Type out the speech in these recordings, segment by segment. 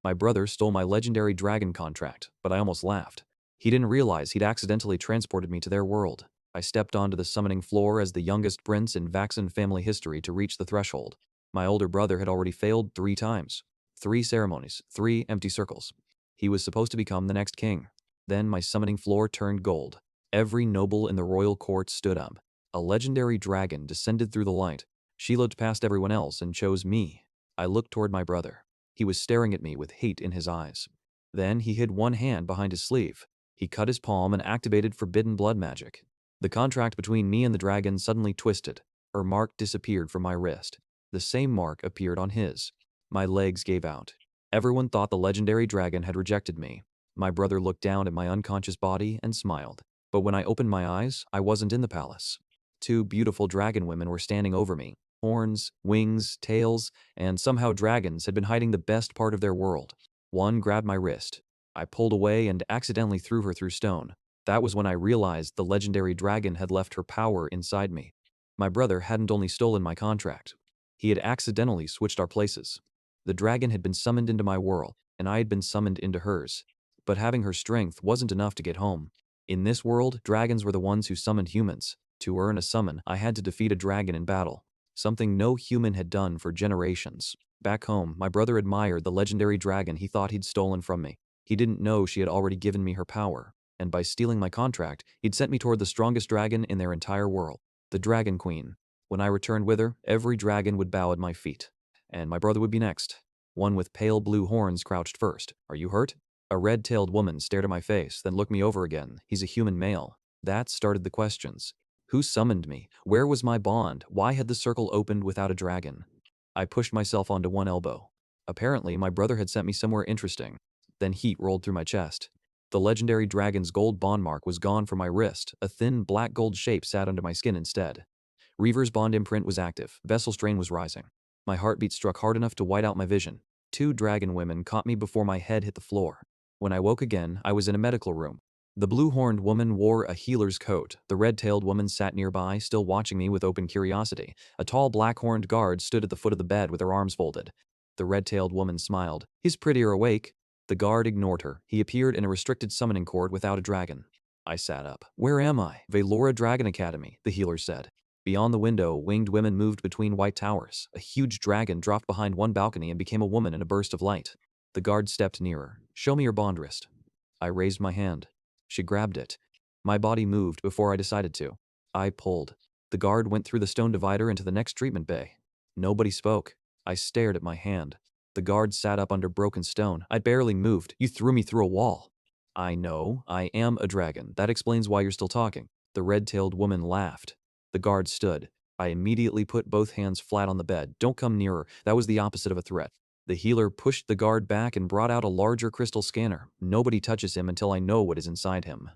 My brother stole my legendary dragon contract, but I almost laughed. He didn't realize he'd accidentally transported me to their world. I stepped onto the summoning floor as the youngest prince in Vaxen family history to reach the threshold. My older brother had already failed 3 times. 3 ceremonies, 3 empty circles. He was supposed to become the next king. Then my summoning floor turned gold. Every noble in the royal court stood up. A legendary dragon descended through the light. She looked past everyone else and chose me. I looked toward my brother. He was staring at me with hate in his eyes. Then he hid one hand behind his sleeve. He cut his palm and activated forbidden blood magic. The contract between me and the dragon suddenly twisted. Her mark disappeared from my wrist. The same mark appeared on his. My legs gave out. Everyone thought the legendary dragon had rejected me. My brother looked down at my unconscious body and smiled. But when I opened my eyes, I wasn't in the palace. 2 beautiful dragon women were standing over me. Horns, wings, tails, and somehow dragons had been hiding the best part of their world. One grabbed my wrist. I pulled away and accidentally threw her through stone. That was when I realized the legendary dragon had left her power inside me. My brother hadn't only stolen my contract. He had accidentally switched our places. The dragon had been summoned into my world, and I had been summoned into hers. But having her strength wasn't enough to get home. In this world, dragons were the ones who summoned humans. To earn a summon, I had to defeat a dragon in battle. Something no human had done for generations. Back home, my brother admired the legendary dragon he thought he'd stolen from me. He didn't know she had already given me her power, and by stealing my contract, he'd sent me toward the strongest dragon in their entire world, the Dragon Queen. When I returned with her, every dragon would bow at my feet. And my brother would be next. One with pale blue horns crouched first. "Are you hurt?" A red-tailed woman stared at my face, then looked me over again. "He's a human male." That started the questions. Who summoned me? Where was my bond? Why had the circle opened without a dragon? I pushed myself onto one elbow. Apparently, my brother had sent me somewhere interesting. Then heat rolled through my chest. The legendary dragon's gold bond mark was gone from my wrist. A thin, black gold shape sat under my skin instead. Reaver's bond imprint was active. Vessel strain was rising. My heartbeat struck hard enough to white out my vision. 2 dragon women caught me before my head hit the floor. When I woke again, I was in a medical room. The blue-horned woman wore a healer's coat. The red-tailed woman sat nearby, still watching me with open curiosity. A tall black-horned guard stood at the foot of the bed with her arms folded. The red-tailed woman smiled. "He's prettier awake." The guard ignored her. He appeared in a restricted summoning court without a dragon. I sat up. "Where am I?" "Valora Dragon Academy," the healer said. Beyond the window, winged women moved between white towers. A huge dragon dropped behind one balcony and became a woman in a burst of light. The guard stepped nearer. "Show me your bond wrist." I raised my hand. She grabbed it. My body moved before I decided to. I pulled. The guard went through the stone divider into the next treatment bay. Nobody spoke. I stared at my hand. The guard sat up under broken stone. I barely moved. "You threw me through a wall." "I know. I am a dragon. That explains why you're still talking." The red-tailed woman laughed. The guard stood. I immediately put both hands flat on the bed. "Don't come nearer." That was the opposite of a threat. The healer pushed the guard back and brought out a larger crystal scanner. "Nobody touches him until I know what is inside him."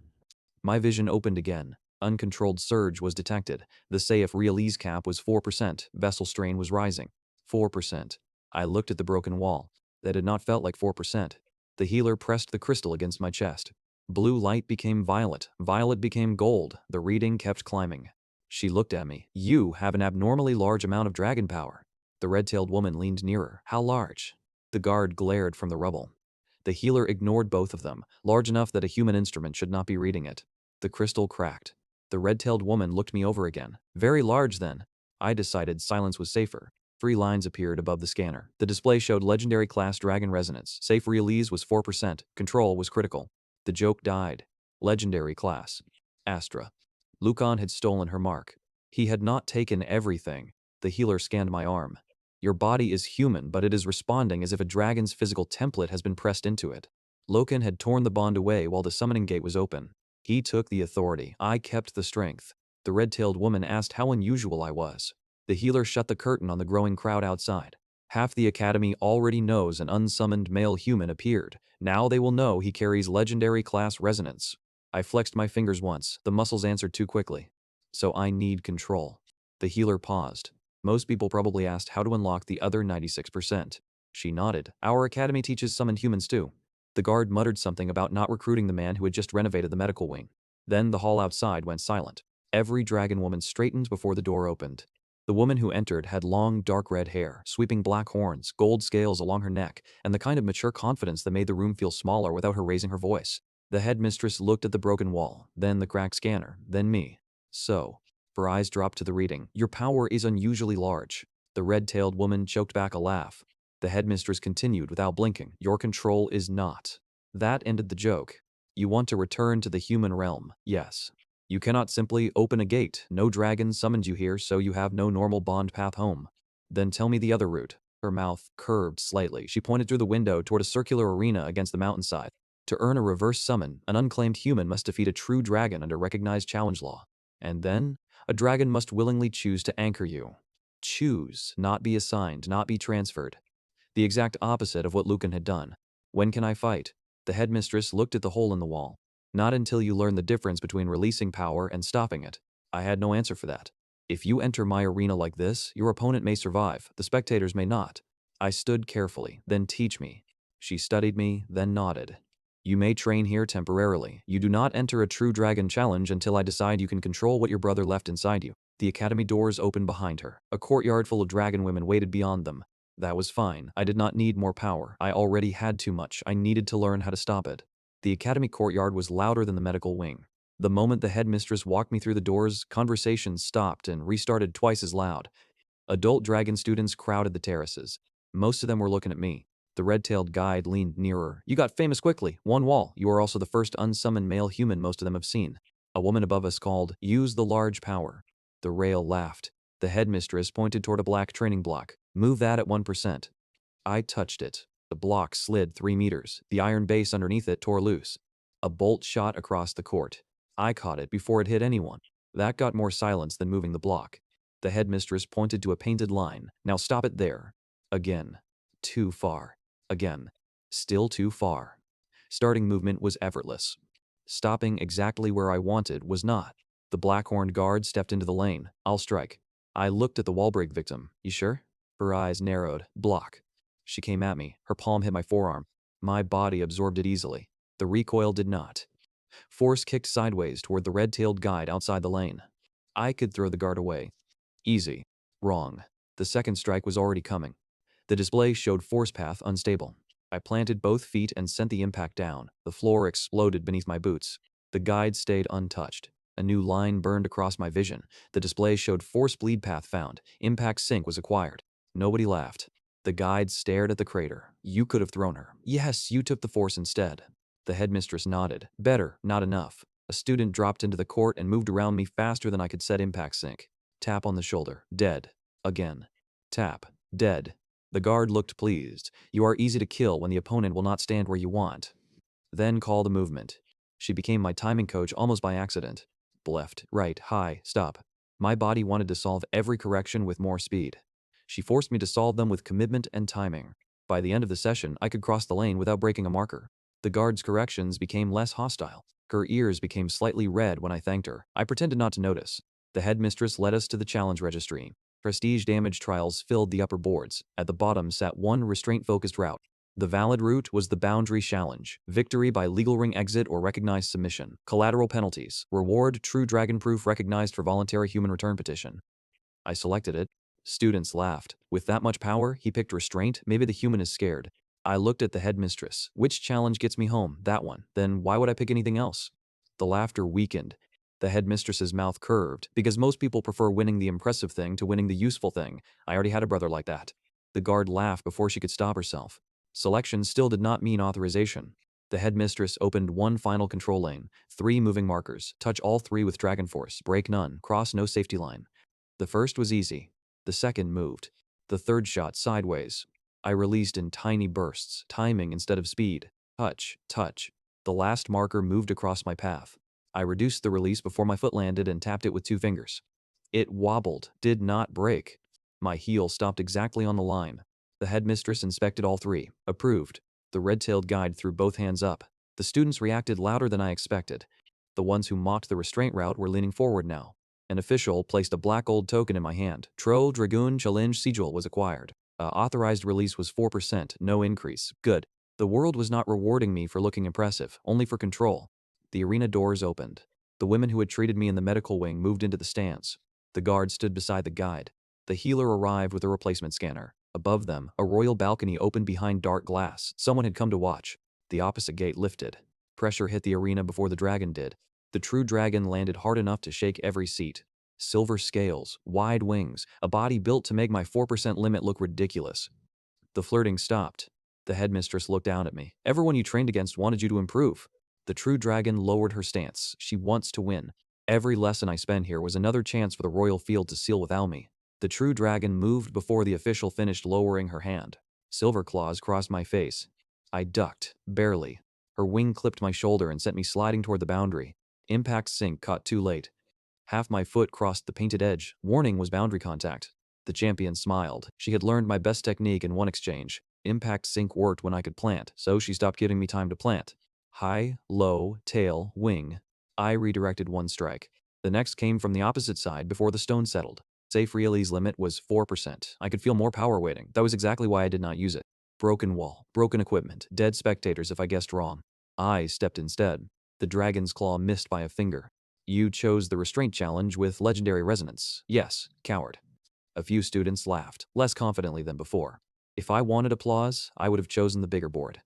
My vision opened again. Uncontrolled surge was detected. The Saif Realese cap was 4%. Vessel strain was rising. 4%. I looked at the broken wall. That had not felt like 4%. The healer pressed the crystal against my chest. Blue light became violet. Violet became gold. The reading kept climbing. She looked at me. "You have an abnormally large amount of dragon power." The red-tailed woman leaned nearer. "How large?" The guard glared from the rubble. The healer ignored both of them, large enough that a human instrument should not be reading it. The crystal cracked. The red-tailed woman looked me over again. "Very large, then." I decided silence was safer. 3 lines appeared above the scanner. The display showed legendary class dragon resonance. Safe Realese was 4%. Control was critical. The joke died. Legendary class. Astra. Lucan had stolen her mark. He had not taken everything. The healer scanned my arm. "Your body is human, but it is responding as if a dragon's physical template has been pressed into it." Loken had torn the bond away while the summoning gate was open. He took the authority. I kept the strength. The red-tailed woman asked how unusual I was. The healer shut the curtain on the growing crowd outside. Half the academy already knows an unsummoned male human appeared. Now they will know he carries legendary class resonance. I flexed my fingers once. The muscles answered too quickly. "So I need control." The healer paused. Most people probably asked how to unlock the other 96%. She nodded. "Our academy teaches summoned humans too." The guard muttered something about not recruiting the man who had just renovated the medical wing. Then the hall outside went silent. Every dragon woman straightened before the door opened. The woman who entered had long, dark red hair, sweeping black horns, gold scales along her neck, and the kind of mature confidence that made the room feel smaller without her raising her voice. The headmistress looked at the broken wall, then the cracked scanner, then me. So, her eyes dropped to the reading. Your power is unusually large. The red-tailed woman choked back a laugh. The headmistress continued without blinking. Your control is not. That ended the joke. You want to return to the human realm, yes. You cannot simply open a gate. No dragon summoned you here, so you have no normal bond path home. Then tell me the other route. Her mouth curved slightly. She pointed through the window toward a circular arena against the mountainside. To earn a reverse summon, an unclaimed human must defeat a true dragon under recognized challenge law. And then, a dragon must willingly choose to anchor you. Choose, not be assigned, not be transferred. The exact opposite of what Lucan had done. When can I fight? The headmistress looked at the hole in the wall. Not until you learn the difference between releasing power and stopping it. I had no answer for that. If you enter my arena like this, your opponent may survive, the spectators may not. I stood carefully, then teach me. She studied me, then nodded. You may train here temporarily. You do not enter a true dragon challenge until I decide you can control what your brother left inside you. The academy doors opened behind her. A courtyard full of dragon women waited beyond them. That was fine. I did not need more power. I already had too much. I needed to learn how to stop it. The academy courtyard was louder than the medical wing. The moment the headmistress walked me through the doors, conversations stopped and restarted twice as loud. Adult dragon students crowded the terraces. Most of them were looking at me. The red-tailed guide leaned nearer. You got famous quickly. One wall. You are also the first unsummoned male human most of them have seen. A woman above us called, use the large power. The rail laughed. The headmistress pointed toward a black training block. Move that at 1%. I touched it. The block slid 3 meters. The iron base underneath it tore loose. A bolt shot across the court. I caught it before it hit anyone. That got more silence than moving the block. The headmistress pointed to a painted line. Now stop it there. Again. Too far. Again. Still too far. Starting movement was effortless. Stopping exactly where I wanted was not. The black-horned guard stepped into the lane. I'll strike. I looked at the wall break victim. You sure? Her eyes narrowed. Block. She came at me. Her palm hit my forearm. My body absorbed it easily. The recoil did not. Force kicked sideways toward the red-tailed guide outside the lane. I could throw the guard away. Easy. Wrong. The second strike was already coming. The display showed force path unstable. I planted both feet and sent the impact down. The floor exploded beneath my boots. The guide stayed untouched. A new line burned across my vision. The display showed force bleed path found. Impact sync was acquired. Nobody laughed. The guide stared at the crater. You could have thrown her. Yes, you took the force instead. The headmistress nodded. Better, not enough. A student dropped into the court and moved around me faster than I could set impact sync. Tap on the shoulder. Dead. Again. Tap. Dead. The guard looked pleased. You are easy to kill when the opponent will not stand where you want. Then call the movement. She became my timing coach almost by accident. Left, right, high, stop. My body wanted to solve every correction with more speed. She forced me to solve them with commitment and timing. By the end of the session, I could cross the lane without breaking a marker. The guard's corrections became less hostile. Her ears became slightly red when I thanked her. I pretended not to notice. The headmistress led us to the challenge registry. Prestige damage trials filled the upper boards. At the bottom sat one restraint-focused route. The valid route was the boundary challenge. Victory by legal ring exit or recognized submission. Collateral penalties. Reward true dragon-proof recognized for voluntary human return petition. I selected it. Students laughed. With that much power, he picked restraint. Maybe the human is scared. I looked at the headmistress. Which challenge gets me home? That one. Then why would I pick anything else? The laughter weakened. The headmistress's mouth curved, because most people prefer winning the impressive thing to winning the useful thing. I already had a brother like that. The guard laughed before she could stop herself. Selection still did not mean authorization. The headmistress opened one final control lane. 3 moving markers. Touch all 3 with Dragon Force. Break none. Cross no safety line. The first was easy. The second moved. The third shot sideways. I released in tiny bursts, timing instead of speed. Touch, touch. The last marker moved across my path. I reduced the release before my foot landed and tapped it with 2 fingers. It wobbled, did not break. My heel stopped exactly on the line. The headmistress inspected all 3. Approved. The red-tailed guide threw both hands up. The students reacted louder than I expected. The ones who mocked the restraint route were leaning forward now. An official placed a black gold token in my hand. Tro Dragoon Challenge Sigil was acquired. Authorized release was 4%, no increase. Good. The world was not rewarding me for looking impressive, only for control. The arena doors opened. The women who had treated me in the medical wing moved into the stands. The guard stood beside the guide. The healer arrived with a replacement scanner. Above them, a royal balcony opened behind dark glass. Someone had come to watch. The opposite gate lifted. Pressure hit the arena before the dragon did. The true dragon landed hard enough to shake every seat. Silver scales, wide wings, a body built to make my 4% limit look ridiculous. The flirting stopped. The headmistress looked down at me. Everyone you trained against wanted you to improve. The true dragon lowered her stance. She wants to win. Every lesson I spend here was another chance for the royal field to seal without me. The true dragon moved before the official finished lowering her hand. Silver claws crossed my face. I ducked, barely. Her wing clipped my shoulder and sent me sliding toward the boundary. Impact sync caught too late. Half my foot crossed the painted edge. Warning was boundary contact. The champion smiled. She had learned my best technique in one exchange. Impact sync worked when I could plant, so she stopped giving me time to plant. High, low, tail, wing. I redirected one strike. The next came from the opposite side before the stone settled. Safe release limit was 4%. I could feel more power waiting. That was exactly why I did not use it. Broken wall, broken equipment, dead spectators if I guessed wrong. I stepped instead. The dragon's claw missed by a finger. You chose the restraint challenge with legendary resonance. Yes, coward. A few students laughed, less confidently than before. If I wanted applause, I would have chosen the bigger board.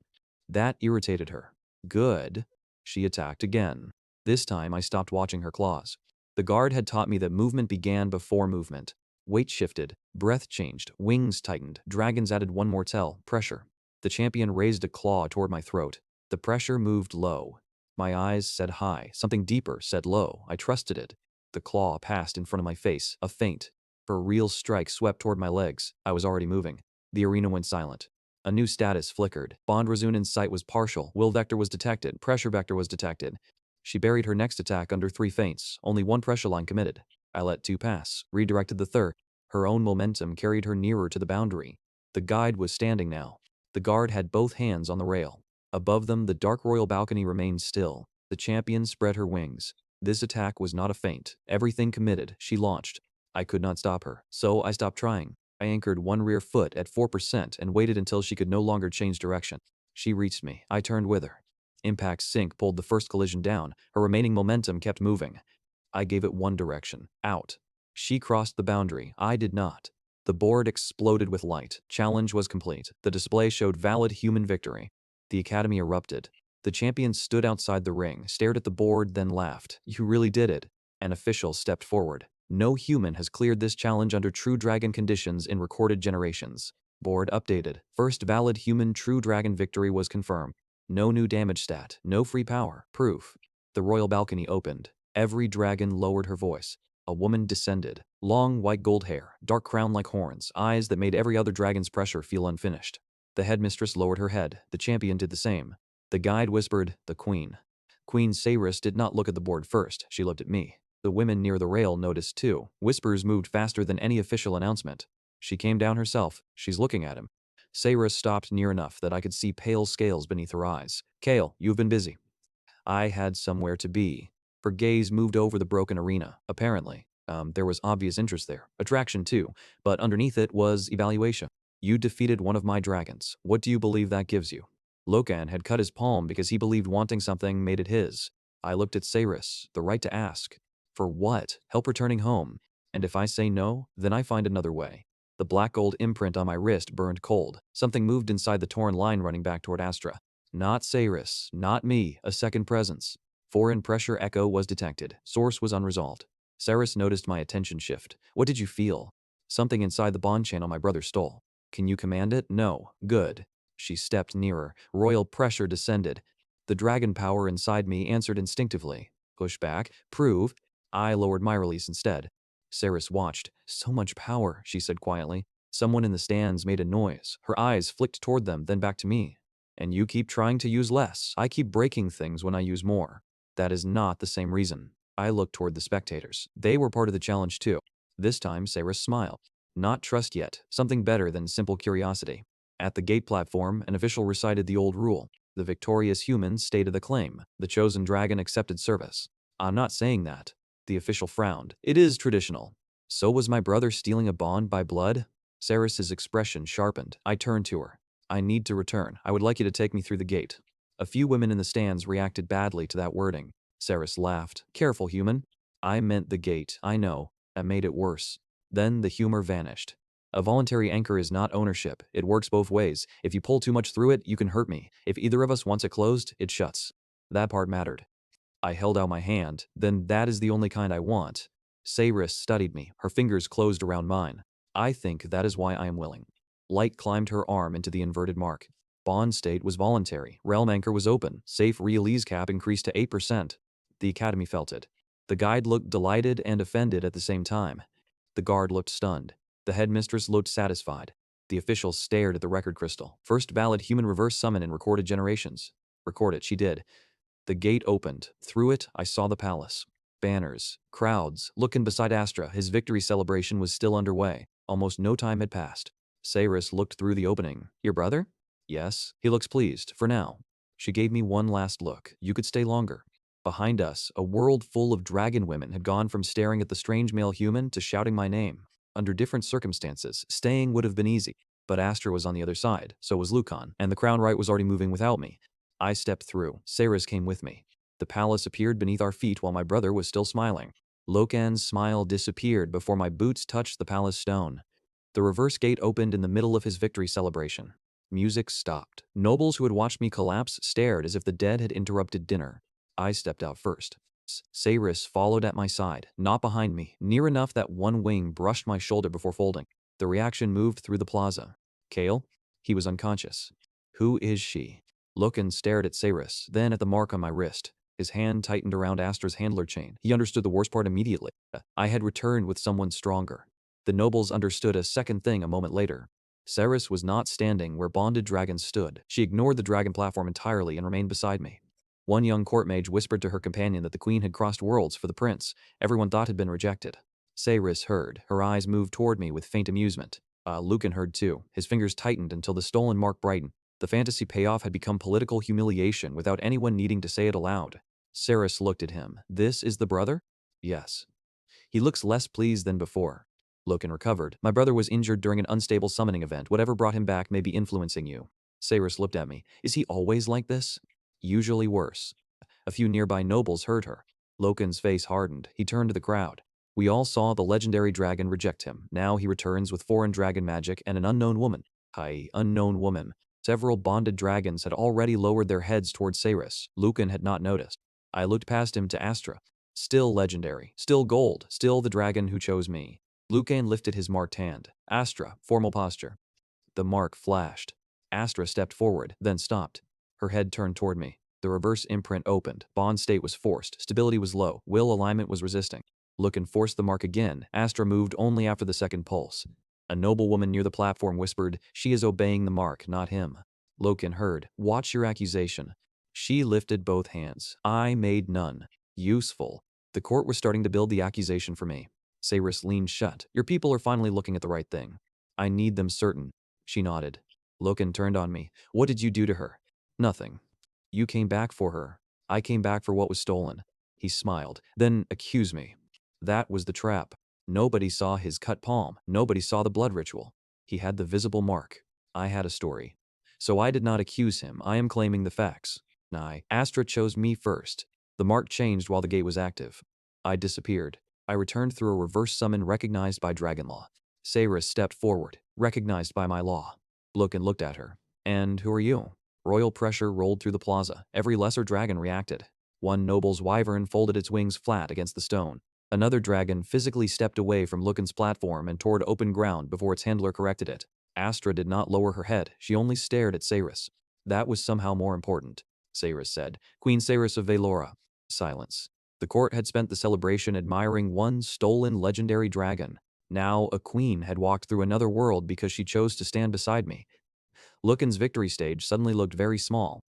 That irritated her. Good. She attacked again. This time I stopped watching her claws. The guard had taught me that movement began before movement. Weight shifted, breath changed, wings tightened, dragons added one more tail, pressure. The champion raised a claw toward my throat. The pressure moved low. My eyes said high, something deeper said low. I trusted it. The claw passed in front of my face, a feint. Her real strike swept toward my legs. I was already moving. The arena went silent. A new status flickered. Bond Razunan's sight was partial. Will vector was detected. Pressure vector was detected. She buried her next attack under 3 feints. Only one pressure line committed. I let 2 pass. Redirected the third. Her own momentum carried her nearer to the boundary. The guide was standing now. The guard had both hands on the rail. Above them, the dark royal balcony remained still. The champion spread her wings. This attack was not a feint. Everything committed. She launched. I could not stop her, so I stopped trying. I anchored one rear foot at 4% and waited until she could no longer change direction. She reached me. I turned with her. Impact sync pulled the first collision down. Her remaining momentum kept moving. I gave it one direction, out. She crossed the boundary. I did not. The board exploded with light. Challenge was complete. The display showed valid human victory. The academy erupted. The champion stood outside the ring, stared at the board, then laughed. You really did it. An official stepped forward. No human has cleared this challenge under true dragon conditions in recorded generations. Board updated. First valid human true dragon victory was confirmed. No new damage stat, no free power, proof. The royal balcony opened. Every dragon lowered her voice. A woman descended. Long white gold hair, dark crown like horns, eyes that made every other dragon's pressure feel unfinished. The headmistress lowered her head. The champion did the same. The guide whispered, the queen. Queen Saris did not look at the board first. She looked at me. The women near the rail noticed too. Whispers moved faster than any official announcement. She came down herself. She's looking at him. Saris stopped near enough that I could see pale scales beneath her eyes. Kale, you've been busy. I had somewhere to be. Her gaze moved over the broken arena, apparently. There was obvious interest there. Attraction too. But underneath it was evaluation. You defeated one of my dragons. What do you believe that gives you? Lokan had cut his palm because he believed wanting something made it his. I looked at Saris, the right to ask. For what? Help returning home. And if I say no, then I find another way. The black gold imprint on my wrist burned cold. Something moved inside the torn line running back toward Astra. Not Saris, not me, a second presence. Foreign pressure echo was detected. Source was unresolved. Saris noticed my attention shift. What did you feel? Something inside the bond channel my brother stole. Can you command it? No. Good. She stepped nearer. Royal pressure descended. The dragon power inside me answered instinctively. Push back. Prove. I lowered my release instead. Saris watched. So much power, she said quietly. Someone in the stands made a noise. Her eyes flicked toward them, then back to me. And you keep trying to use less. I keep breaking things when I use more. That is not the same reason. I looked toward the spectators. They were part of the challenge too. This time, Saris smiled. Not trust yet. Something better than simple curiosity. At the gate platform, an official recited the old rule. The victorious human stated the claim. The chosen dragon accepted service. I'm not saying that. The official frowned. It is traditional. So was my brother stealing a bond by blood? Saris's expression sharpened. I turned to her. I need to return. I would like you to take me through the gate. A few women in the stands reacted badly to that wording. Saris laughed. Careful, human. I meant the gate, I know. That made it worse. Then the humor vanished. A voluntary anchor is not ownership. It works both ways. If you pull too much through it, you can hurt me. If either of us wants it closed, it shuts. That part mattered. I held out my hand. Then that is the only kind I want. Cyrus studied me, her fingers closed around mine. I think that is why I am willing. Light climbed her arm into the inverted mark. Bond state was voluntary. Realm anchor was open. Safe release cap increased to 8%. The academy felt it. The guide looked delighted and offended at the same time. The guard looked stunned. The headmistress looked satisfied. The officials stared at the record crystal. First valid human reverse summon in recorded generations. Record it, she did. The gate opened. Through it, I saw the palace. Banners, crowds, Lucan beside Astra. His victory celebration was still underway. Almost no time had passed. Cyrus looked through the opening. Your brother? Yes. He looks pleased, for now. She gave me one last look. You could stay longer. Behind us, a world full of dragon women had gone from staring at the strange male human to shouting my name. Under different circumstances, staying would have been easy. But Astra was on the other side, so was Lucan, and the crown right was already moving without me. I stepped through. Cyrus came with me. The palace appeared beneath our feet while my brother was still smiling. Locan's smile disappeared before my boots touched the palace stone. The reverse gate opened in the middle of his victory celebration. Music stopped. Nobles who had watched me collapse stared as if the dead had interrupted dinner. I stepped out first. Cyrus followed at my side, not behind me, near enough that one wing brushed my shoulder before folding. The reaction moved through the plaza. Kale? He was unconscious. Who is she? Lucan stared at Cyrus, then at the mark on my wrist. His hand tightened around Astra's handler chain. He understood the worst part immediately. I had returned with someone stronger. The nobles understood a second thing a moment later. Cyrus was not standing where bonded dragons stood. She ignored the dragon platform entirely and remained beside me. One young court mage whispered to her companion that the queen had crossed worlds for the prince. Everyone thought had been rejected. Cyrus heard. Her eyes moved toward me with faint amusement. Lucan heard too. His fingers tightened until the stolen mark brightened. The fantasy payoff had become political humiliation without anyone needing to say it aloud. Cyrus looked at him. This is the brother? Yes. He looks less pleased than before. Lucan recovered. My brother was injured during an unstable summoning event. Whatever brought him back may be influencing you. Cyrus looked at me. Is he always like this? Usually worse. A few nearby nobles heard her. Loken's face hardened. He turned to the crowd. We all saw the legendary dragon reject him. Now he returns with foreign dragon magic and an unknown woman. Hi, unknown woman. Several bonded dragons had already lowered their heads towards Cyrus. Lucan had not noticed. I looked past him to Astra. Still legendary. Still gold. Still the dragon who chose me. Lucan lifted his marked hand. Astra, formal posture. The mark flashed. Astra stepped forward, then stopped. Her head turned toward me. The reverse imprint opened. Bond state was forced. Stability was low. Will alignment was resisting. Lucan forced the mark again. Astra moved only after the second pulse. A noblewoman near the platform whispered, "She is obeying the mark, not him." Lucan heard, "Watch your accusation." She lifted both hands. I made none. Useful. The court was starting to build the accusation for me. Cyrus leaned shut. Your people are finally looking at the right thing. I need them certain. She nodded. Lucan turned on me. What did you do to her? Nothing. You came back for her. I came back for what was stolen. He smiled. Then accuse me. That was the trap. Nobody saw his cut palm. Nobody saw the blood ritual. He had the visible mark. I had a story. So I did not accuse him. I am claiming the facts. Astra chose me first. The mark changed while the gate was active. I disappeared. I returned through a reverse summon recognized by dragon law. Cyrus stepped forward, recognized by my law. Lucan looked at her. And who are you? Royal pressure rolled through the plaza. Every lesser dragon reacted. One noble's wyvern folded its wings flat against the stone. Another dragon physically stepped away from Lucan's platform and toward open ground before its handler corrected it. Astra did not lower her head. She only stared at Cyrus. That was somehow more important. Cyrus said, Queen Cyrus of Velora. Silence. The court had spent the celebration admiring one stolen legendary dragon. Now a queen had walked through another world because she chose to stand beside me. Lucan's victory stage suddenly looked very small.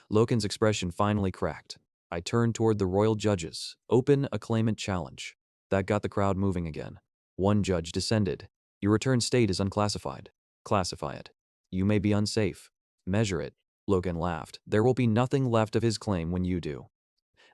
Lucan's expression finally cracked. I turned toward the royal judges. Open a claimant challenge. That got the crowd moving again. One judge descended. Your return state is unclassified. Classify it. You may be unsafe. Measure it. Lucan laughed. There will be nothing left of his claim when you do.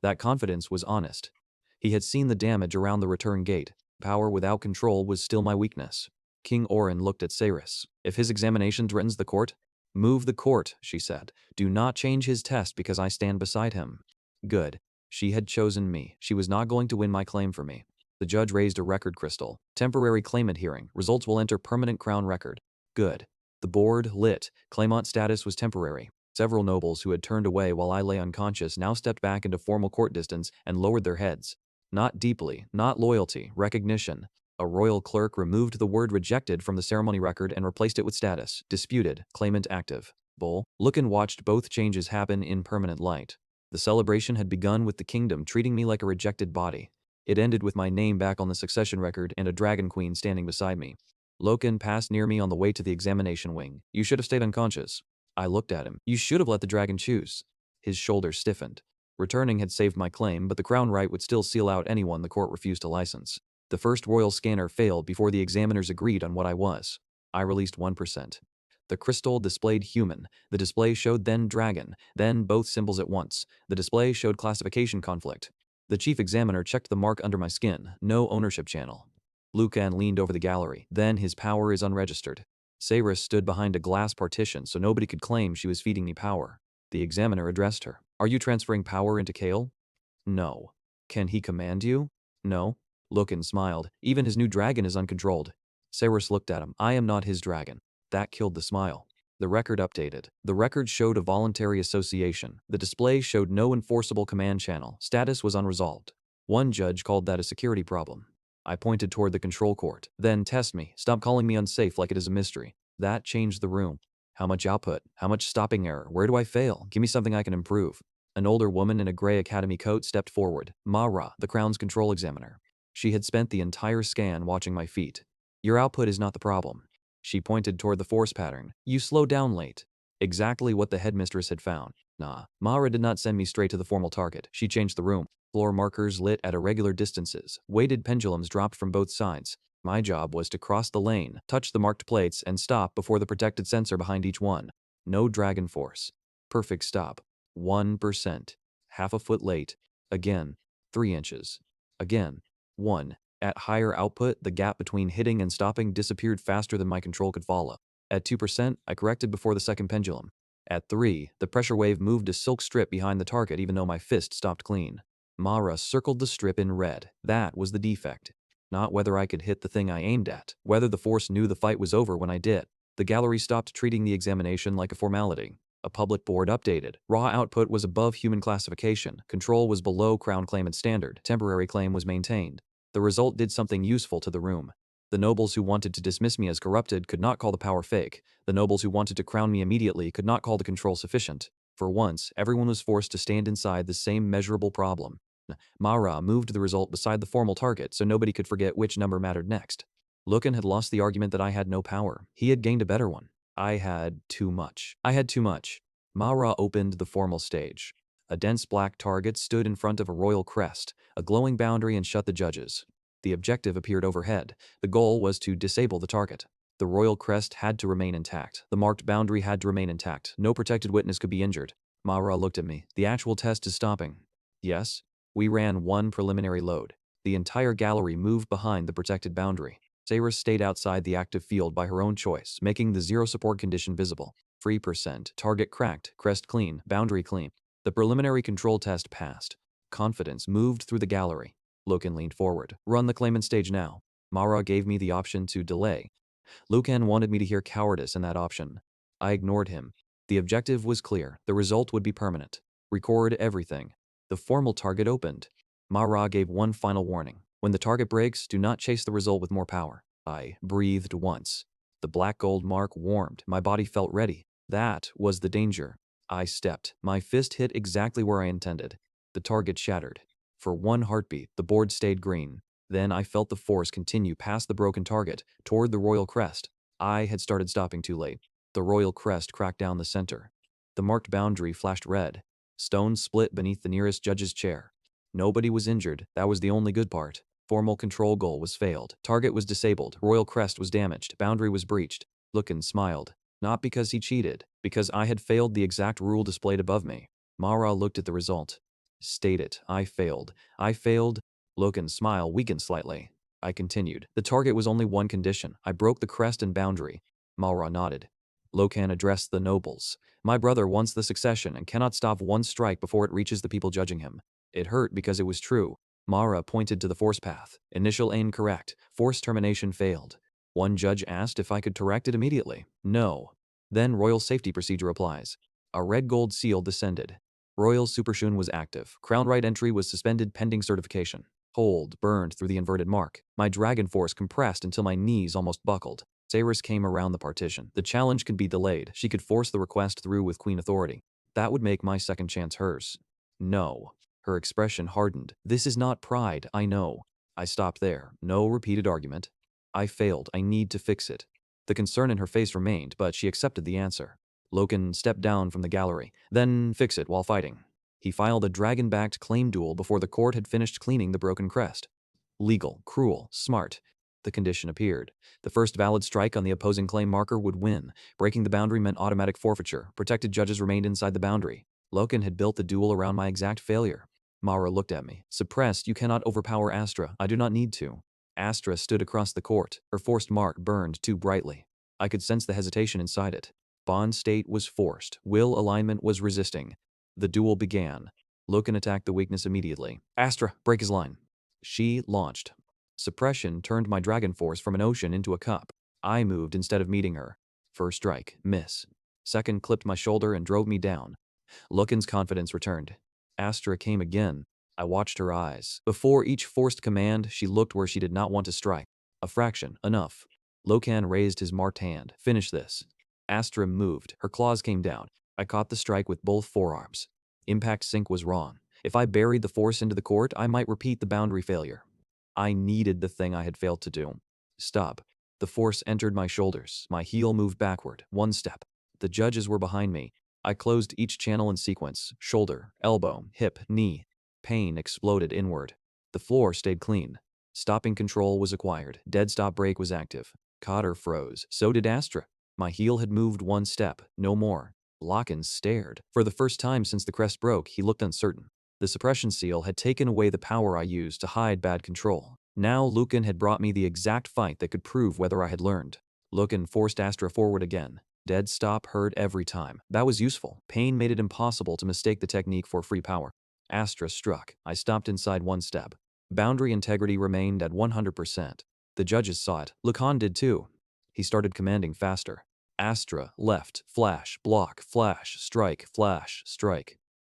That confidence was honest. He had seen the damage around the return gate. Power without control was still my weakness. King Orin looked at Cyrus. If his examination threatens the court, move the court, she said. Do not change his test because I stand beside him. Good. She had chosen me. She was not going to win my claim for me. The judge raised a record crystal. Temporary claimant hearing. Results will enter permanent crown record. Good. The board lit. Claimant status was temporary. Several nobles who had turned away while I lay unconscious now stepped back into formal court distance and lowered their heads. Not deeply, not loyalty, recognition. A royal clerk removed the word rejected from the ceremony record and replaced it with status. Disputed. Claimant active. Bull. Lucan watched both changes happen in permanent light. The celebration had begun with the kingdom treating me like a rejected body. It ended with my name back on the succession record and a dragon queen standing beside me. Loken passed near me on the way to the examination wing. You should have stayed unconscious. I looked at him. You should have let the dragon choose. His shoulders stiffened. Returning had saved my claim, but the crown right would still seal out anyone the court refused to license. The first royal scanner failed before the examiners agreed on what I was. I released 1%. The crystal displayed human. The display showed then dragon, then both symbols at once. The display showed classification conflict. The chief examiner checked the mark under my skin. No ownership channel. Lucan leaned over the gallery. Then his power is unregistered. Saris stood behind a glass partition so nobody could claim she was feeding me power. The examiner addressed her. Are you transferring power into Kale? No. Can he command you? No. Lucan smiled. Even his new dragon is uncontrolled. Saris looked at him. I am not his dragon. That killed the smile. The record updated. The record showed a voluntary association. The display showed no enforceable command channel. Status was unresolved. One judge called that a security problem. I pointed toward the control court. Then test me. Stop calling me unsafe like it is a mystery. That changed the room. How much output? How much stopping error? Where do I fail? Give me something I can improve. An older woman in a gray academy coat stepped forward. Mara, the crown's control examiner. She had spent the entire scan watching my feet. Your output is not the problem. She pointed toward the force pattern. You slowed down late. Exactly what the headmistress had found. Nah. Mara did not send me straight to the formal target. She changed the room. Floor markers lit at irregular distances. Weighted pendulums dropped from both sides. My job was to cross the lane, touch the marked plates, and stop before the protected sensor behind each one. No dragon force. Perfect stop. 1%. Half a foot late. Again. 3 inches. Again. 1. At higher output, the gap between hitting and stopping disappeared faster than my control could follow. At 2%, I corrected before the second pendulum. At 3, the pressure wave moved a silk strip behind the target even though my fist stopped clean. Mara circled the strip in red. That was the defect. Not whether I could hit the thing I aimed at, whether the force knew the fight was over when I did. The gallery stopped treating the examination like a formality. A public board updated. Raw output was above human classification. Control was below crown claimant standard. Temporary claim was maintained. The result did something useful to the room. The nobles who wanted to dismiss me as corrupted could not call the power fake. The nobles who wanted to crown me immediately could not call the control sufficient. For once, everyone was forced to stand inside the same measurable problem. Mara moved the result beside the formal target so nobody could forget which number mattered next. Lucan had lost the argument that I had no power. He had gained a better one. I had too much. Mara opened the formal stage. A dense black target stood in front of a royal crest, a glowing boundary, and shut the judges. The objective appeared overhead. The goal was to disable the target. The royal crest had to remain intact. The marked boundary had to remain intact. No protected witness could be injured. Mara looked at me. The actual test is stopping. Yes. We ran one preliminary load. The entire gallery moved behind the protected boundary. Saris stayed outside the active field by her own choice, making the zero support condition visible. 3%. Target cracked. Crest clean. Boundary clean. The preliminary control test passed. Confidence moved through the gallery. Lucan leaned forward. Run the claimant stage now. Mara gave me the option to delay. Lucan wanted me to hear cowardice in that option. I ignored him. The objective was clear. The result would be permanent. Record everything. The formal target opened. Mara gave one final warning. When the target breaks, do not chase the result with more power. I breathed once. The black gold mark warmed. My body felt ready. That was the danger. I stepped. My fist hit exactly where I intended. The target shattered. For one heartbeat, the board stayed green. Then I felt the force continue past the broken target, toward the royal crest. I had started stopping too late. The royal crest cracked down the center. The marked boundary flashed red. Stone split beneath the nearest judge's chair. Nobody was injured. That was the only good part. Formal control goal was failed. Target was disabled. Royal crest was damaged. Boundary was breached. Lucan smiled. Not because he cheated, because I had failed the exact rule displayed above me. Mara looked at the result. State it. I failed. I failed. Lucan's smile weakened slightly. I continued. The target was only one condition. I broke the crest and boundary. Mara nodded. Lucan addressed the nobles. My brother wants the succession and cannot stop one strike before it reaches the people judging him. It hurt because it was true. Mara pointed to the force path. Initial aim correct. Force termination failed. One judge asked if I could correct it immediately. No. Then Royal Safety Procedure applies. A red gold seal descended. Royal Supershun was active. Crown right entry was suspended pending certification. Hold burned through the inverted mark. My dragon force compressed until my knees almost buckled. Sayrus came around the partition. The challenge could be delayed. She could force the request through with Queen authority. That would make my second chance hers. No. Her expression hardened. This is not pride, I know. I stopped there. No repeated argument. I failed. I need to fix it. The concern in her face remained, but she accepted the answer. Loken stepped down from the gallery. Then fix it while fighting. He filed a dragon-backed claim duel before the court had finished cleaning the broken crest. Legal, cruel, smart. The condition appeared. The first valid strike on the opposing claim marker would win. Breaking the boundary meant automatic forfeiture. Protected judges remained inside the boundary. Loken had built the duel around my exact failure. Mara looked at me. Suppressed, you cannot overpower Astra. I do not need to. Astra stood across the court. Her forced mark burned too brightly. I could sense the hesitation inside it. Bond state was forced. Will alignment was resisting. The duel began. Loken attacked the weakness immediately. Astra, break his line. She launched. Suppression turned my dragon force from an ocean into a cup. I moved instead of meeting her. First strike, miss. Second clipped my shoulder and drove me down. Loken's confidence returned. Astra came again. I watched her eyes. Before each forced command, she looked where she did not want to strike. A fraction, enough. Loken raised his marked hand. Finish this. Astra moved. Her claws came down. I caught the strike with both forearms. Impact sync was wrong. If I buried the force into the court, I might repeat the boundary failure. I needed the thing I had failed to do. Stop. The force entered my shoulders. My heel moved backward, one step. The judges were behind me. I closed each channel in sequence. Shoulder, elbow, hip, knee. Pain exploded inward. The floor stayed clean. Stopping control was acquired. Dead stop brake was active. Cotter froze. So did Astra. My heel had moved one step, no more. Loken stared. For the first time since the crest broke, he looked uncertain. The suppression seal had taken away the power I used to hide bad control. Now Lucan had brought me the exact fight that could prove whether I had learned. Lucan forced Astra forward again. Dead stop hurt every time. That was useful. Pain made it impossible to mistake the technique for free power. Astra struck. I stopped inside one step. Boundary integrity remained at 100%. The judges saw it. Lucan did too. He started commanding faster. Astra, left, flash, block, flash, strike.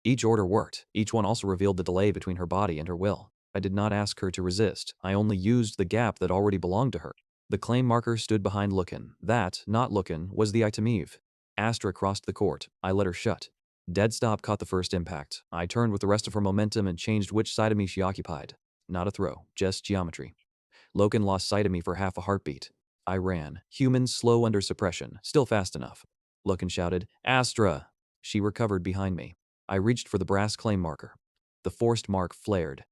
Each order worked. Each one also revealed the delay between her body and her will. I did not ask her to resist. I only used the gap that already belonged to her. The claim marker stood behind Lucan. That, not Lucan, was the Itemiv. Astra crossed the court. I let her shut. Dead stop caught the first impact. I turned with the rest of her momentum and changed which side of me she occupied. Not a throw, just geometry. Loken lost sight of me for half a heartbeat. I ran. Humans slow under suppression, still fast enough. Loken shouted, Astra! She recovered behind me. I reached for the brass claim marker. The forced mark flared.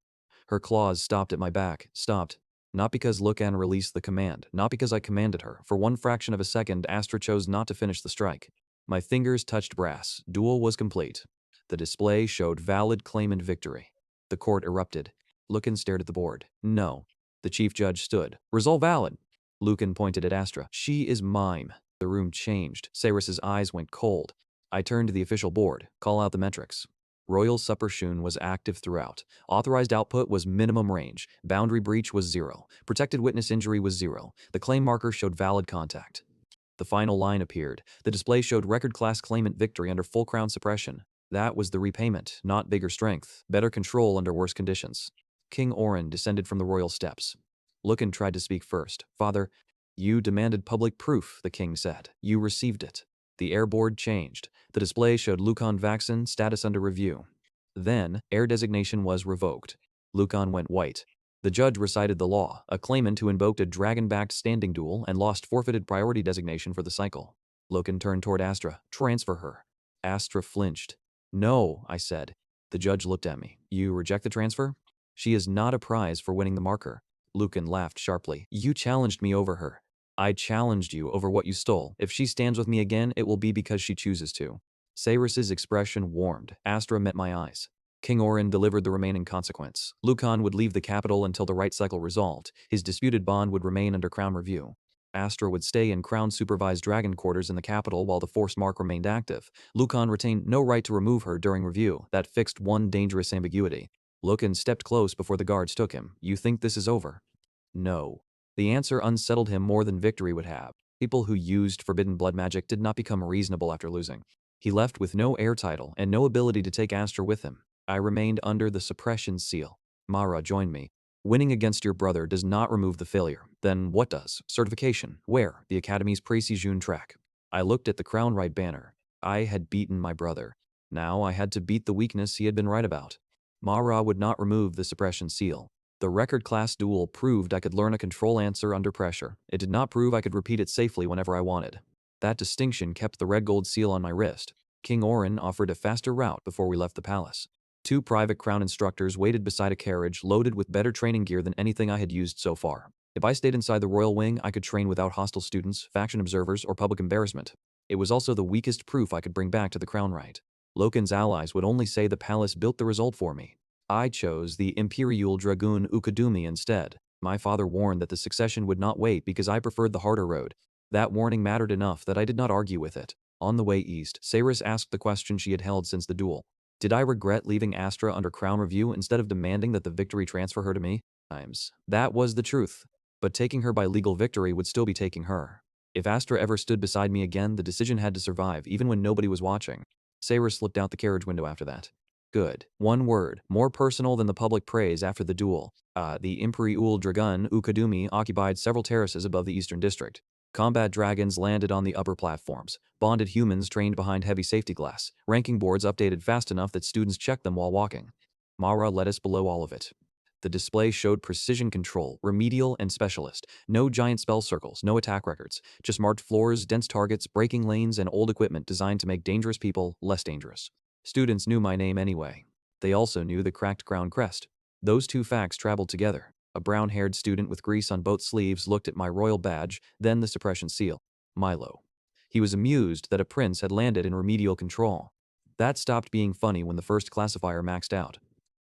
Her claws stopped at my back, stopped. Not because Lucan released the command, not because I commanded her. For one fraction of a second, Astra chose not to finish the strike. My fingers touched brass. Duel was complete. The display showed valid claimant victory. The court erupted. Lucan stared at the board. No. The chief judge stood. Result valid. Lucan pointed at Astra. She is mine. The room changed. Sayrus's eyes went cold. I turned to the official board. Call out the metrics. Royal Supershun was active throughout. Authorized output was minimum range. Boundary breach was 0. Protected witness injury was 0. The claim marker showed valid contact. The final line appeared. The display showed record class claimant victory under full crown suppression. That was the repayment, not bigger strength. Better control under worse conditions. King Orin descended from the royal steps. Lucan tried to speak first. Father, you demanded public proof, the king said. You received it. The air board changed. The display showed Lucan Vaxon, status under review. Then, air designation was revoked. Lucan went white. The judge recited the law. A claimant who invoked a dragon-backed standing duel and lost forfeited priority designation for the cycle. Lucan turned toward Astra. Transfer her. Astra flinched. No, I said. The judge looked at me. You reject the transfer? She is not a prize for winning the marker. Lucan laughed sharply. You challenged me over her. I challenged you over what you stole. If she stands with me again, it will be because she chooses to. Sayrus's expression warmed. Astra met my eyes. King Orin delivered the remaining consequence. Lucan would leave the capital until the right cycle resolved. His disputed bond would remain under crown review. Astra would stay in crown-supervised dragon quarters in the capital while the force mark remained active. Lucan retained no right to remove her during review. That fixed one dangerous ambiguity. Loken stepped close before the guards took him. You think this is over? No. The answer unsettled him more than victory would have. People who used forbidden blood magic did not become reasonable after losing. He left with no heir title and no ability to take Astra with him. I remained under the suppression seal. Mara joined me. Winning against your brother does not remove the failure. Then what does? Certification. Where? The Academy's Précision track. I looked at the Crown Right banner. I had beaten my brother. Now I had to beat the weakness he had been right about. Mara would not remove the suppression seal. The record class duel proved I could learn a control answer under pressure. It did not prove I could repeat it safely whenever I wanted. That distinction kept the red gold seal on my wrist. King Orin offered a faster route before we left the palace. 2 private crown instructors waited beside a carriage loaded with better training gear than anything I had used so far. If I stayed inside the royal wing, I could train without hostile students, faction observers, or public embarrassment. It was also the weakest proof I could bring back to the crown right. Loken's allies would only say the palace built the result for me. I chose the Imperial Dragoon Ukadumi instead. My father warned that the succession would not wait because I preferred the harder road. That warning mattered enough that I did not argue with it. On the way east, Saris asked the question she had held since the duel. Did I regret leaving Astra under crown review instead of demanding that the victory transfer her to me? That was the truth. But taking her by legal victory would still be taking her. If Astra ever stood beside me again, the decision had to survive, even when nobody was watching. Saris slipped out the carriage window after that. Good. One word, more personal than the public praise after the duel. The Imperial Dragoon Ukadumi occupied several terraces above the eastern district. Combat dragons landed on the upper platforms. Bonded humans trained behind heavy safety glass. Ranking boards updated fast enough that students checked them while walking. Mara led us below all of it. The display showed precision control, remedial and specialist. No giant spell circles, no attack records. Just marked floors, dense targets, braking lanes, and old equipment designed to make dangerous people less dangerous. Students knew my name anyway. They also knew the cracked crown crest. Those 2 facts traveled together. A brown-haired student with grease on both sleeves looked at my royal badge, then the suppression seal. Milo. He was amused that a prince had landed in remedial control. That stopped being funny when the first classifier maxed out.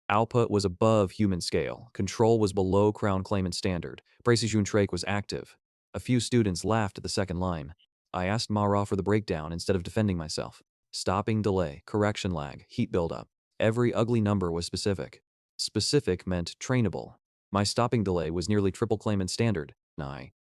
Output was above human scale. Control was below crown claimant standard. Précision Trake was active. A few students laughed at the second line. I asked Mara for the breakdown instead of defending myself. Stopping delay, correction lag, heat buildup. Every ugly number was specific. Specific meant trainable. My stopping delay was nearly triple claimant standard.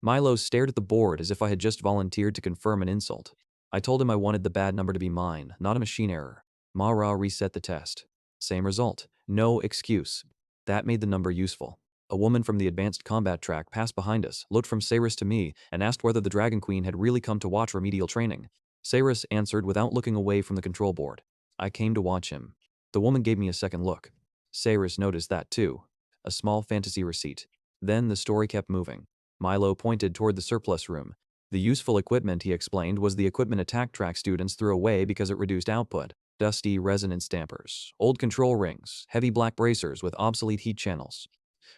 Milo stared at the board as if I had just volunteered to confirm an insult. I told him I wanted the bad number to be mine, not a machine error. Mara reset the test. Same result. No excuse. That made the number useful. A woman from the advanced combat track passed behind us, looked from Saris to me, and asked whether the Dragon Queen had really come to watch remedial training. Saris answered without looking away from the control board. I came to watch him. The woman gave me a second look. Saris noticed that too. A small fantasy receipt. Then the story kept moving. Milo pointed toward the surplus room. The useful equipment, he explained, was the equipment attack track students threw away because it reduced output. Dusty resonance dampers, old control rings, heavy black bracers with obsolete heat channels.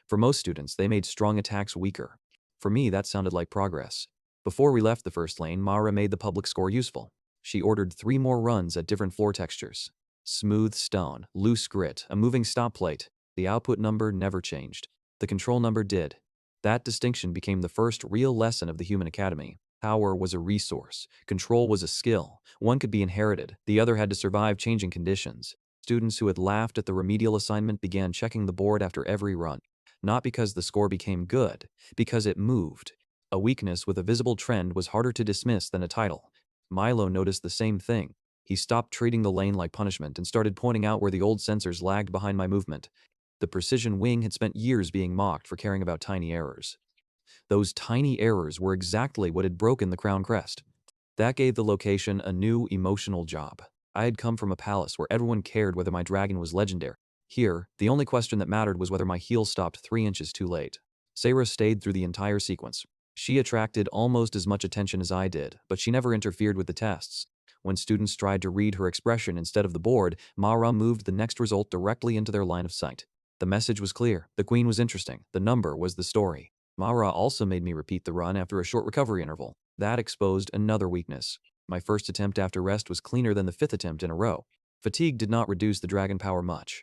For most students, they made strong attacks weaker. For me, that sounded like progress. Before we left the first lane, Mara made the public score useful. She ordered 3 more runs at different floor textures. Smooth stone, loose grit, a moving stop plate. The output number never changed. The control number did. That distinction became the first real lesson of the Human Academy. Power was a resource. Control was a skill. One could be inherited. The other had to survive changing conditions. Students who had laughed at the remedial assignment began checking the board after every run. Not because the score became good, because it moved. A weakness with a visible trend was harder to dismiss than a title. Milo noticed the same thing. He stopped treating the lane like punishment and started pointing out where the old sensors lagged behind my movement. The precision wing had spent years being mocked for caring about tiny errors. Those tiny errors were exactly what had broken the crown crest. That gave the location a new emotional job. I had come from a palace where everyone cared whether my dragon was legendary. Here, the only question that mattered was whether my heel stopped 3 inches too late. Sarah stayed through the entire sequence. She attracted almost as much attention as I did, but she never interfered with the tests. When students tried to read her expression instead of the board, Mara moved the next result directly into their line of sight. The message was clear. The queen was interesting. The number was the story. Mara also made me repeat the run after a short recovery interval. That exposed another weakness. My first attempt after rest was cleaner than the 5th attempt in a row. Fatigue did not reduce the dragon power much.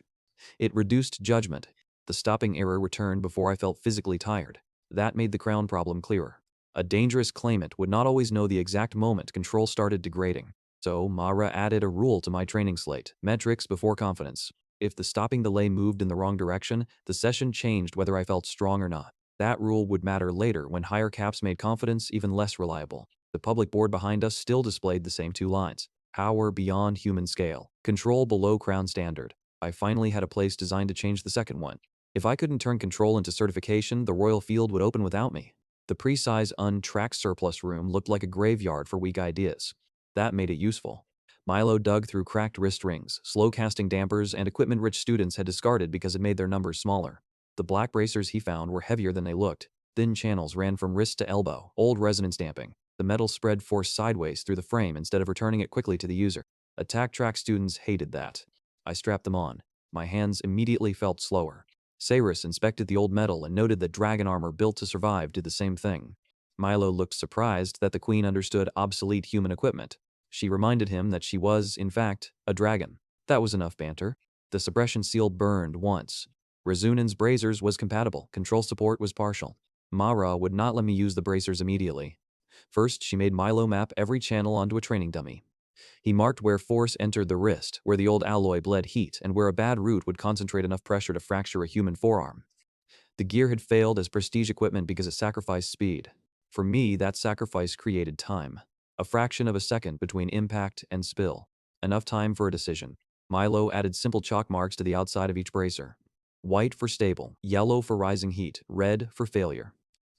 It reduced judgment. The stopping error returned before I felt physically tired. That made the crown problem clearer. A dangerous claimant would not always know the exact moment control started degrading. So Mara added a rule to my training slate: metrics before confidence. If the stopping delay moved in the wrong direction, the session changed whether I felt strong or not. That rule would matter later when higher caps made confidence even less reliable. The public board behind us still displayed the same two lines. Power beyond human scale. Control below crown standard. I finally had a place designed to change the second one. If I couldn't turn control into certification, the royal field would open without me. The precise untracked surplus room looked like a graveyard for weak ideas. That made it useful. Milo dug through cracked wrist rings, slow casting dampers, and equipment rich students had discarded because it made their numbers smaller. The black bracers he found were heavier than they looked. Thin channels ran from wrist to elbow, old resonance damping. The metal spread force sideways through the frame instead of returning it quickly to the user. Attack track students hated that. I strapped them on. My hands immediately felt slower. Cyrus inspected the old metal and noted that dragon armor built to survive did the same thing. Milo looked surprised that the queen understood obsolete human equipment. She reminded him that she was, in fact, a dragon. That was enough banter. The suppression seal burned once. Razunan's bracers was compatible, control support was partial. Mara would not let me use the bracers immediately. First, she made Milo map every channel onto a training dummy. He marked where force entered the wrist, where the old alloy bled heat, and where a bad root would concentrate enough pressure to fracture a human forearm. The gear had failed as prestige equipment because it sacrificed speed. For me, that sacrifice created time. A fraction of a second between impact and spill. Enough time for a decision. Milo added simple chalk marks to the outside of each bracer. White for stable, yellow for rising heat, red for failure.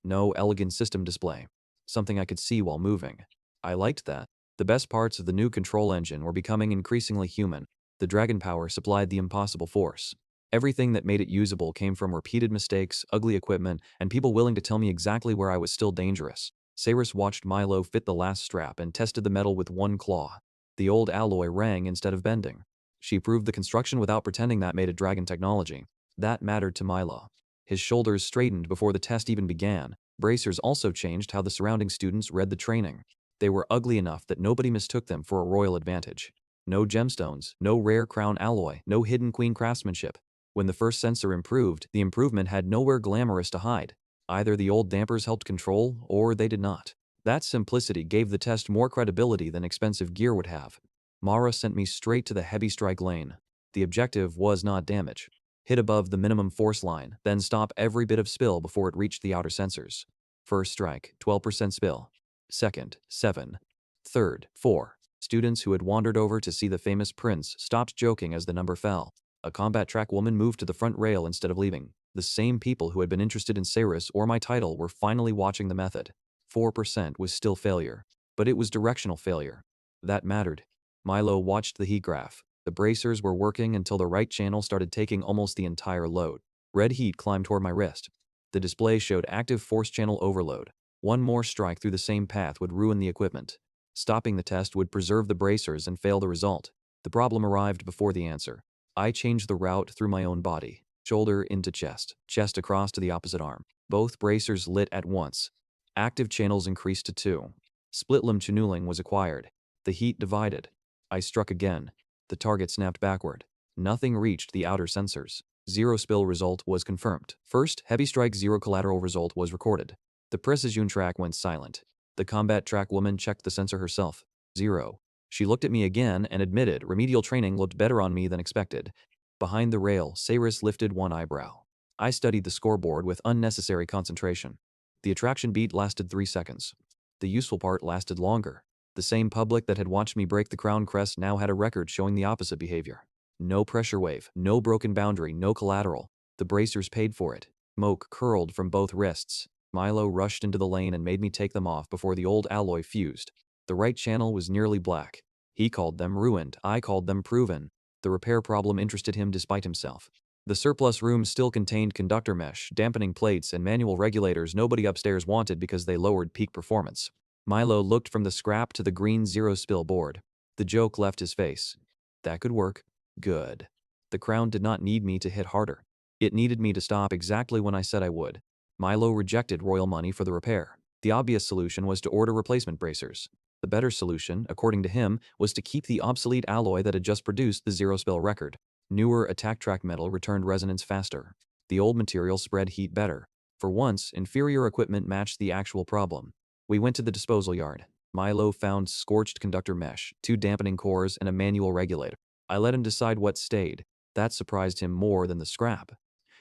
No elegant system display. Something I could see while moving. I liked that. The best parts of the new control engine were becoming increasingly human. The dragon power supplied the impossible force. Everything that made it usable came from repeated mistakes, ugly equipment, and people willing to tell me exactly where I was still dangerous. Cyrus watched Milo fit the last strap and tested the metal with one claw. The old alloy rang instead of bending. She proved the construction without pretending that made it dragon technology. That mattered to Milo. His shoulders straightened before the test even began. Bracers also changed how the surrounding students read the training. They were ugly enough that nobody mistook them for a royal advantage. No gemstones, no rare crown alloy, no hidden queen craftsmanship. When the first sensor improved, the improvement had nowhere glamorous to hide. Either the old dampers helped control, or they did not. That simplicity gave the test more credibility than expensive gear would have. Mara sent me straight to the heavy strike lane. The objective was not damage. Hit above the minimum force line, then stop every bit of spill before it reached the outer sensors. First strike, 12% spill. Second, 7. Third, 4. Students who had wandered over to see the famous prince stopped joking as the number fell. A combat track woman moved to the front rail instead of leaving. The same people who had been interested in Cyrus or my title were finally watching the method. 4% was still failure, but it was directional failure. That mattered. Milo watched the heat graph. The bracers were working until the right channel started taking almost the entire load. Red heat climbed toward my wrist. The display showed active force channel overload. One more strike through the same path would ruin the equipment. Stopping the test would preserve the bracers and fail the result. The problem arrived before the answer. I changed the route through my own body. Shoulder into chest, chest across to the opposite arm. Both bracers lit at once. Active channels increased to 2. Split limb channeling was acquired. The heat divided. I struck again. The target snapped backward. Nothing reached the outer sensors. Zero spill result was confirmed. First, heavy strike zero collateral result was recorded. The precision track went silent. The combat track woman checked the sensor herself. 0. She looked at me again and admitted remedial training looked better on me than expected. Behind the rail, Cyrus lifted one eyebrow. I studied the scoreboard with unnecessary concentration. The attraction beat lasted 3 seconds. The useful part lasted longer. The same public that had watched me break the crown crest now had a record showing the opposite behavior. No pressure wave, no broken boundary, no collateral. The bracers paid for it. Smoke curled from both wrists. Milo rushed into the lane and made me take them off before the old alloy fused. The right channel was nearly black. He called them ruined, I called them proven. The repair problem interested him despite himself. The surplus room still contained conductor mesh, dampening plates, and manual regulators nobody upstairs wanted because they lowered peak performance. Milo looked from the scrap to the green zero spill board. The joke left his face. That could work. Good. The crown did not need me to hit harder. It needed me to stop exactly when I said I would. Milo rejected royal money for the repair. The obvious solution was to order replacement bracers. The better solution, according to him, was to keep the obsolete alloy that had just produced the zero spill record. Newer attack track metal returned resonance faster. The old material spread heat better. For once, inferior equipment matched the actual problem. We went to the disposal yard. Milo found scorched conductor mesh, 2 dampening cores, and a manual regulator. I let him decide what stayed. That surprised him more than the scrap.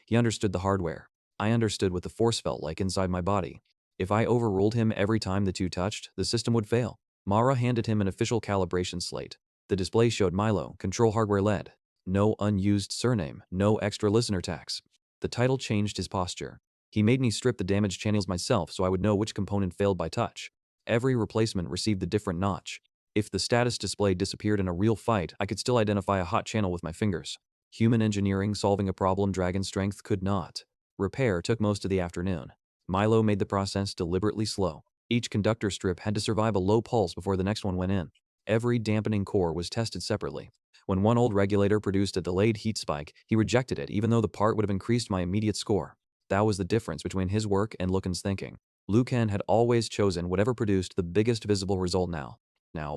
He understood the hardware. I understood what the force felt like inside my body. If I overruled him every time the two touched, the system would fail. Mara handed him an official calibration slate. The display showed Milo, control hardware lead. No unused surname, no extra listener tax. The title changed his posture. He made me strip the damaged channels myself so I would know which component failed by touch. Every replacement received a different notch. If the status display disappeared in a real fight, I could still identify a hot channel with my fingers. Human engineering solving a problem dragon strength could not. Repair took most of the afternoon. Milo made the process deliberately slow. Each conductor strip had to survive a low pulse before the next one went in. Every dampening core was tested separately. When one old regulator produced a delayed heat spike, he rejected it even though the part would have increased my immediate score. That was the difference between his work and Lucan's thinking. Lucan had always chosen whatever produced the biggest visible result now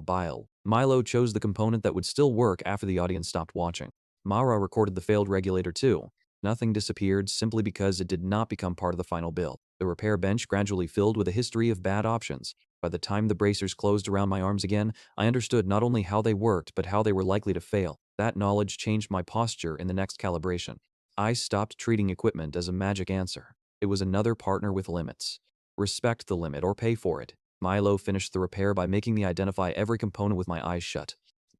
bile. Milo chose the component that would still work after the audience stopped watching. Mara recorded the failed regulator too. Nothing disappeared simply because it did not become part of the final build. The repair bench gradually filled with a history of bad options. By the time the bracers closed around my arms again, I understood not only how they worked but how they were likely to fail. That knowledge changed my posture in the next calibration. I stopped treating equipment as a magic answer. It was another partner with limits. Respect the limit or pay for it. Milo finished the repair by making me identify every component with my eyes shut.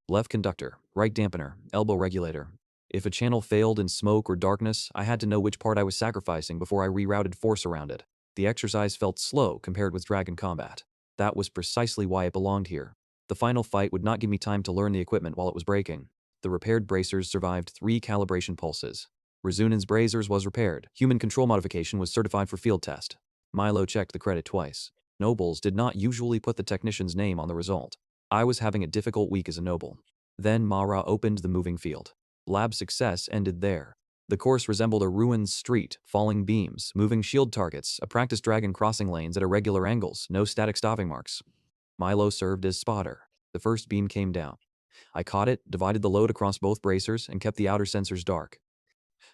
Left conductor, right dampener, elbow regulator. If a channel failed in smoke or darkness, I had to know which part I was sacrificing before I rerouted force around it. The exercise felt slow compared with dragon combat. That was precisely why it belonged here. The final fight would not give me time to learn the equipment while it was breaking. The repaired bracers survived 3 calibration pulses. Rezunan's bracers was repaired. Human control modification was certified for field test. Milo checked the credit twice. Nobles did not usually put the technician's name on the result. I was having a difficult week as a noble. Then Mara opened the moving field. Lab success ended there. The course resembled a ruined street, falling beams, moving shield targets, a practice dragon crossing lanes at irregular angles, no static stopping marks. Milo served as spotter. The first beam came down. I caught it, divided the load across both bracers, and kept the outer sensors dark.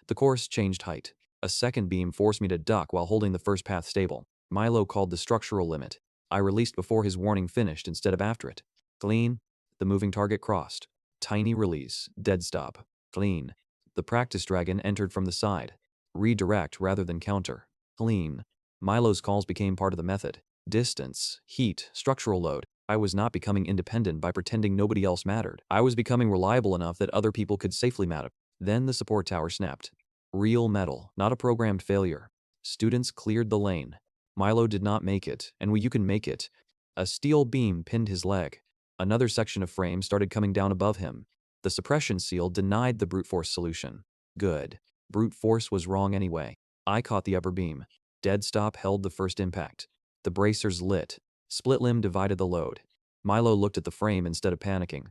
The course changed height. A second beam forced me to duck while holding the first path stable. Milo called the structural limit. I released before his warning finished instead of after it. Clean. The moving target crossed. Tiny release. Dead stop. Clean. The practice dragon entered from the side. Redirect rather than counter. Clean. Milo's calls became part of the method. Distance, heat, structural load. I was not becoming independent by pretending nobody else mattered. I was becoming reliable enough that other people could safely matter. Then the support tower snapped. Real metal, not a programmed failure. Students cleared the lane. Milo did not make it, and you can make it. A steel beam pinned his leg. Another section of frame started coming down above him. The suppression seal denied the brute force solution. Good. Brute force was wrong anyway. I caught the upper beam. Dead stop held the first impact. The bracers lit. Split limb divided the load. Milo looked at the frame instead of panicking.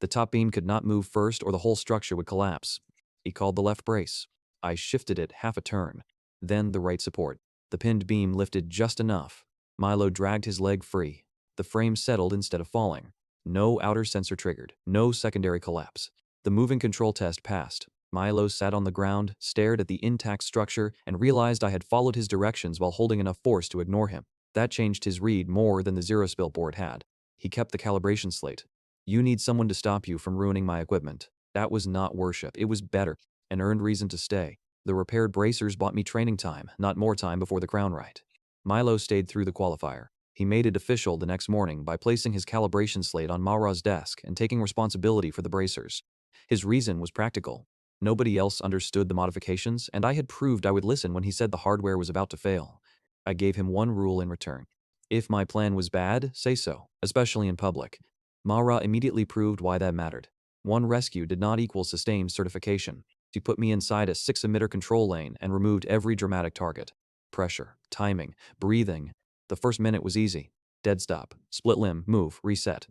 The top beam could not move first or the whole structure would collapse. He called the left brace. I shifted it half a turn. Then the right support. The pinned beam lifted just enough. Milo dragged his leg free. The frame settled instead of falling. No outer sensor triggered. No secondary collapse. The moving control test passed. Milo sat on the ground, stared at the intact structure, and realized I had followed his directions while holding enough force to ignore him. That changed his read more than the zero spill board had. He kept the calibration slate. You need someone to stop you from ruining my equipment. That was not worship. It was better. An earned reason to stay. The repaired bracers bought me training time, not more time before the crown rite. Milo stayed through the qualifier. He made it official the next morning by placing his calibration slate on Mara's desk and taking responsibility for the bracers. His reason was practical. Nobody else understood the modifications, and I had proved I would listen when he said the hardware was about to fail. I gave him one rule in return. If my plan was bad, say so, especially in public. Mara immediately proved why that mattered. One rescue did not equal sustained certification. She put me inside a 6-emitter control lane and removed every dramatic target. Pressure, timing, breathing. The first minute was easy. Dead stop, split limb, move, reset.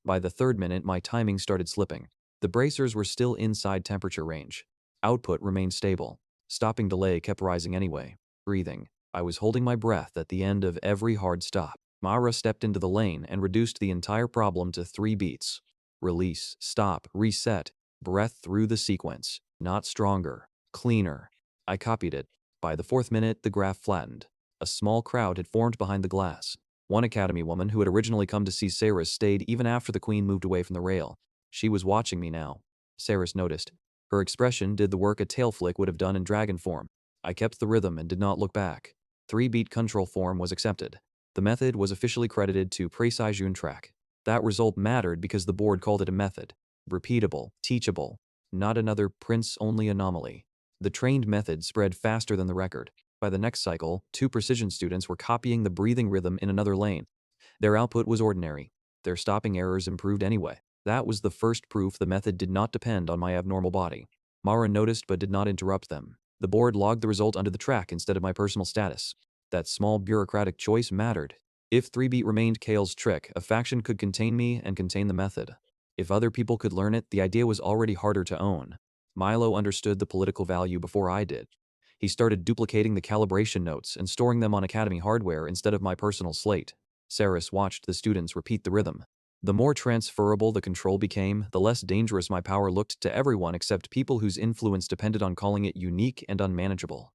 By the third minute, my timing started slipping. The bracers were still inside temperature range. Output remained stable. Stopping delay kept rising anyway. Breathing. I was holding my breath at the end of every hard stop. Mara stepped into the lane and reduced the entire problem to 3 beats. Release, stop, reset. Breath through the sequence. Not stronger. Cleaner. I copied it. By the 4th minute, the graph flattened. A small crowd had formed behind the glass. One academy woman who had originally come to see Saris stayed even after the queen moved away from the rail. She was watching me now. Saris noticed. Her expression did the work a tail flick would have done in dragon form. I kept the rhythm and did not look back. 3-beat control form was accepted. The method was officially credited to Precijun track. That result mattered because the board called it a method. Repeatable, teachable, not another prince-only anomaly. The trained method spread faster than the record. By the next cycle, 2 precision students were copying the breathing rhythm in another lane. Their output was ordinary. Their stopping errors improved anyway. That was the first proof the method did not depend on my abnormal body. Mara noticed but did not interrupt them. The board logged the result under the track instead of my personal status. That small bureaucratic choice mattered. If 3-beat remained Kale's trick, a faction could contain me and contain the method. If other people could learn it, the idea was already harder to own. Milo understood the political value before I did. He started duplicating the calibration notes and storing them on Academy hardware instead of my personal slate. Saris watched the students repeat the rhythm. The more transferable the control became, the less dangerous my power looked to everyone except people whose influence depended on calling it unique and unmanageable.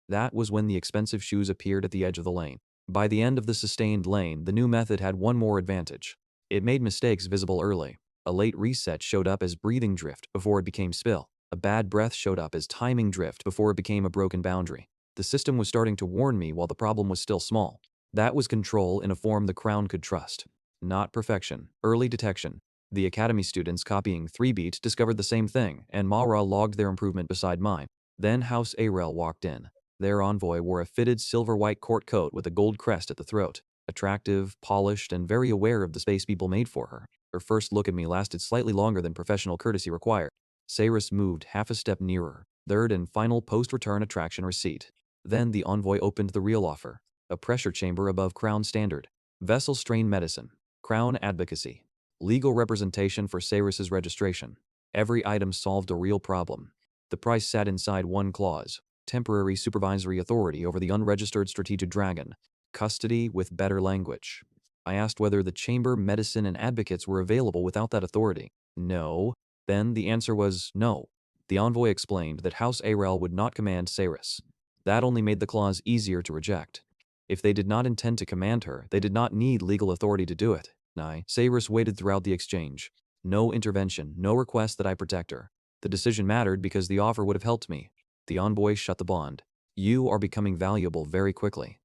That was when the expensive shoes appeared at the edge of the lane. By the end of the sustained lane, the new method had one more advantage. It made mistakes visible early. A late reset showed up as breathing drift before it became spill. A bad breath showed up as timing drift before it became a broken boundary. The system was starting to warn me while the problem was still small. That was control in a form the crown could trust. Not perfection, early detection. The Academy students copying 3-beat discovered the same thing, and Mara logged their improvement beside mine. Then House Arel walked in. Their envoy wore a fitted silver-white court coat with a gold crest at the throat. Attractive, polished, and very aware of the space people made for her. Her first look at me lasted slightly longer than professional courtesy required. Saris moved half a step nearer. Third and final post-return attraction receipt. Then the envoy opened the real offer. A pressure chamber above Crown standard. Vessel strain medicine. Crown advocacy. Legal representation for Saris's registration. Every item solved a real problem. The price sat inside one clause. Temporary supervisory authority over the unregistered strategic dragon. Custody with better language. I asked whether the chamber, medicine, and advocates were available without that authority. No. Then the answer was no. The envoy explained that House Arel would not command Saris. That only made the clause easier to reject. If they did not intend to command her, they did not need legal authority to do it. Saris waited throughout the exchange. No intervention, no request that I protect her. The decision mattered because the offer would have helped me. The envoy shut the bond. You are becoming valuable very quickly.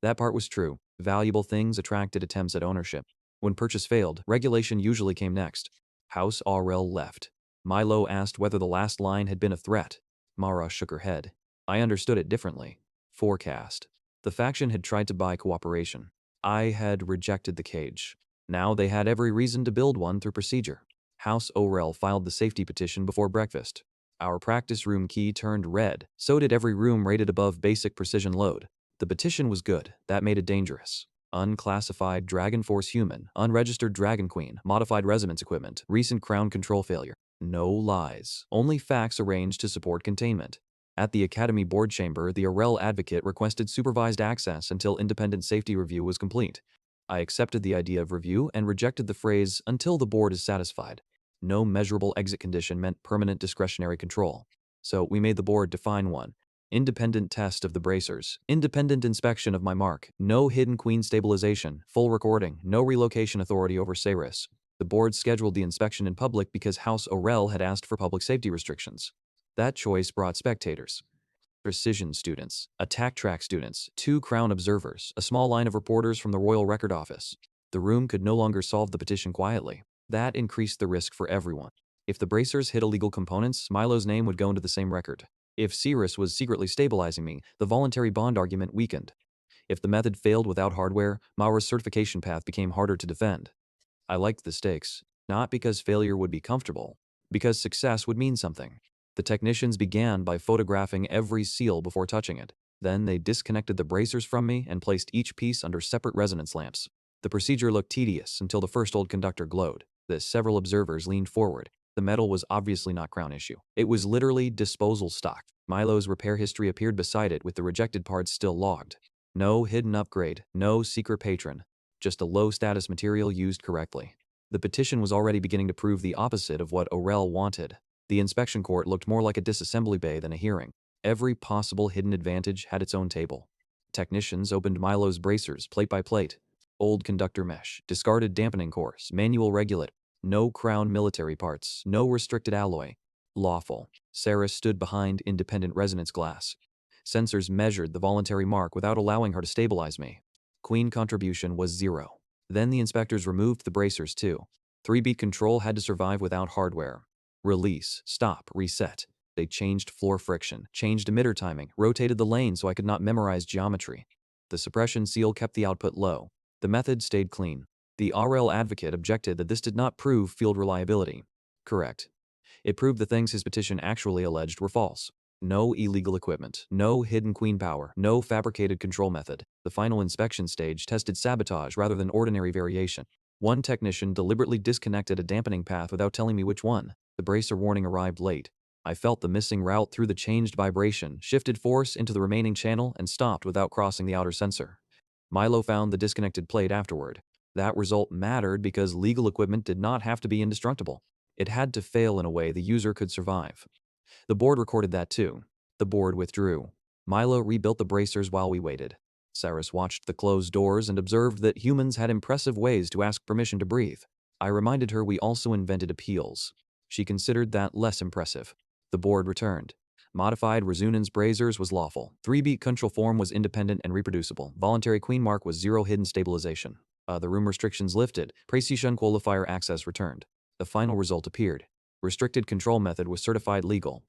That part was true. Valuable things attracted attempts at ownership. When purchase failed, regulation usually came next. House Arel left. Milo asked whether the last line had been a threat. Mara shook her head. I understood it differently. Forecast. The faction had tried to buy cooperation. I had rejected the cage. Now they had every reason to build one through procedure. House Orel filed the safety petition before breakfast. Our practice room key turned red, so did every room rated above basic precision load. The petition was good, that made it dangerous. Unclassified Dragon Force human, unregistered Dragon Queen, modified resonance equipment, recent crown control failure. No lies, only facts arranged to support containment. At the Academy board chamber, the Arel advocate requested supervised access until independent safety review was complete. I accepted the idea of review and rejected the phrase, until the board is satisfied. No measurable exit condition meant permanent discretionary control. So we made the board define one. Independent test of the bracers, independent inspection of my mark, no hidden queen stabilization, full recording, no relocation authority over Saris. The board scheduled the inspection in public because House Orel had asked for public safety restrictions. That choice brought spectators. Precision students, attack track students, 2 crown observers, a small line of reporters from the Royal Record Office. The room could no longer solve the petition quietly. That increased the risk for everyone. If the bracers hid illegal components, Milo's name would go into the same record. If Cirrus was secretly stabilizing me, the voluntary bond argument weakened. If the method failed without hardware, Maura's certification path became harder to defend. I liked the stakes, not because failure would be comfortable, because success would mean something. The technicians began by photographing every seal before touching it. Then they disconnected the bracers from me and placed each piece under separate resonance lamps. The procedure looked tedious until the first old conductor glowed. Several observers leaned forward. The metal was obviously not crown issue. It was literally disposal stock. Milo's repair history appeared beside it with the rejected parts still logged. No hidden upgrade, no secret patron. Just a low-status material used correctly. The petition was already beginning to prove the opposite of what Orel wanted. The inspection court looked more like a disassembly bay than a hearing. Every possible hidden advantage had its own table. Technicians opened Milo's bracers plate by plate. Old conductor mesh, discarded dampening cores, manual regulator, no crown military parts, no restricted alloy. Lawful. Sarah stood behind independent resonance glass. Sensors measured the voluntary mark without allowing her to stabilize me. Queen contribution was 0. Then the inspectors removed the bracers too. 3-beat control had to survive without hardware. Release, stop, reset. They changed floor friction, changed emitter timing, rotated the lane so I could not memorize geometry. The suppression seal kept the output low. The method stayed clean. The RL advocate objected that this did not prove field reliability. Correct. It proved the things his petition actually alleged were false. No illegal equipment, no hidden queen power, no fabricated control method. The final inspection stage tested sabotage rather than ordinary variation. One technician deliberately disconnected a dampening path without telling me which one. The bracer warning arrived late. I felt the missing route through the changed vibration, shifted force into the remaining channel, and stopped without crossing the outer sensor. Milo found the disconnected plate afterward. That result mattered because legal equipment did not have to be indestructible. It had to fail in a way the user could survive. The board recorded that too. The board withdrew. Milo rebuilt the bracers while we waited. Saris watched the closed doors and observed that humans had impressive ways to ask permission to breathe. I reminded her we also invented appeals. She considered that less impressive. The board returned. Modified resonance bracers was lawful. 3-beat control form was independent and reproducible. Voluntary queen mark was 0 hidden stabilization. The room restrictions lifted. Precision qualifier access returned. The final result appeared. Restricted control method was certified legal.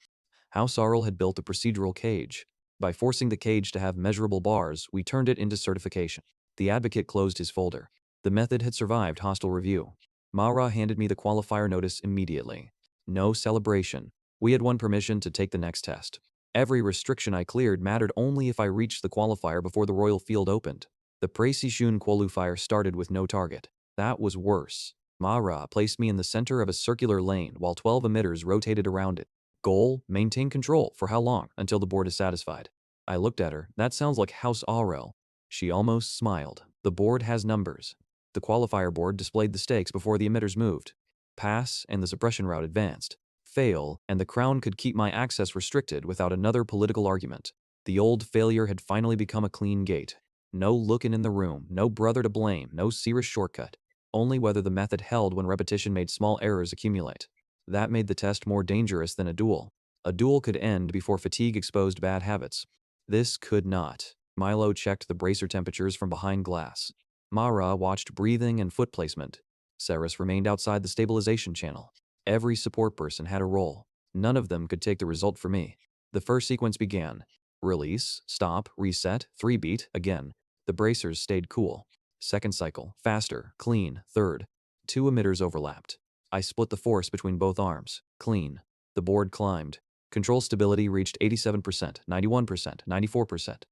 House Arl had built a procedural cage. By forcing the cage to have measurable bars, we turned it into certification. The advocate closed his folder. The method had survived hostile review. Mara handed me the qualifier notice immediately. No celebration. We had won permission to take the next test. Every restriction I cleared mattered only if I reached the qualifier before the royal field opened. The Precision qualifier started with no target. That was worse. Mara placed me in the center of a circular lane while 12 emitters rotated around it. Goal, maintain control. For how long? Until the board is satisfied. I looked at her. That sounds like House Aurel. She almost smiled. The board has numbers. The qualifier board displayed the stakes before the emitters moved. Pass, and the suppression route advanced. Fail, and the crown could keep my access restricted without another political argument. The old failure had finally become a clean gate. No looking in the room, no brother to blame, no serious shortcut. Only whether the method held when repetition made small errors accumulate. That made the test more dangerous than a duel. A duel could end before fatigue exposed bad habits. This could not. Milo checked the bracer temperatures from behind glass. Mara watched breathing and foot placement. Saris remained outside the stabilization channel. Every support person had a role. None of them could take the result for me. The first sequence began. Release, stop, reset, 3-beat, again. The bracers stayed cool. Second cycle, faster, clean, third. 2 emitters overlapped. I split the force between both arms. Clean. The board climbed. Control stability reached 87%, 91%, 94%.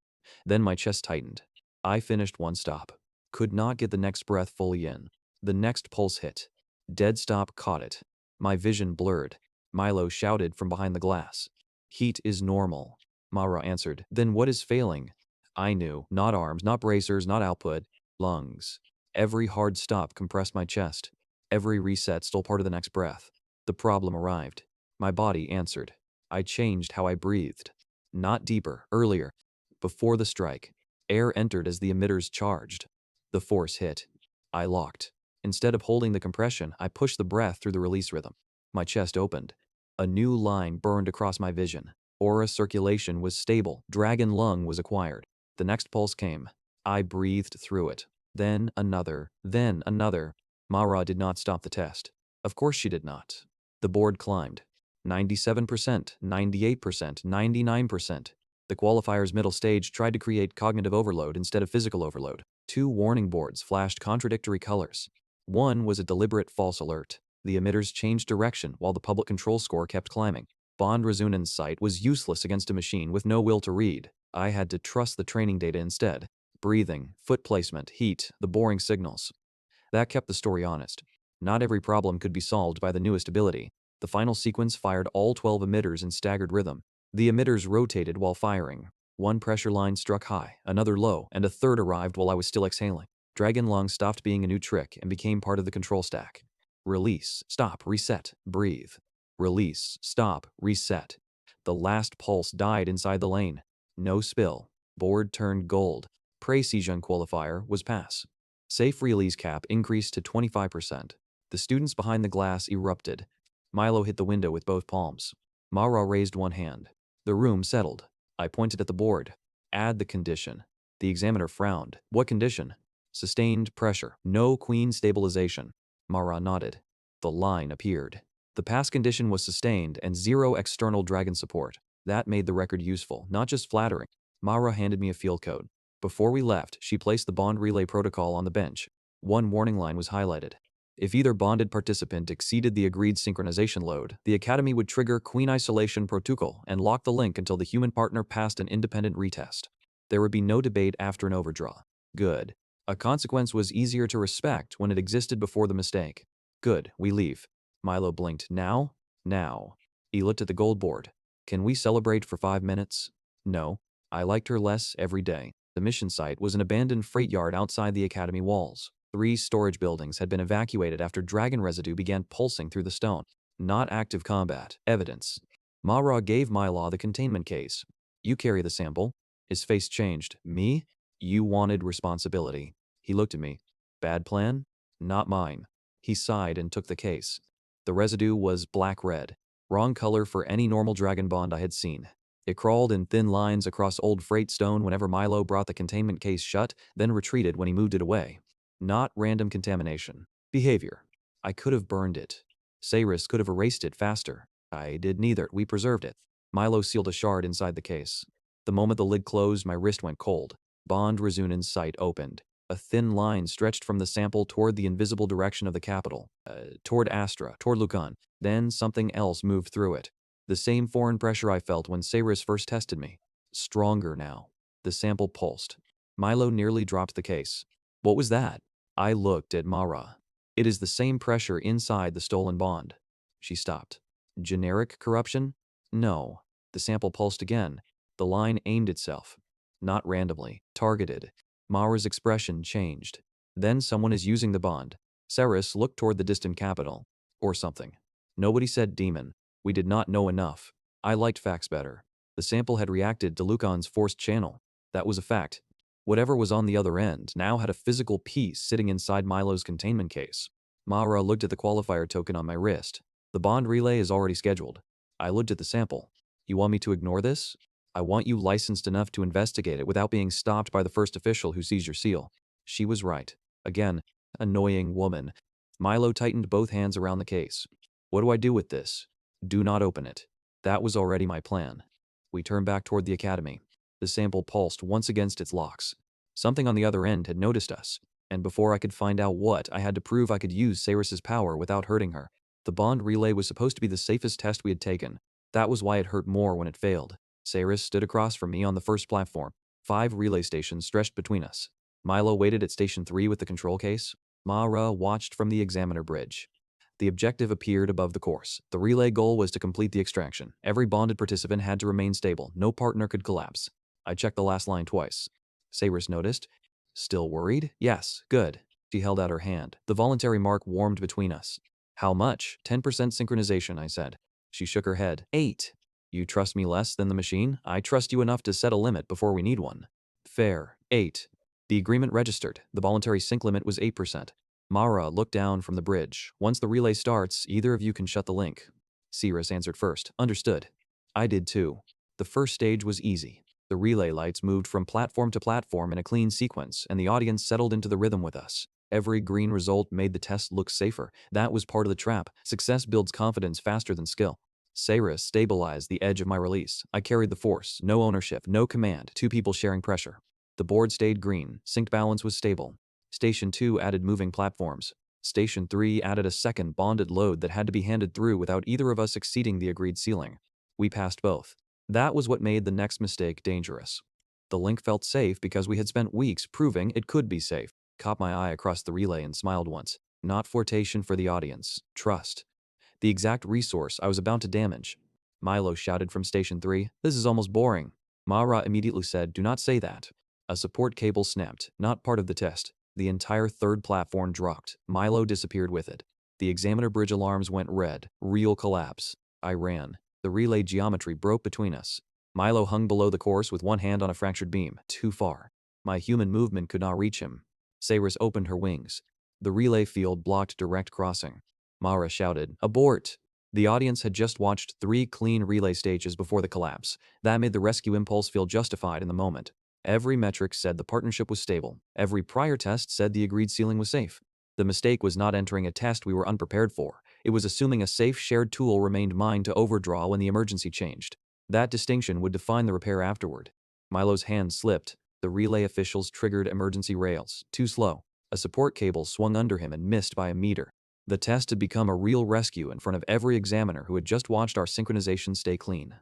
Then my chest tightened. I finished one stop. Could not get the next breath fully in. The next pulse hit. Dead stop caught it. My vision blurred. Milo shouted from behind the glass. Heat is normal. Mara answered. Then what is failing? I knew. Not arms, not bracers, not output. Lungs. Every hard stop compressed my chest. Every reset stole part of the next breath. The problem arrived. My body answered. I changed how I breathed. Not deeper, earlier. Before the strike. Air entered as the emitters charged. The force hit. I locked. Instead of holding the compression, I pushed the breath through the release rhythm. My chest opened. A new line burned across my vision. Aura circulation was stable. Dragon lung was acquired. The next pulse came. I breathed through it. Then another. Then another. Mara did not stop the test. Of course she did not. The board climbed. 97%, 98%, 99%. The qualifier's middle stage tried to create cognitive overload instead of physical overload. 2 warning boards flashed contradictory colors. One was a deliberate false alert. The emitters changed direction while the public control score kept climbing. Bond Razunan's sight was useless against a machine with no will to read. I had to trust the training data instead. Breathing, foot placement, heat, the boring signals. That kept the story honest. Not every problem could be solved by the newest ability. The final sequence fired all 12 emitters in staggered rhythm. The emitters rotated while firing. One pressure line struck high, another low, and a third arrived while I was still exhaling. Dragon Lung stopped being a new trick and became part of the control stack. Release, stop, reset, breathe. Release, stop, reset. The last pulse died inside the lane. No spill. Board turned gold. Precision qualifier was pass. Safe release cap increased to 25%. The students behind the glass erupted. Milo hit the window with both palms. Mara raised one hand. The room settled. I pointed at the board. Add the condition. The examiner frowned. What condition? Sustained pressure. No queen stabilization. Mara nodded. The line appeared. The pass condition was sustained and 0 external dragon support. That made the record useful, not just flattering. Mara handed me a field code. Before we left, she placed the bond relay protocol on the bench. One warning line was highlighted. If either bonded participant exceeded the agreed synchronization load, the Academy would trigger Queen Isolation Protocol and lock the link until the human partner passed an independent retest. There would be no debate after an overdraw. Good. A consequence was easier to respect when it existed before the mistake. Good, we leave. Milo blinked. Now? Now. He looked at the gold board. Can we celebrate for 5 minutes? No. I liked her less every day. The mission site was an abandoned freight yard outside the Academy walls. 3 storage buildings had been evacuated after dragon residue began pulsing through the stone. Not active combat. Evidence. Mara gave Milo the containment case. You carry the sample. His face changed. Me? You wanted responsibility. He looked at me. Bad plan? Not mine. He sighed and took the case. The residue was black-red. Wrong color for any normal dragon bond I had seen. It crawled in thin lines across old freight stone whenever Milo brought the containment case shut, then retreated when he moved it away. Not random contamination. Behavior. I could have burned it. Cyrus could have erased it faster. I did neither. We preserved it. Milo sealed a shard inside the case. The moment the lid closed, my wrist went cold. Bond Razunan's sight opened. A thin line stretched from the sample toward the invisible direction of the capital. Toward Astra, toward Lucan. Then something else moved through it. The same foreign pressure I felt when Cyrus first tested me. Stronger now. The sample pulsed. Milo nearly dropped the case. What was that? I looked at Mara. It is the same pressure inside the stolen bond. She stopped. Generic corruption? No. The sample pulsed again. The line aimed itself. Not randomly. Targeted. Mara's expression changed. Then someone is using the bond. Cyrus looked toward the distant capital. Or something. Nobody said demon. We did not know enough. I liked facts better. The sample had reacted to Lucan's forced channel. That was a fact. Whatever was on the other end now had a physical piece sitting inside Milo's containment case. Mara looked at the qualifier token on my wrist. The bond relay is already scheduled. I looked at the sample. You want me to ignore this? I want you licensed enough to investigate it without being stopped by the first official who sees your seal. She was right. Again, annoying woman. Milo tightened both hands around the case. What do I do with this? Do not open it. That was already my plan. We turned back toward the Academy. The sample pulsed once against its locks. Something on the other end had noticed us, and before I could find out what, I had to prove I could use Cyrus's power without hurting her. The bond relay was supposed to be the safest test we had taken. That was why it hurt more when it failed. Cyrus stood across from me on the first platform. 5 relay stations stretched between us. Milo waited at Station 3 with the control case. Mara watched from the examiner bridge. The objective appeared above the course. The relay goal was to complete the extraction. Every bonded participant had to remain stable. No partner could collapse. I checked the last line twice. Cyrus noticed. Still worried? Yes, good. She held out her hand. The voluntary mark warmed between us. How much? 10% synchronization, I said. She shook her head. 8. You trust me less than the machine? I trust you enough to set a limit before we need one. Fair. 8. The agreement registered. The voluntary sync limit was 8%. Mara looked down from the bridge. Once the relay starts, either of you can shut the link. Cyrus answered first. Understood. I did too. The first stage was easy. The relay lights moved from platform to platform in a clean sequence, and the audience settled into the rhythm with us. Every green result made the test look safer. That was part of the trap. Success builds confidence faster than skill. Cyrus stabilized the edge of my release. I carried the force. No ownership, no command. 2 people sharing pressure. The board stayed green. Synced balance was stable. Station 2 added moving platforms. Station 3 added a second bonded load that had to be handed through without either of us exceeding the agreed ceiling. We passed both. That was what made the next mistake dangerous. The link felt safe because we had spent weeks proving it could be safe. Caught my eye across the relay and smiled once. Not flirtation for the audience. Trust. The exact resource I was about to damage. Milo shouted from Station 3, "This is almost boring." Mara immediately said, "Do not say that." A support cable snapped, not part of the test. The entire third platform dropped. Milo disappeared with it. The examiner bridge alarms went red. Real collapse. I ran. The relay geometry broke between us. Milo hung below the course with one hand on a fractured beam. Too far. My human movement could not reach him. Cyrus opened her wings. The relay field blocked direct crossing. Mara shouted, "Abort!" The audience had just watched 3 clean relay stages before the collapse. That made the rescue impulse feel justified in the moment. Every metric said the partnership was stable. Every prior test said the agreed ceiling was safe. The mistake was not entering a test we were unprepared for. It was assuming a safe shared tool remained mine to overdraw when the emergency changed. That distinction would define the repair afterward. Milo's hand slipped. The relay officials triggered emergency rails. Too slow. A support cable swung under him and missed by a meter. The test had become a real rescue in front of every examiner who had just watched our synchronization stay clean.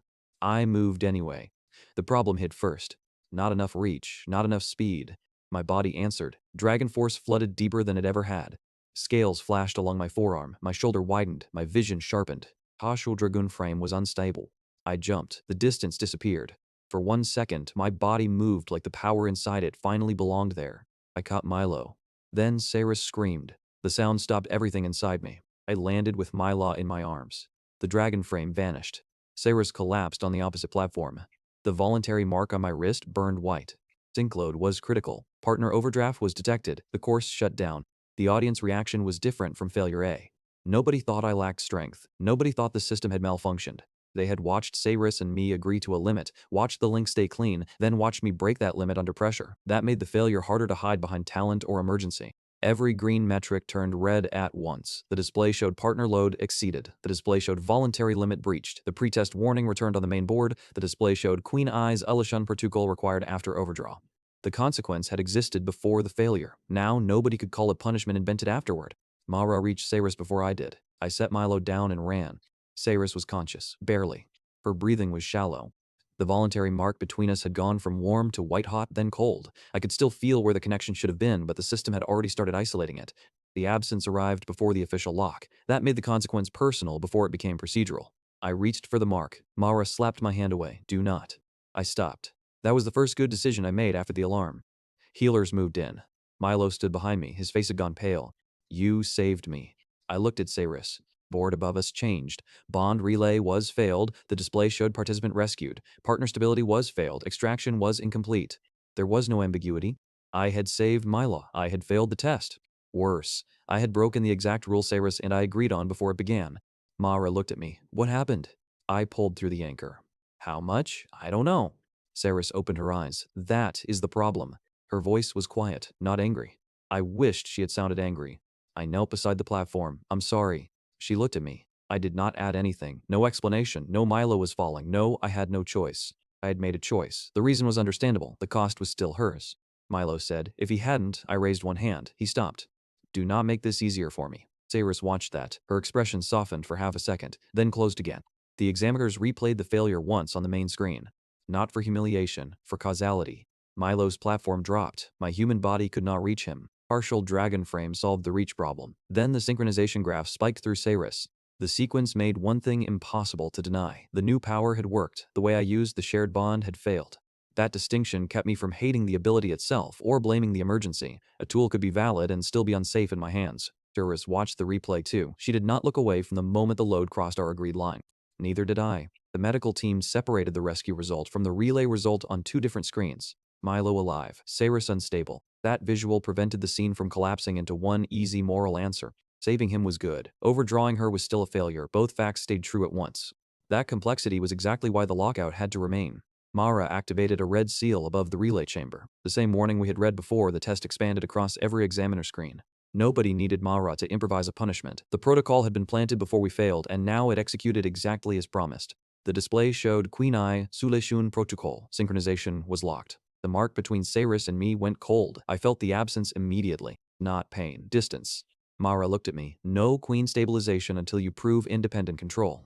I moved anyway. The problem hit first. Not enough reach, not enough speed. My body answered. Dragon Force flooded deeper than it ever had. Scales flashed along my forearm, my shoulder widened, my vision sharpened. Partial Dragoon frame was unstable. I jumped. The distance disappeared. For 1 second, my body moved like the power inside it finally belonged there. I caught Milo. Then Saris screamed. The sound stopped everything inside me. I landed with Myla in my arms. The dragon frame vanished. Saris collapsed on the opposite platform. The voluntary mark on my wrist burned white. Sync load was critical. Partner overdraft was detected. The course shut down. The audience reaction was different from failure A. Nobody thought I lacked strength. Nobody thought the system had malfunctioned. They had watched Saris and me agree to a limit, watched the link stay clean, then watched me break that limit under pressure. That made the failure harder to hide behind talent or emergency. Every green metric turned red at once. The display showed partner load exceeded. The display showed voluntary limit breached. The pretest warning returned on the main board. The display showed Queen Eyes Ulashun protocol required after overdraw. The consequence had existed before the failure. Now nobody could call it punishment invented afterward. Mara reached Saris before I did. I set Milo down and ran. Saris was conscious, barely. Her breathing was shallow. The voluntary mark between us had gone from warm to white-hot, then cold. I could still feel where the connection should have been, but the system had already started isolating it. The absence arrived before the official lock. That made the consequence personal before it became procedural. I reached for the mark. Mara slapped my hand away. Do not. I stopped. That was the first good decision I made after the alarm. Healers moved in. Milo stood behind me. His face had gone pale. You saved me. I looked at Saris. Board above us changed. Bond relay was failed. The display showed participant rescued. Partner stability was failed. Extraction was incomplete. There was no ambiguity. I had saved Milo. I had failed the test. Worse, I had broken the exact rule Saris and I agreed on before it began. Mara looked at me. What happened? I pulled through the anchor. How much? I don't know. Saris opened her eyes. That is the problem. Her voice was quiet, not angry. I wished she had sounded angry. I knelt beside the platform. I'm sorry. She looked at me. I did not add anything. No explanation. No Milo was falling. No, I had no choice. I had made a choice. The reason was understandable. The cost was still hers. Milo said. If he hadn't, I raised one hand. He stopped. Do not make this easier for me. Saris watched that. Her expression softened for half a second, then closed again. The examiners replayed the failure once on the main screen. Not for humiliation, for causality. Milo's platform dropped. My human body could not reach him. Partial dragon frame solved the reach problem. Then the synchronization graph spiked through Saris. The sequence made one thing impossible to deny. The new power had worked. The way I used the shared bond had failed. That distinction kept me from hating the ability itself or blaming the emergency. A tool could be valid and still be unsafe in my hands. Saris watched the replay too. She did not look away from the moment the load crossed our agreed line. Neither did I. The medical team separated the rescue result from the relay result on 2 different screens. Milo alive, Saris unstable. That visual prevented the scene from collapsing into one easy moral answer. Saving him was good. Overdrawing her was still a failure. Both facts stayed true at once. That complexity was exactly why the lockout had to remain. Mara activated a red seal above the relay chamber. The same warning we had read before, the test expanded across every examiner screen. Nobody needed Mara to improvise a punishment. The protocol had been planted before we failed, and now it executed exactly as promised. The display showed Queen Eye Suleshun protocol. Synchronization was locked. The mark between Saris and me went cold. I felt the absence immediately. Not pain, distance. Mara looked at me. No queen stabilization until you prove independent control.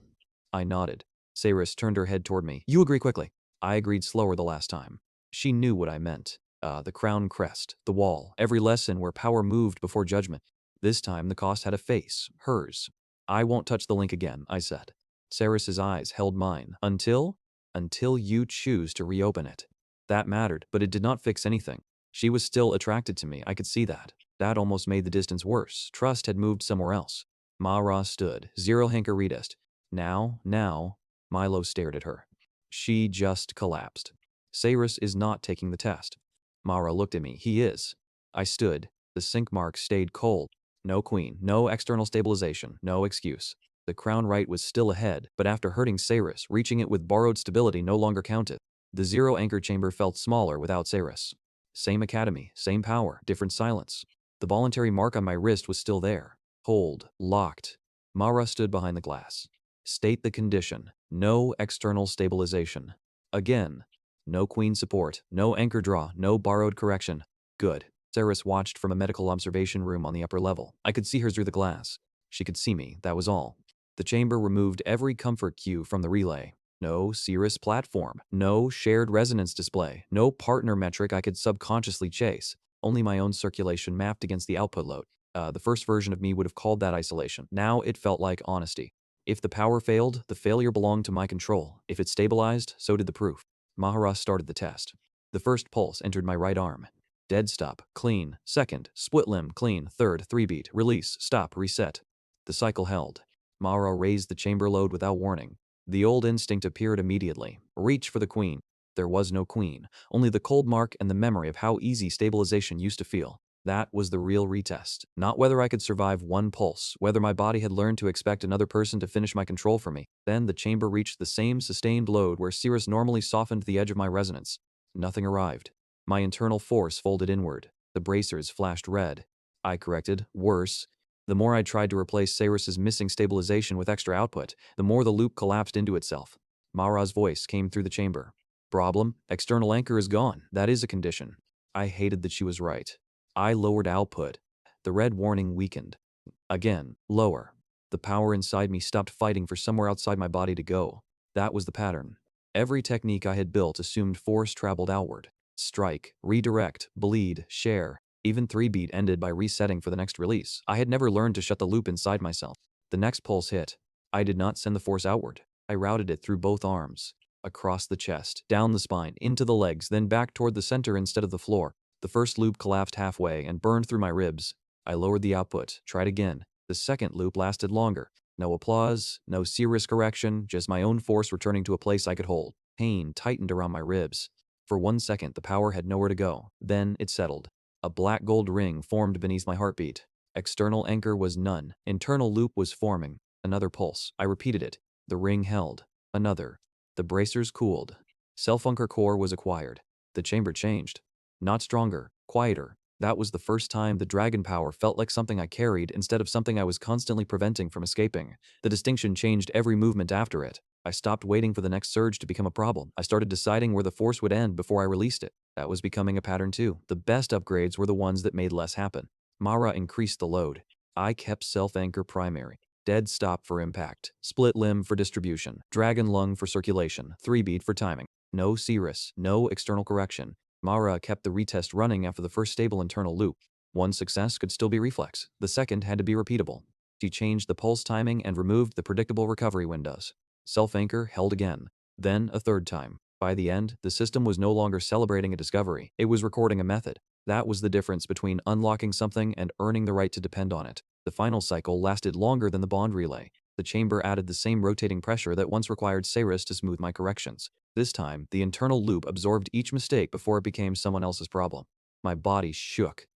I nodded. Saris turned her head toward me. You agree quickly. I agreed slower the last time. She knew what I meant. The crown crest, the wall, every lesson where power moved before judgment. This time the cost had a face, hers. I won't touch the link again, I said. Saris's eyes held mine. Until you choose to reopen it. That mattered, but it did not fix anything. She was still attracted to me, I could see that. That almost made the distance worse. Trust had moved somewhere else. Mara stood, zero hanker redist. Now, Milo stared at her. She just collapsed. Saris is not taking the test. Mara looked at me. He is. I stood. The sync mark stayed cold. No queen, no external stabilization, no excuse. The crown right was still ahead, but after hurting Cyrus, reaching it with borrowed stability no longer counted. The zero anchor chamber felt smaller without Cyrus. Same academy, same power, different silence. The voluntary mark on my wrist was still there. Hold, locked. Mara stood behind the glass. State the condition. No external stabilization. Again. No queen support, no anchor draw, no borrowed correction. Good. Cyrus watched from a medical observation room on the upper level. I could see her through the glass. She could see me, that was all. The chamber removed every comfort cue from the relay. No Cirrus platform, no shared resonance display, no partner metric I could subconsciously chase, only my own circulation mapped against the output load. The first version of me would have called that isolation. Now it felt like honesty. If the power failed, the failure belonged to my control. If it stabilized, so did the proof. Mahara started the test. The first pulse entered my right arm. Dead stop, clean. Second, split limb, clean. Third, 3-beat, release, stop, reset. The cycle held. Mahara raised the chamber load without warning. The old instinct appeared immediately. Reach for the queen. There was no queen, only the cold mark and the memory of how easy stabilization used to feel. That was the real retest. Not whether I could survive one pulse, whether my body had learned to expect another person to finish my control for me. Then the chamber reached the same sustained load where Cirrus normally softened the edge of my resonance. Nothing arrived. My internal force folded inward. The bracers flashed red. I corrected. Worse. The more I tried to replace Cyrus's missing stabilization with extra output, the more the loop collapsed into itself. Mara's voice came through the chamber. Problem? External anchor is gone. That is a condition. I hated that she was right. I lowered output. The red warning weakened. Again, lower. The power inside me stopped fighting for somewhere outside my body to go. That was the pattern. Every technique I had built assumed force traveled outward. Strike, redirect, bleed, share. Even 3-beat ended by resetting for the next release. I had never learned to shut the loop inside myself. The next pulse hit. I did not send the force outward. I routed it through both arms. Across the chest, down the spine, into the legs, then back toward the center instead of the floor. The first loop collapsed halfway and burned through my ribs. I lowered the output, tried again. The second loop lasted longer. No applause, no serious correction, just my own force returning to a place I could hold. Pain tightened around my ribs. For 1 second, the power had nowhere to go. Then it settled. A black gold ring formed beneath my heartbeat. External anchor was none. Internal loop was forming. Another pulse. I repeated it. The ring held. Another. The bracers cooled. Self-anchor core was acquired. The chamber changed. Not stronger, quieter. That was the first time the dragon power felt like something I carried instead of something I was constantly preventing from escaping. The distinction changed every movement after it. I stopped waiting for the next surge to become a problem. I started deciding where the force would end before I released it. That was becoming a pattern too. The best upgrades were the ones that made less happen. Mara increased the load. I kept self-anchor primary. Dead stop for impact. Split limb for distribution. Dragon lung for circulation. 3-beat for timing. No Cirrus. No external correction. Mara kept the retest running after the first stable internal loop. One success could still be reflex. The second had to be repeatable. She changed the pulse timing and removed the predictable recovery windows. Self-anchor held again. Then a third time. By the end, the system was no longer celebrating a discovery. It was recording a method. That was the difference between unlocking something and earning the right to depend on it. The final cycle lasted longer than the bond relay. The chamber added the same rotating pressure that once required Cyrus to smooth my corrections. This time, the internal loop absorbed each mistake before it became someone else's problem. My body shook.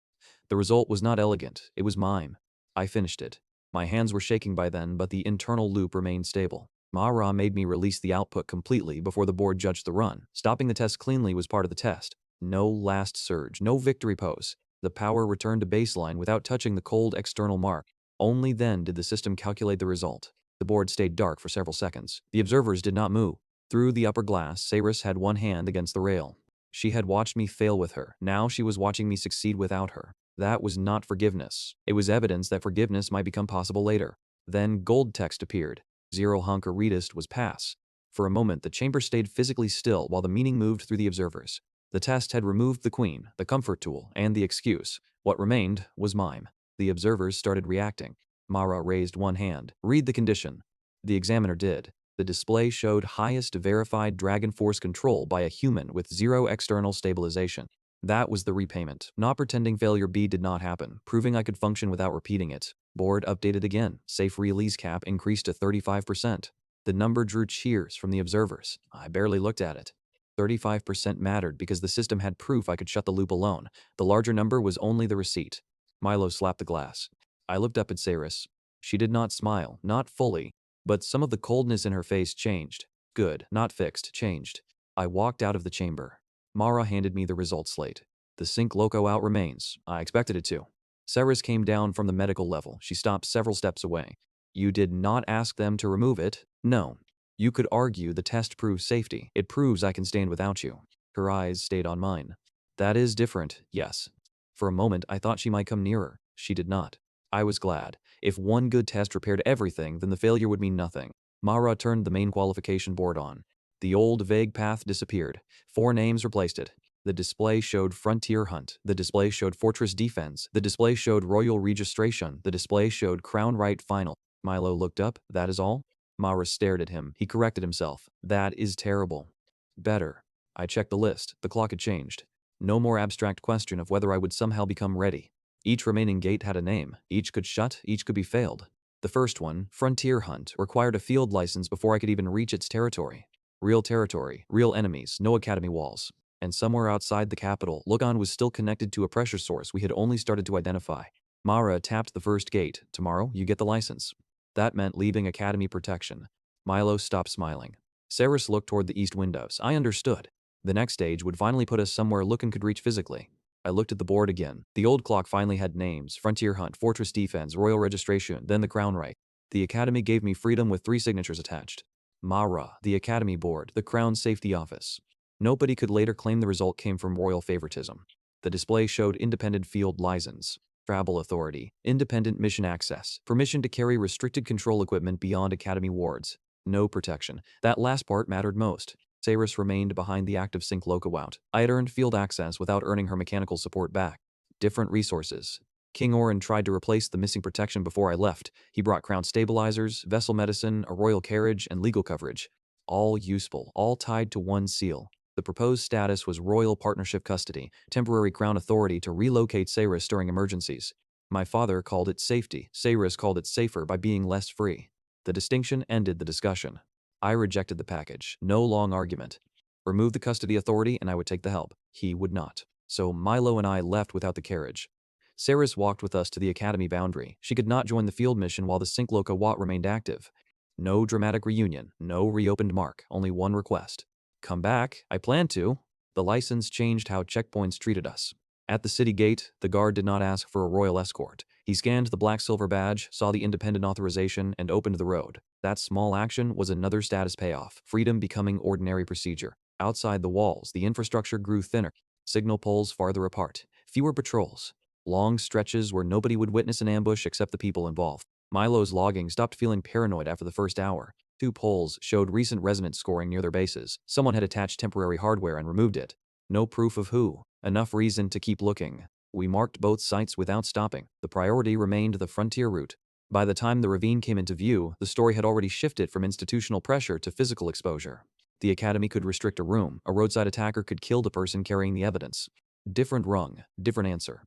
The result was not elegant, it was mime. I finished it. My hands were shaking by then, but the internal loop remained stable. Mara made me release the output completely before the board judged the run. Stopping the test cleanly was part of the test. No last surge, no victory pose. The power returned to baseline without touching the cold external mark. Only then did the system calculate the result. The board stayed dark for several seconds. The observers did not move. Through the upper glass, Cyrus had one hand against the rail. She had watched me fail with her. Now she was watching me succeed without her. That was not forgiveness. It was evidence that forgiveness might become possible later. Then gold text appeared. Zero hunk or retest was pass. For a moment, the chamber stayed physically still while the meaning moved through the observers. The test had removed the queen, the comfort tool, and the excuse. What remained was mime. The observers started reacting. Mara raised one hand. Read the condition. The examiner did. The display showed highest verified Dragon Force control by a human with zero external stabilization. That was the repayment. Not pretending failure B did not happen, proving I could function without repeating it. Board updated again. Safe release cap increased to 35%. The number drew cheers from the observers. I barely looked at it. 35% mattered because the system had proof I could shut the loop alone. The larger number was only the receipt. Milo slapped the glass. I looked up at Cyrus. She did not smile, not fully, but some of the coldness in her face changed. Good, not fixed, changed. I walked out of the chamber. Mara handed me the result slate. The sync loco out remains. I expected it to. Ceres came down from the medical level. She stopped several steps away. You did not ask them to remove it? No. You could argue the test proves safety. It proves I can stand without you. Her eyes stayed on mine. That is different, yes. For a moment I thought she might come nearer. She did not. I was glad. If one good test repaired everything, then the failure would mean nothing. Mara turned the main qualification board on. The old vague path disappeared. 4 names replaced it. The display showed Frontier Hunt. The display showed Fortress Defense. The display showed Royal Registration. The display showed Crown Right Final. Milo looked up. That is all? Mara stared at him. He corrected himself. That is terrible. Better. I checked the list. The clock had changed. No more abstract question of whether I would somehow become ready. Each remaining gate had a name. Each could shut, each could be failed. The first one, Frontier Hunt, required a field license before I could even reach its territory. Real territory, real enemies, no academy walls. And somewhere outside the capital, Lugan was still connected to a pressure source we had only started to identify. Mara tapped the first gate. Tomorrow, you get the license. That meant leaving academy protection. Milo stopped smiling. Ceres looked toward the east windows. I understood. The next stage would finally put us somewhere Lucan could reach physically. I looked at the board again. The old clock finally had names: Frontier Hunt, Fortress Defense, Royal Registration, then the Crown Right. The Academy gave me freedom with 3 signatures attached. Mara, the Academy Board, the Crown Safety Office. Nobody could later claim the result came from royal favoritism. The display showed Independent Field License, Travel Authority, Independent Mission Access, permission to carry restricted control equipment beyond Academy wards. No protection. That last part mattered most. Ceres remained behind the active sync loco out. I had earned field access without earning her mechanical support back. Different resources. King Orin tried to replace the missing protection before I left. He brought crown stabilizers, vessel medicine, a royal carriage, and legal coverage. All useful, all tied to one seal. The proposed status was royal partnership custody, temporary crown authority to relocate Ceres during emergencies. My father called it safety. Ceres called it safer by being less free. The distinction ended the discussion. I rejected the package. No long argument. Remove the custody authority and I would take the help. He would not. So Milo and I left without the carriage. Ceres walked with us to the academy boundary. She could not join the field mission while the Sync Loco Watt remained active. No dramatic reunion, no reopened mark, only one request. Come back. I planned to. The license changed how checkpoints treated us. At the city gate, the guard did not ask for a royal escort. He scanned the black-silver badge, saw the independent authorization, and opened the road. That small action was another status payoff, freedom becoming ordinary procedure. Outside the walls, the infrastructure grew thinner, signal poles farther apart, fewer patrols, long stretches where nobody would witness an ambush except the people involved. Milo's logging stopped feeling paranoid after the first hour. 2 poles showed recent resonance scoring near their bases. Someone had attached temporary hardware and removed it. No proof of who. Enough reason to keep looking. We marked both sites without stopping. The priority remained the frontier route. By the time the ravine came into view, the story had already shifted from institutional pressure to physical exposure. The academy could restrict a room. A roadside attacker could kill the person carrying the evidence. Different rung, different answer.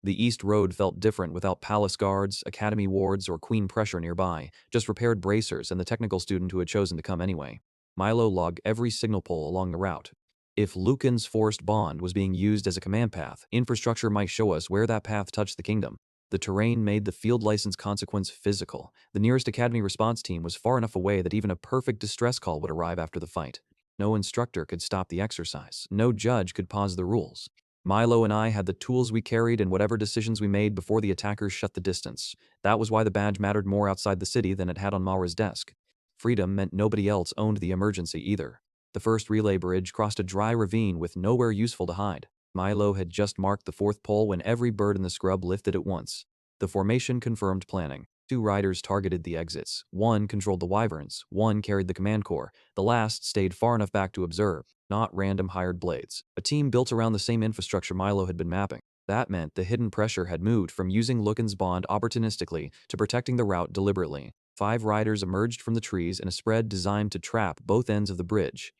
The East Road felt different without palace guards, academy wards, or queen pressure nearby, just repaired bracers and the technical student who had chosen to come anyway. Milo logged every signal pole along the route. If Lucan's forced bond was being used as a command path, infrastructure might show us where that path touched the kingdom. The terrain made the field license consequence physical. The nearest academy response team was far enough away that even a perfect distress call would arrive after the fight. No instructor could stop the exercise. No judge could pause the rules. Milo and I had the tools we carried and whatever decisions we made before the attackers shut the distance. That was why the badge mattered more outside the city than it had on Mara's desk. Freedom meant nobody else owned the emergency either. The first relay bridge crossed a dry ravine with nowhere useful to hide. Milo had just marked the 4th pole when every bird in the scrub lifted at once. The formation confirmed planning. 2 riders targeted the exits. 1 controlled the wyverns. 1 carried the command core. The last stayed far enough back to observe, not random hired blades. A team built around the same infrastructure Milo had been mapping. That meant the hidden pressure had moved from using Lucan's bond opportunistically to protecting the route deliberately. 5 riders emerged from the trees in a spread designed to trap both ends of the bridge.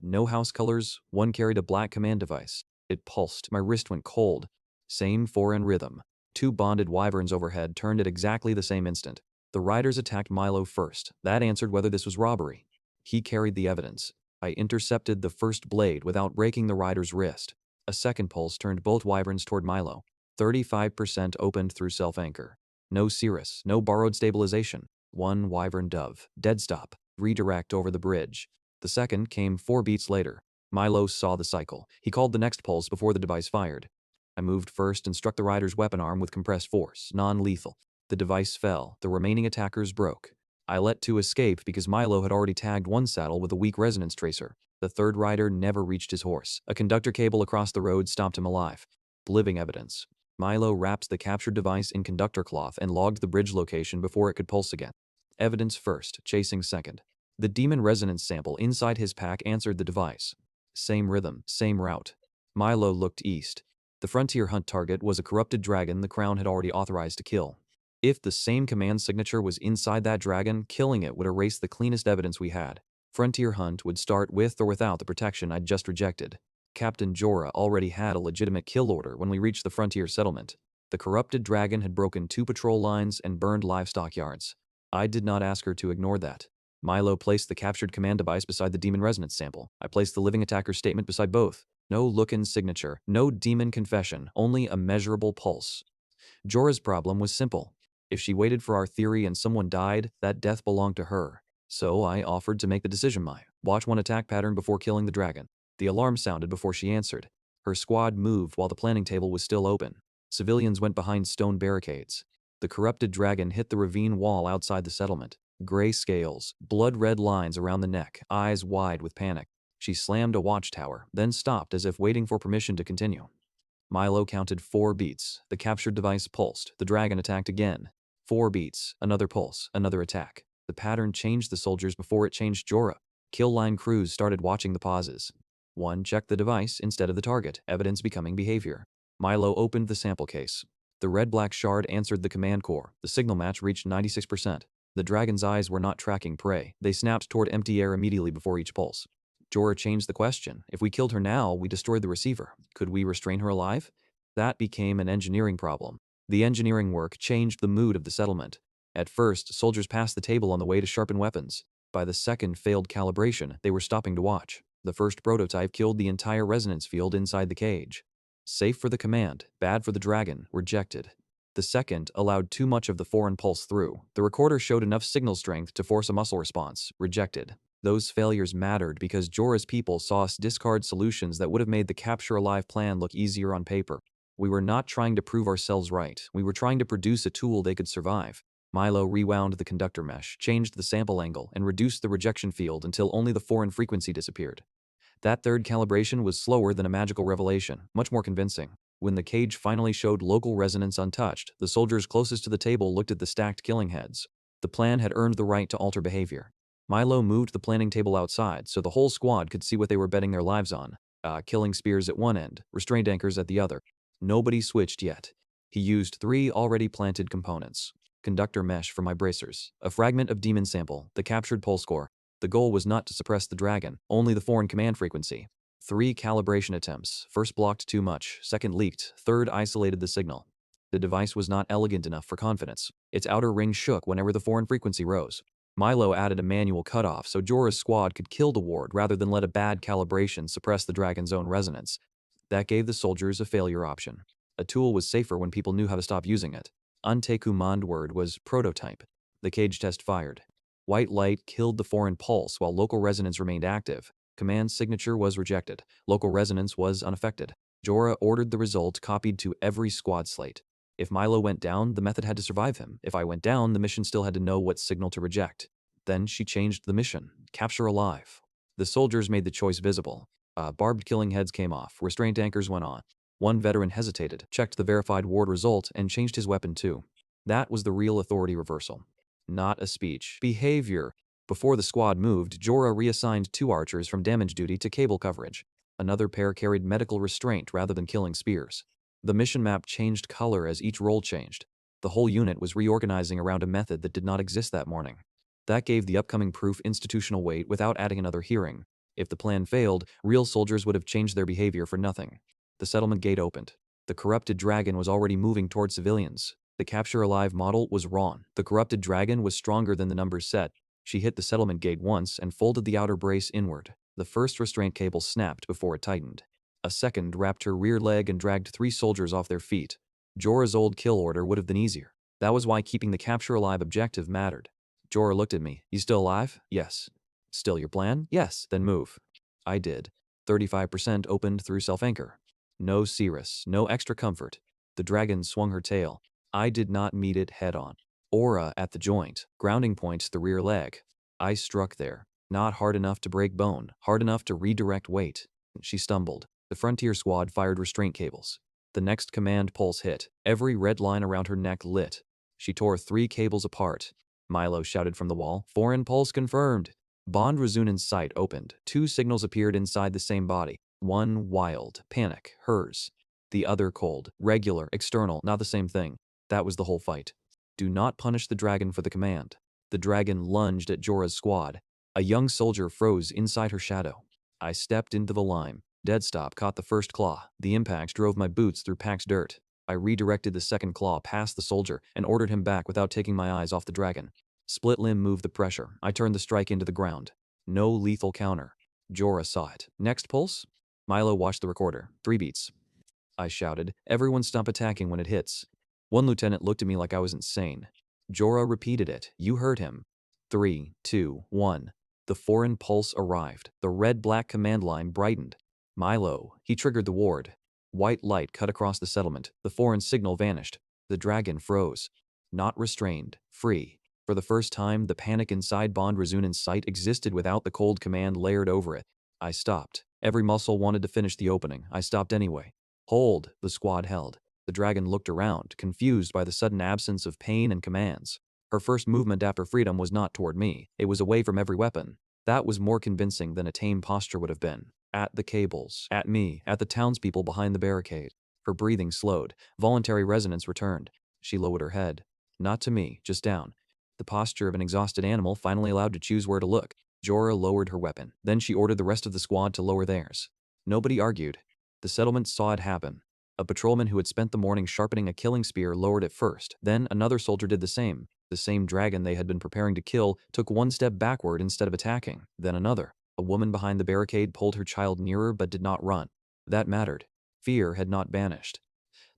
No house colors. 1 carried a black command device. It pulsed. My wrist went cold. Same foreign rhythm. 2 bonded wyverns overhead turned at exactly the same instant. The riders attacked Milo first. That answered whether this was robbery. He carried the evidence. I intercepted the first blade without breaking the rider's wrist. A second pulse turned both wyverns toward Milo. 35% opened through self-anchor. No cirrus, no borrowed stabilization. One wyvern dove. Dead stop. Redirect over the bridge. The second came 4 beats later. Milo saw the cycle. He called the next pulse before the device fired. I moved first and struck the rider's weapon arm with compressed force, non-lethal. The device fell. The remaining attackers broke. I let 2 escape because Milo had already tagged one saddle with a weak resonance tracer. The third rider never reached his horse. A conductor cable across the road stopped him alive. Living evidence. Milo wrapped the captured device in conductor cloth and logged the bridge location before it could pulse again. Evidence first, chasing second. The demon resonance sample inside his pack answered the device. Same rhythm, same route. Milo looked east. The frontier hunt target was a corrupted dragon the Crown had already authorized to kill. If the same command signature was inside that dragon, killing it would erase the cleanest evidence we had. Frontier hunt would start with or without the protection I'd just rejected. Captain Jorah already had a legitimate kill order when we reached the frontier settlement. The corrupted dragon had broken 2 patrol lines and burned livestock yards. I did not ask her to ignore that. Milo placed the captured command device beside the demon resonance sample. I placed the living attacker's statement beside both. No look-in signature, no demon confession, only a measurable pulse. Jorah's problem was simple. If she waited for our theory and someone died, that death belonged to her. So I offered to make the decision my. Watch one attack pattern before killing the dragon. The alarm sounded before she answered. Her squad moved while the planning table was still open. Civilians went behind stone barricades. The corrupted dragon hit the ravine wall outside the settlement. Gray scales, blood-red lines around the neck, eyes wide with panic. She slammed a watchtower, then stopped as if waiting for permission to continue. Milo counted 4 beats. The captured device pulsed. The dragon attacked again. 4 beats, another pulse, another attack. The pattern changed the soldiers before it changed Jorah. Kill line crews started watching the pauses. One checked the device instead of the target, evidence becoming behavior. Milo opened the sample case. The red-black shard answered the command core. The signal match reached 96%. The dragon's eyes were not tracking prey. They snapped toward empty air immediately before each pulse. Jorah changed the question. If we killed her now, we destroyed the receiver. Could we restrain her alive? That became an engineering problem. The engineering work changed the mood of the settlement. At first, soldiers passed the table on the way to sharpen weapons. By the second failed calibration, they were stopping to watch. The first prototype killed the entire resonance field inside the cage. Safe for the command, bad for the dragon, rejected. The second allowed too much of the foreign pulse through. The recorder showed enough signal strength to force a muscle response, rejected. Those failures mattered because Jorah's people saw us discard solutions that would have made the capture alive plan look easier on paper. We were not trying to prove ourselves right. We were trying to produce a tool they could survive. Milo rewound the conductor mesh, changed the sample angle, and reduced the rejection field until only the foreign frequency disappeared. That third calibration was slower than a magical revelation, much more convincing. When the cage finally showed local resonance untouched, the soldiers closest to the table looked at the stacked killing heads. The plan had earned the right to alter behavior. Milo moved the planning table outside so the whole squad could see what they were betting their lives on. Killing spears at one end, restraint anchors at the other. Nobody switched yet. He used 3 already planted components. Conductor mesh for my bracers, a fragment of demon sample, the captured pulse core. The goal was not to suppress the dragon, only the foreign command frequency. 3 calibration attempts. First blocked too much, second leaked, third isolated the signal. The device was not elegant enough for confidence. Its outer ring shook whenever the foreign frequency rose. Milo added a manual cutoff so Jorah's squad could kill the ward rather than let a bad calibration suppress the dragon's own resonance. That gave the soldiers a failure option. A tool was safer when people knew how to stop using it. Untekumand word was prototype. The cage test fired. White light killed the foreign pulse while local resonance remained active. Command signature was rejected. Local resonance was unaffected. Jorah ordered the result copied to every squad slate. If Milo went down, the method had to survive him. If I went down, the mission still had to know what signal to reject. Then she changed the mission. Capture alive. The soldiers made the choice visible. Barbed killing heads came off. Restraint anchors went on. One veteran hesitated, checked the verified ward result, and changed his weapon too. That was the real authority reversal. Not a speech. Behavior. Before the squad moved, Jorah reassigned 2 archers from damage duty to cable coverage. Another pair carried medical restraint rather than killing spears. The mission map changed color as each role changed. The whole unit was reorganizing around a method that did not exist that morning. That gave the upcoming proof institutional weight without adding another hearing. If the plan failed, real soldiers would have changed their behavior for nothing. The settlement gate opened. The corrupted dragon was already moving toward civilians. The capture alive model was wrong. The corrupted dragon was stronger than the numbers said. She hit the settlement gate once and folded the outer brace inward. The first restraint cable snapped before it tightened. A second wrapped her rear leg and dragged 3 soldiers off their feet. Jorah's old kill order would have been easier. That was why keeping the capture alive objective mattered. Jorah looked at me. You still alive? Yes. Still your plan? Yes. Then move. I did. 35% opened through self-anchor. No Cirrus, no extra comfort. The dragon swung her tail. I did not meet it head-on. Aura at the joint, grounding point the rear leg. I struck there. Not hard enough to break bone, hard enough to redirect weight. She stumbled. The frontier squad fired restraint cables. The next command pulse hit. Every red line around her neck lit. She tore 3 cables apart. Milo shouted from the wall, "Foreign pulse confirmed." Bond Razunan's sight opened. 2 signals appeared inside the same body. One wild, panic, hers. The other cold, regular, external, not the same thing. That was the whole fight. Do not punish the dragon for the command. The dragon lunged at Jorah's squad. A young soldier froze inside her shadow. I stepped into the lime. Deadstop caught the first claw. The impact drove my boots through packed dirt. I redirected the second claw past the soldier and ordered him back without taking my eyes off the dragon. Split limb moved the pressure. I turned the strike into the ground. No lethal counter. Jorah saw it. Next pulse? Milo watched the recorder. 3 beats. I shouted. Everyone stop attacking when it hits. One lieutenant looked at me like I was insane. Jorah repeated it. You heard him. 3, 2, 1. The foreign pulse arrived. The red-black command line brightened. Milo. He triggered the ward. White light cut across the settlement. The foreign signal vanished. The dragon froze. Not restrained. Free. For the first time, the panic inside Bond Razunan's sight existed without the cold command layered over it. I stopped. Every muscle wanted to finish the opening. I stopped anyway. Hold, the squad held. The dragon looked around, confused by the sudden absence of pain and commands. Her first movement after freedom was not toward me. It was away from every weapon. That was more convincing than a tame posture would have been. At the cables. At me. At the townspeople behind the barricade. Her breathing slowed. Voluntary resonance returned. She lowered her head. Not to me, just down. The posture of an exhausted animal finally allowed to choose where to look. Jorah lowered her weapon. Then she ordered the rest of the squad to lower theirs. Nobody argued. The settlement saw it happen. A patrolman who had spent the morning sharpening a killing spear lowered it first. Then another soldier did the same. The same dragon they had been preparing to kill took one step backward instead of attacking. Then another. A woman behind the barricade pulled her child nearer but did not run. That mattered. Fear had not banished.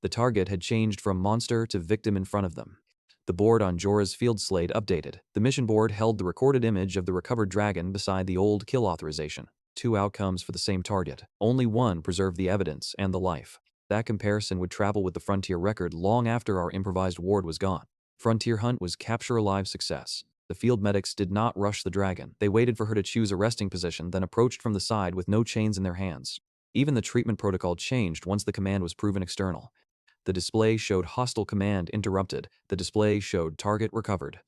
The target had changed from monster to victim in front of them. The board on Jorah's field slate updated. The mission board held the recorded image of the recovered dragon beside the old kill authorization. 2 outcomes for the same target. Only one preserved the evidence and the life. That comparison would travel with the Frontier record long after our improvised ward was gone. Frontier Hunt was capture alive success. The field medics did not rush the dragon. They waited for her to choose a resting position, then approached from the side with no chains in their hands. Even the treatment protocol changed once the command was proven external. The display showed hostile command interrupted. The display showed target recovered.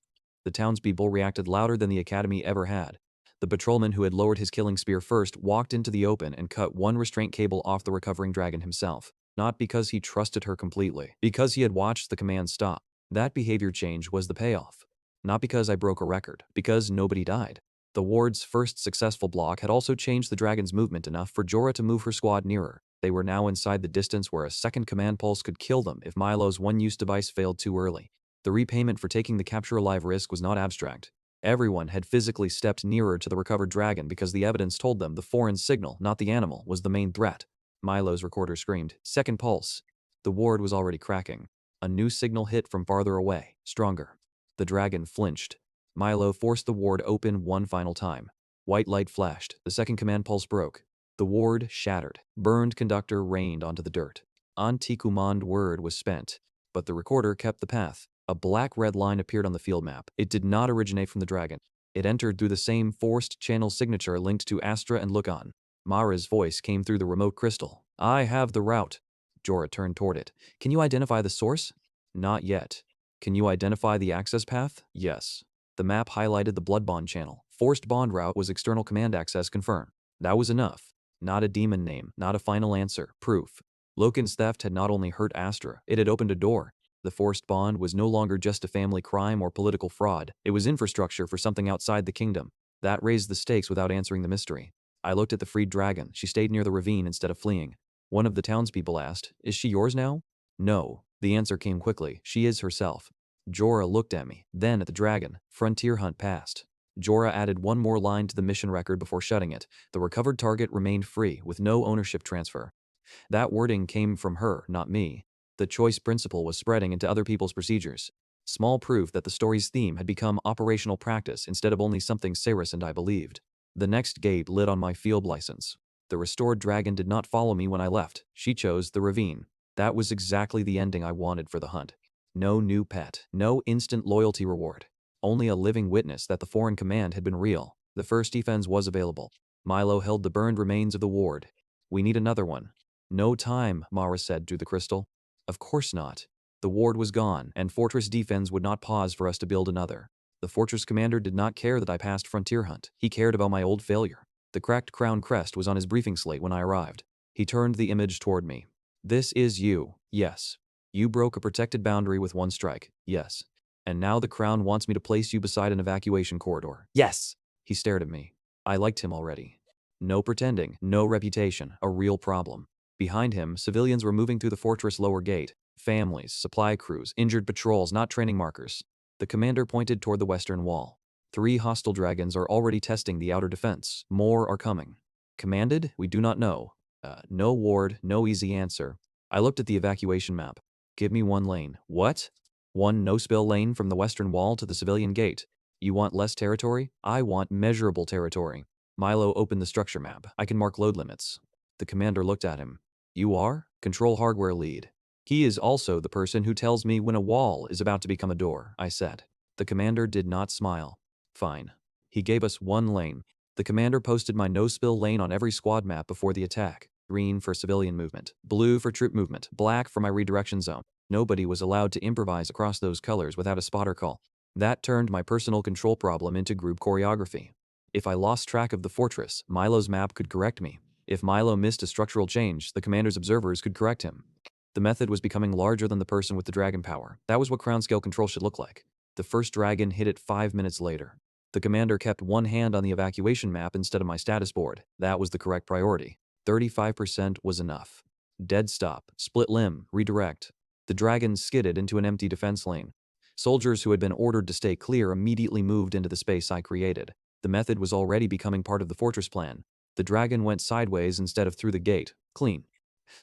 The townspeople reacted louder than the academy ever had. The patrolman who had lowered his killing spear first walked into the open and cut one restraint cable off the recovering dragon himself. Not because he trusted her completely, because he had watched the command stop. That behavior change was the payoff. Not because I broke a record, because nobody died. The ward's first successful block had also changed the dragon's movement enough for Jorah to move her squad nearer. They were now inside the distance where a second command pulse could kill them if Milo's one-use device failed too early. The repayment for taking the capture-alive risk was not abstract. Everyone had physically stepped nearer to the recovered dragon because the evidence told them the foreign signal, not the animal, was the main threat. Milo's recorder screamed, "Second pulse." The ward was already cracking. A new signal hit from farther away, stronger. The dragon flinched. Milo forced the ward open one final time. White light flashed. The second command pulse broke. The ward shattered. Burned conductor rained onto the dirt. Anti-command word was spent, but the recorder kept the path. A black red line appeared on the field map. It did not originate from the dragon. It entered through the same forced channel signature linked to Astra and Lucan. Mara's voice came through the remote crystal. "I have the route." Jorah turned toward it. "Can you identify the source?" "Not yet." "Can you identify the access path?" "Yes." The map highlighted the blood bond channel. Forced bond route was external command access confirmed. That was enough. Not a demon name, not a final answer, proof. Loken's theft had not only hurt Astra, it had opened a door. The forced bond was no longer just a family crime or political fraud. It was infrastructure for something outside the kingdom. That raised the stakes without answering the mystery. I looked at the freed dragon. She stayed near the ravine instead of fleeing. One of the townspeople asked, "Is she yours now?" "No." The answer came quickly. "She is herself." Jorah looked at me, then at the dragon. Frontier Hunt passed. Jorah added one more line to the mission record before shutting it. The recovered target remained free, with no ownership transfer. That wording came from her, not me. The choice principle was spreading into other people's procedures. Small proof that the story's theme had become operational practice instead of only something Saris and I believed. The next gate lit on my field license. The restored dragon did not follow me when I left. She chose the ravine. That was exactly the ending I wanted for the hunt. No new pet, no instant loyalty reward. Only a living witness that the foreign command had been real. The first defense was available. Milo held the burned remains of the ward. We need another one. No time, Mara said through the crystal. Of course not. The ward was gone, and Fortress defense would not pause for us to build another. The fortress commander did not care that I passed Frontier Hunt. He cared about my old failure. The cracked crown crest was on his briefing slate when I arrived. He turned the image toward me. This is you, yes. You broke a protected boundary with one strike, yes. And now the crown wants me to place you beside an evacuation corridor. Yes! He stared at me. I liked him already. No pretending, no reputation, a real problem. Behind him, civilians were moving through the fortress lower gate. Families, supply crews, injured patrols, not training markers. The commander pointed toward the western wall. 3 hostile dragons are already testing the outer defense. More are coming. Commanded? We do not know. No ward, no easy answer. I looked at the evacuation map. Give me 1 lane. What? 1 no-spill lane from the western wall to the civilian gate. You want less territory? I want measurable territory. Milo opened the structure map. I can mark load limits. The commander looked at him. You are? Control hardware lead. He is also the person who tells me when a wall is about to become a door, I said. The commander did not smile. Fine. He gave us 1 lane. The commander posted my no-spill lane on every squad map before the attack. Green for civilian movement, blue for troop movement, black for my redirection zone. Nobody was allowed to improvise across those colors without a spotter call. That turned my personal control problem into group choreography. If I lost track of the fortress, Milo's map could correct me. If Milo missed a structural change, the commander's observers could correct him. The method was becoming larger than the person with the dragon power. That was what crown-scale control should look like. The first dragon hit it 5 minutes later. The commander kept 1 hand on the evacuation map instead of my status board. That was the correct priority. 35% was enough. Dead stop, split limb, redirect. The dragon skidded into an empty defense lane. Soldiers who had been ordered to stay clear immediately moved into the space I created. The method was already becoming part of the fortress plan. The dragon went sideways instead of through the gate. Clean.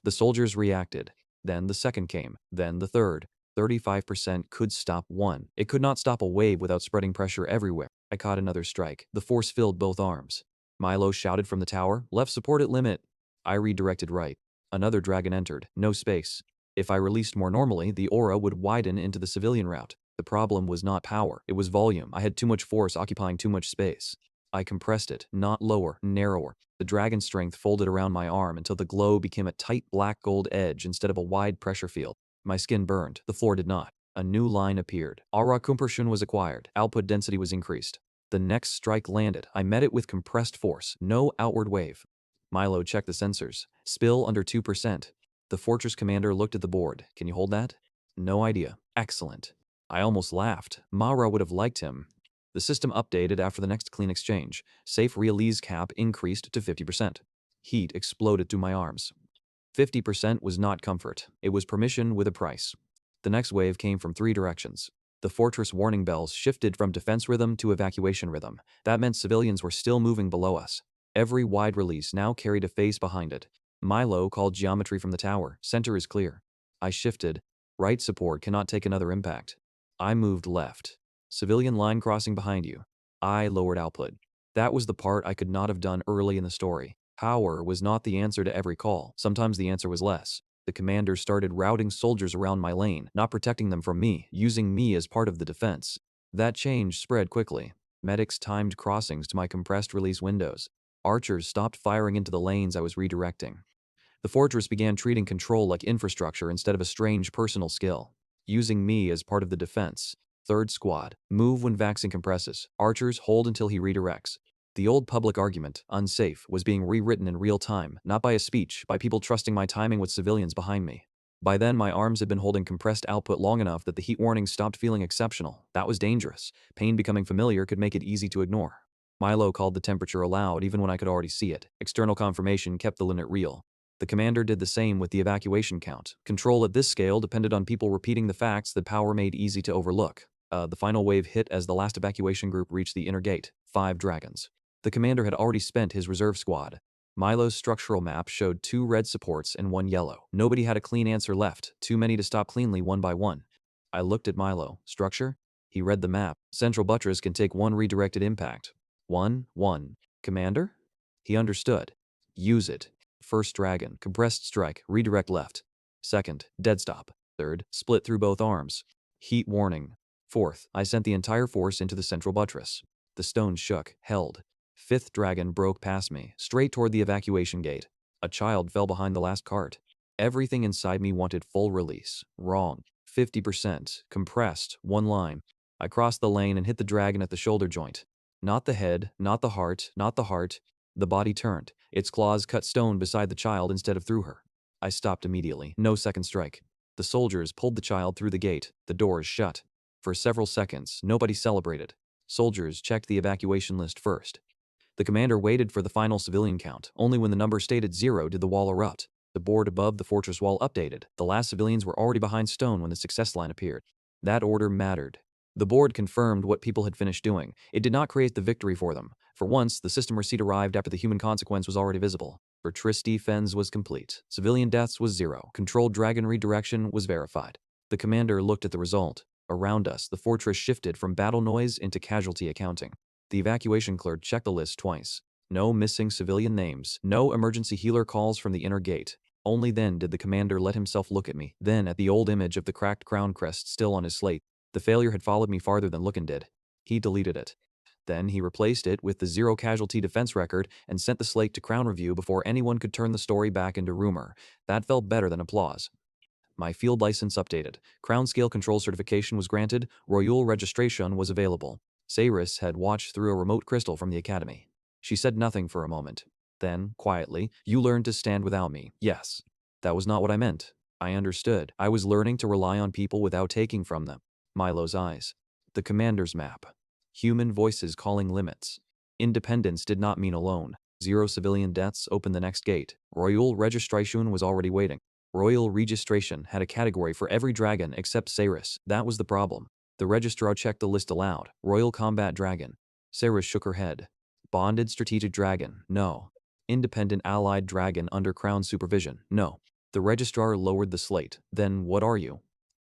The soldiers reacted. Then the second came. Then the third. 35% could stop 1. It could not stop a wave without spreading pressure everywhere. I caught another strike. The force filled both arms. Milo shouted from the tower, left support at limit. I redirected right. Another dragon entered. No space. If I released more normally, the aura would widen into the civilian route. The problem was not power, it was volume. I had too much force occupying too much space. I compressed it, not lower, narrower. The dragon strength folded around my arm until the glow became a tight black gold edge instead of a wide pressure field. My skin burned, the floor did not. A new line appeared. Aura compression was acquired. Output density was increased. The next strike landed. I met it with compressed force, no outward wave. Milo checked the sensors. Spill under 2%. The fortress commander looked at the board. Can you hold that? No idea. Excellent. I almost laughed. Mara would have liked him. The system updated after the next clean exchange. Safe release cap increased to 50%. Heat exploded through my arms. 50% was not comfort. It was permission with a price. The next wave came from 3 directions. The fortress warning bells shifted from defense rhythm to evacuation rhythm. That meant civilians were still moving below us. Every wide release now carried a phase behind it. Milo called geometry from the tower. Center is clear. I shifted. Right support cannot take another impact. I moved left. Civilian line crossing behind you. I lowered output. That was the part I could not have done early in the story. Power was not the answer to every call. Sometimes the answer was less. The commander started routing soldiers around my lane, not protecting them from me, using me as part of the defense. That change spread quickly. Medics timed crossings to my compressed release windows. Archers stopped firing into the lanes I was redirecting. The fortress began treating control like infrastructure instead of a strange personal skill. Using me as part of the defense. Third squad. Move when vaccine compresses. Archers hold until he redirects. The old public argument, unsafe, was being rewritten in real time, not by a speech, by people trusting my timing with civilians behind me. By then, my arms had been holding compressed output long enough that the heat warnings stopped feeling exceptional. That was dangerous. Pain becoming familiar could make it easy to ignore. Milo called the temperature aloud even when I could already see it. External confirmation kept the limit real. The commander did the same with the evacuation count. Control at this scale depended on people repeating the facts that power made easy to overlook. The final wave hit as the last evacuation group reached the inner gate. 5 dragons. The commander had already spent his reserve squad. Milo's structural map showed 2 red supports and 1 yellow. Nobody had a clean answer left, too many to stop cleanly one by one. I looked at Milo. Structure? He read the map. Central buttress can take one redirected impact. 1. Commander? He understood. Use it. First dragon, compressed strike, redirect left. Second, dead stop. Third, split through both arms. Heat warning. Fourth, I sent the entire force into the central buttress. The stone shook, held. Fifth dragon broke past me, straight toward the evacuation gate. A child fell behind the last cart. Everything inside me wanted full release. Wrong. 50%. Compressed. One line. I crossed the lane and hit the dragon at the shoulder joint. Not the head, not the heart, not the heart. The body turned. Its claws cut stone beside the child instead of through her. I stopped immediately. No second strike. The soldiers pulled the child through the gate. The doors shut. For several seconds, nobody celebrated. Soldiers checked the evacuation list first. The commander waited for the final civilian count. Only when the number stayed at 0 did the wall erupt. The board above the fortress wall updated. The last civilians were already behind stone when the success line appeared. That order mattered. The board confirmed what people had finished doing. It did not create the victory for them. For once, the system receipt arrived after the human consequence was already visible. For Tristi, Fens was complete. Civilian deaths was 0. Controlled dragon redirection was verified. The commander looked at the result. Around us, the fortress shifted from battle noise into casualty accounting. The evacuation clerk checked the list twice. No missing civilian names, no emergency healer calls from the inner gate. Only then did the commander let himself look at me, then at the old image of the cracked crown crest still on his slate. The failure had followed me farther than Lucan did. He deleted it. Then he replaced it with the 0 casualty defense record and sent the slate to Crown Review before anyone could turn the story back into rumor. That felt better than applause. My field license updated. Crown Scale Control certification was granted. Royal registration was available. Cyrus had watched through a remote crystal from the academy. She said nothing for a moment. Then, quietly, "You learned to stand without me." Yes. That was not what I meant. I understood. I was learning to rely on people without taking from them. Milo's eyes. The commander's map. Human voices calling limits. Independence did not mean alone. 0 civilian deaths opened the next gate. Royal registration was already waiting. Royal registration had a category for every dragon except Cyrus. That was the problem. The registrar checked the list aloud. Royal combat dragon. Cyrus shook her head. Bonded strategic dragon. No. Independent allied dragon under crown supervision. No. The registrar lowered the slate. Then what are you?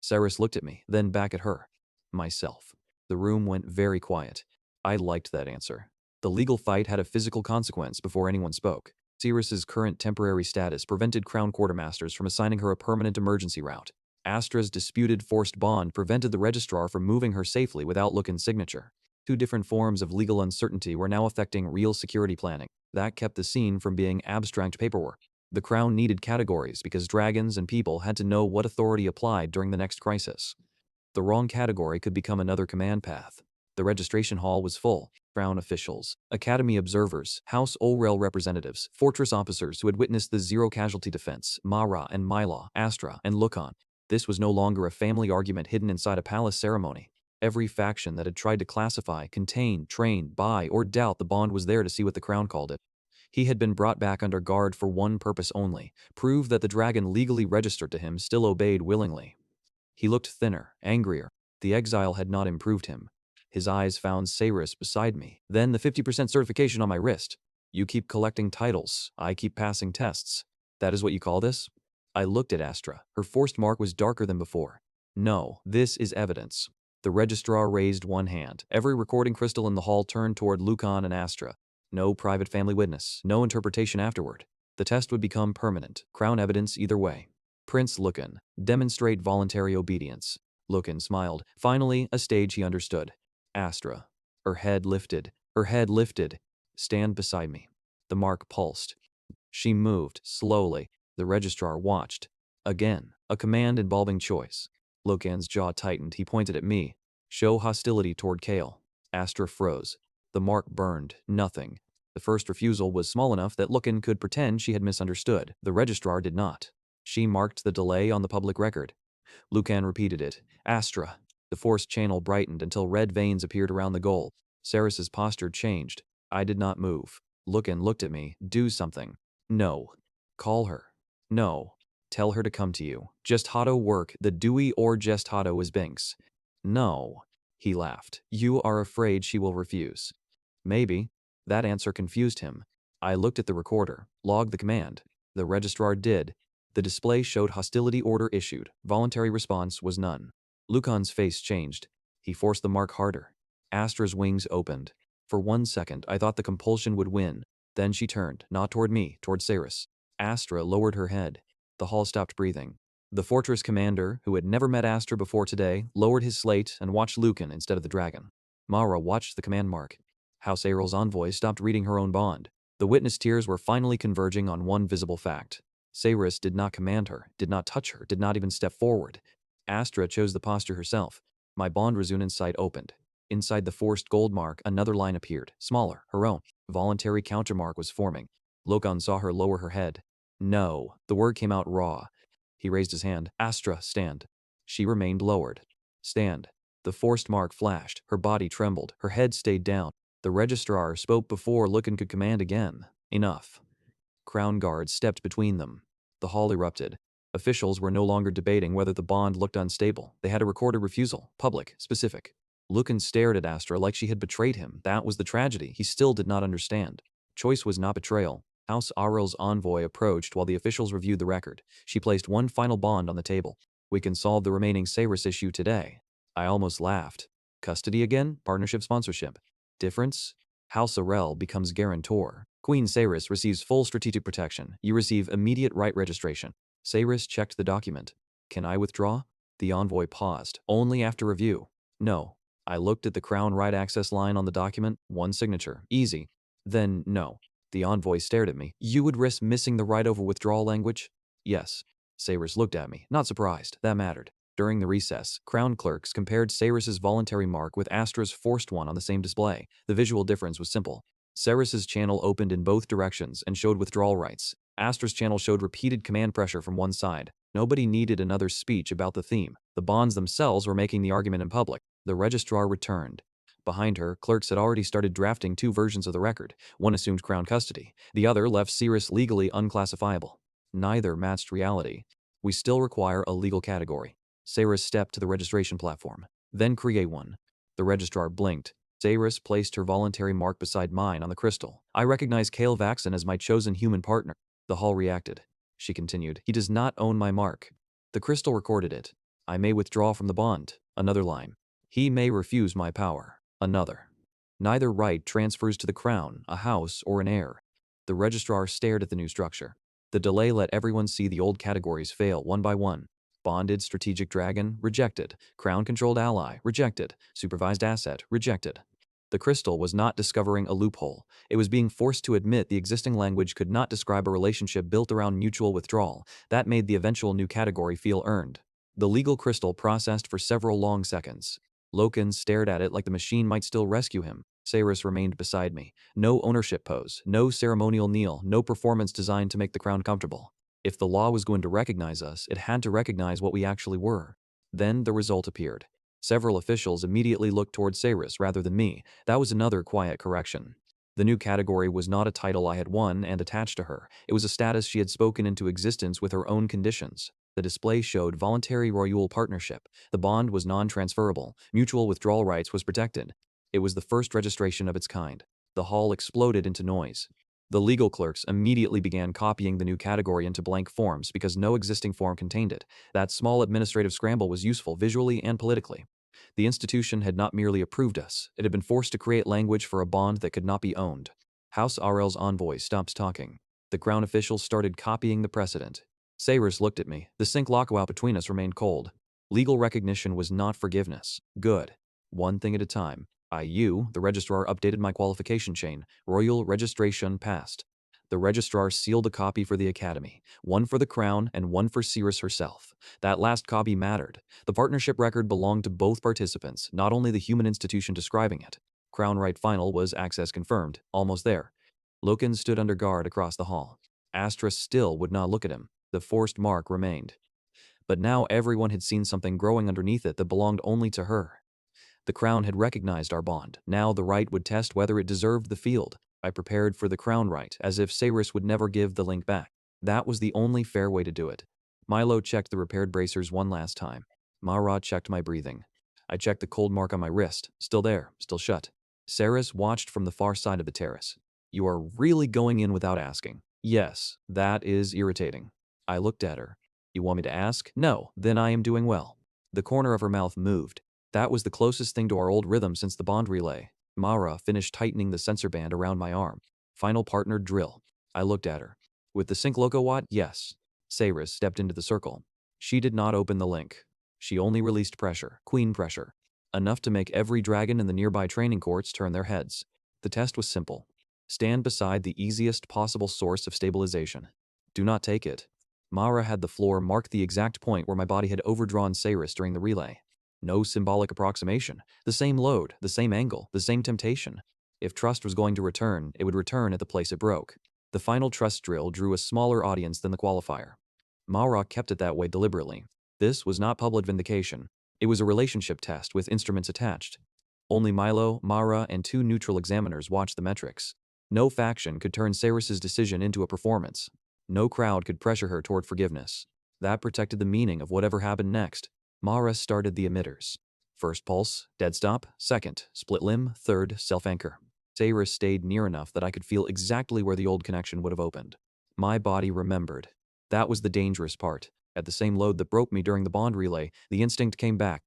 Cyrus looked at me, then back at her. Myself. The room went very quiet. I liked that answer. The legal fight had a physical consequence before anyone spoke. Cyrus's current temporary status prevented Crown Quartermasters from assigning her a permanent emergency route. Astra's disputed forced bond prevented the registrar from moving her safely without Lucan's signature. 2 different forms of legal uncertainty were now affecting real security planning. That kept the scene from being abstract paperwork. The Crown needed categories because dragons and people had to know what authority applied during the next crisis. The wrong category could become another command path. The registration hall was full. Crown officials, Academy observers, House Olrel representatives, fortress officers who had witnessed the 0 casualty defense, Mara and Mila, Astra and Lucan. This was no longer a family argument hidden inside a palace ceremony. Every faction that had tried to classify, contain, train, buy, or doubt the bond was there to see what the Crown called it. He had been brought back under guard for one purpose only, prove that the dragon legally registered to him still obeyed willingly. He looked thinner, angrier. The exile had not improved him. His eyes found Cyrus beside me, then the 50% certification on my wrist. You keep collecting titles, I keep passing tests. That is what you call this? I looked at Astra. Her forced mark was darker than before. No, this is evidence. The registrar raised one hand. Every recording crystal in the hall turned toward Lucan and Astra. No private family witness, no interpretation afterward. The test would become permanent, Crown evidence either way. Prince Lucan, demonstrate voluntary obedience. Lucan smiled. Finally, a stage he understood. Astra. Her head lifted. Her head lifted. Stand beside me. The mark pulsed. She moved, slowly. The registrar watched. Again, a command involving choice. Lucan's jaw tightened. He pointed at me. Show hostility toward Kale. Astra froze. The mark burned. Nothing. The first refusal was small enough that Lucan could pretend she had misunderstood. The registrar did not. She marked the delay on the public record. Lucan repeated it. Astra. The force channel brightened until red veins appeared around the goal. Cyrus's posture changed. I did not move. Lucan looked at me. Do something. No. Call her. No. Tell her to come to you. Just Hato work. The Dewey or just Hato is Binks. No. He laughed. You are afraid she will refuse. Maybe. That answer confused him. I looked at the recorder. Logged the command. The registrar did. The display showed hostility order issued. Voluntary response was none. Lucan's face changed. He forced the mark harder. Astra's wings opened. For 1 second, I thought the compulsion would win. Then she turned, not toward me, toward Cyrus. Astra lowered her head. The hall stopped breathing. The fortress commander, who had never met Astra before today, lowered his slate and watched Lucan instead of the dragon. Mara watched the command mark. House Aeryl's envoy stopped reading her own bond. The witness tiers were finally converging on one visible fact. Cyrus did not command her, did not touch her, did not even step forward. Astra chose the posture herself. My bond resonance sight opened. Inside the forced gold mark, another line appeared, smaller, her own. Voluntary countermark was forming. Lokan saw her lower her head. No, the word came out raw. He raised his hand. Astra, stand. She remained lowered. Stand. The forced mark flashed. Her body trembled. Her head stayed down. The registrar spoke before Lokan could command again. Enough. Crown guards stepped between them. The hall erupted. Officials were no longer debating whether the bond looked unstable. They had a recorded refusal, public, specific. Lucan stared at Astra like she had betrayed him. That was the tragedy. He still did not understand. Choice was not betrayal. House Aurel's envoy approached while the officials reviewed the record. She placed one final bond on the table. We can solve the remaining Cyrus issue today. I almost laughed. Custody again? Partnership sponsorship. Difference? House Aurel becomes guarantor. Queen Cyrus receives full strategic protection. You receive immediate right registration. Cyrus checked the document. Can I withdraw? The envoy paused. Only after review. No. I looked at the crown right access line on the document. One signature. Easy. Then no. The envoy stared at me. You would risk missing the right over withdrawal language? Yes. Cyrus looked at me. Not surprised. That mattered. During the recess, crown clerks compared Cyrus's voluntary mark with Astra's forced one on the same display. The visual difference was simple. Cyrus's channel opened in both directions and showed withdrawal rights. Astra's channel showed repeated command pressure from one side. Nobody needed another speech about the theme. The bonds themselves were making the argument in public. The registrar returned. Behind her, clerks had already started drafting two versions of the record. One assumed crown custody. The other left Cyrus legally unclassifiable. Neither matched reality. We still require a legal category. Cyrus stepped to the registration platform. Then create one. The registrar blinked. Cyrus placed her voluntary mark beside mine on the crystal. I recognize Kale Vaxon as my chosen human partner. The hall reacted. She continued. He does not own my mark. The crystal recorded it. I may withdraw from the bond. Another line. He may refuse my power. Another. Neither right transfers to the crown, a house, or an heir. The registrar stared at the new structure. The delay let everyone see the old categories fail one by one. Bonded strategic dragon, rejected. Crown-controlled ally, rejected. Supervised asset, rejected. The crystal was not discovering a loophole. It was being forced to admit the existing language could not describe a relationship built around mutual withdrawal. That made the eventual new category feel earned. The legal crystal processed for several long seconds. Loken stared at it like the machine might still rescue him. Cyrus remained beside me. No ownership pose, no ceremonial kneel, no performance designed to make the crown comfortable. If the law was going to recognize us, it had to recognize what we actually were. Then the result appeared. Several officials immediately looked toward Cyrus rather than me. That was another quiet correction. The new category was not a title I had won and attached to her. It was a status she had spoken into existence with her own conditions. The display showed voluntary royal partnership. The bond was non-transferable. Mutual withdrawal rights was protected. It was the first registration of its kind. The hall exploded into noise. The legal clerks immediately began copying the new category into blank forms because no existing form contained it. That small administrative scramble was useful visually and politically. The institution had not merely approved us, it had been forced to create language for a bond that could not be owned. House Aurel's envoy stopped talking. The crown officials started copying the precedent. Cyrus looked at me. The sync lockout between us remained cold. Legal recognition was not forgiveness. Good. One thing at a time. The registrar updated my qualification chain. Royal registration passed. The registrar sealed a copy for the academy, one for the crown and one for Cyrus herself. That last copy mattered. The partnership record belonged to both participants, not only the human institution describing it. Crown right final was access confirmed, almost there. Loken stood under guard across the hall. Astra still would not look at him. The forced mark remained. But now everyone had seen something growing underneath it that belonged only to her. The crown had recognized our bond. Now the right would test whether it deserved the field. I prepared for the crown right, as if Cyrus would never give the link back. That was the only fair way to do it. Milo checked the repaired bracers one last time. Mara checked my breathing. I checked the cold mark on my wrist. Still there, still shut. Cyrus watched from the far side of the terrace. You are really going in without asking. Yes, that is irritating. I looked at her. You want me to ask? No, then I am doing well. The corner of her mouth moved. That was the closest thing to our old rhythm since the bond relay. Mara finished tightening the sensor band around my arm. Final partner drill. I looked at her. With the sync loco watt, yes. Saris stepped into the circle. She did not open the link. She only released pressure, queen pressure. Enough to make every dragon in the nearby training courts turn their heads. The test was simple. Stand beside the easiest possible source of stabilization. Do not take it. Mara had the floor mark the exact point where my body had overdrawn Saris during the relay. No symbolic approximation. The same load, the same angle, the same temptation. If trust was going to return, it would return at the place it broke. The final trust drill drew a smaller audience than the qualifier. Mara kept it that way deliberately. This was not public vindication. It was a relationship test with instruments attached. Only Milo, Mara, and 2 neutral examiners watched the metrics. No faction could turn Saris's decision into a performance. No crowd could pressure her toward forgiveness. That protected the meaning of whatever happened next. Mara started the emitters. First pulse, dead stop. Second, split limb. Third, self-anchor. Saris stayed near enough that I could feel exactly where the old connection would have opened. My body remembered. That was the dangerous part. At the same load that broke me during the bond relay, the instinct came back.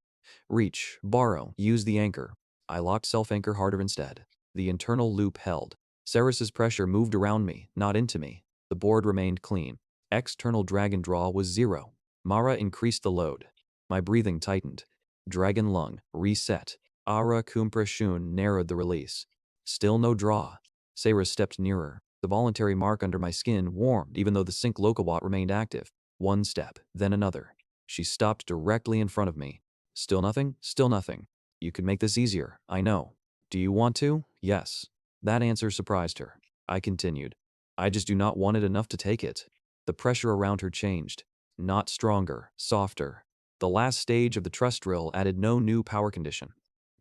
Reach, borrow, use the anchor. I locked self-anchor harder instead. The internal loop held. Saris's pressure moved around me, not into me. The board remained clean. External dragon draw was 0. Mara increased the load. My breathing tightened. Dragon lung, reset. Ara compression narrowed the release. Still no draw. Saris stepped nearer. The voluntary mark under my skin warmed even though the sync locowatt remained active. One step, then another. She stopped directly in front of me. Still nothing? Still nothing. You could make this easier, I know. Do you want to? Yes. That answer surprised her. I continued. I just do not want it enough to take it. The pressure around her changed. Not stronger, softer. The last stage of the trust drill added no new power condition.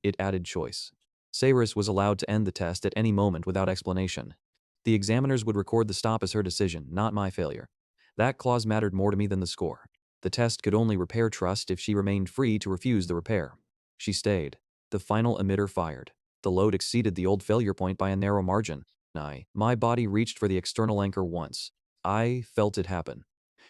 It added choice. Saris was allowed to end the test at any moment without explanation. The examiners would record the stop as her decision, not my failure. That clause mattered more to me than the score. The test could only repair trust if she remained free to refuse the repair. She stayed. The final emitter fired. The load exceeded the old failure point by a narrow margin. My body reached for the external anchor once. I felt it happen.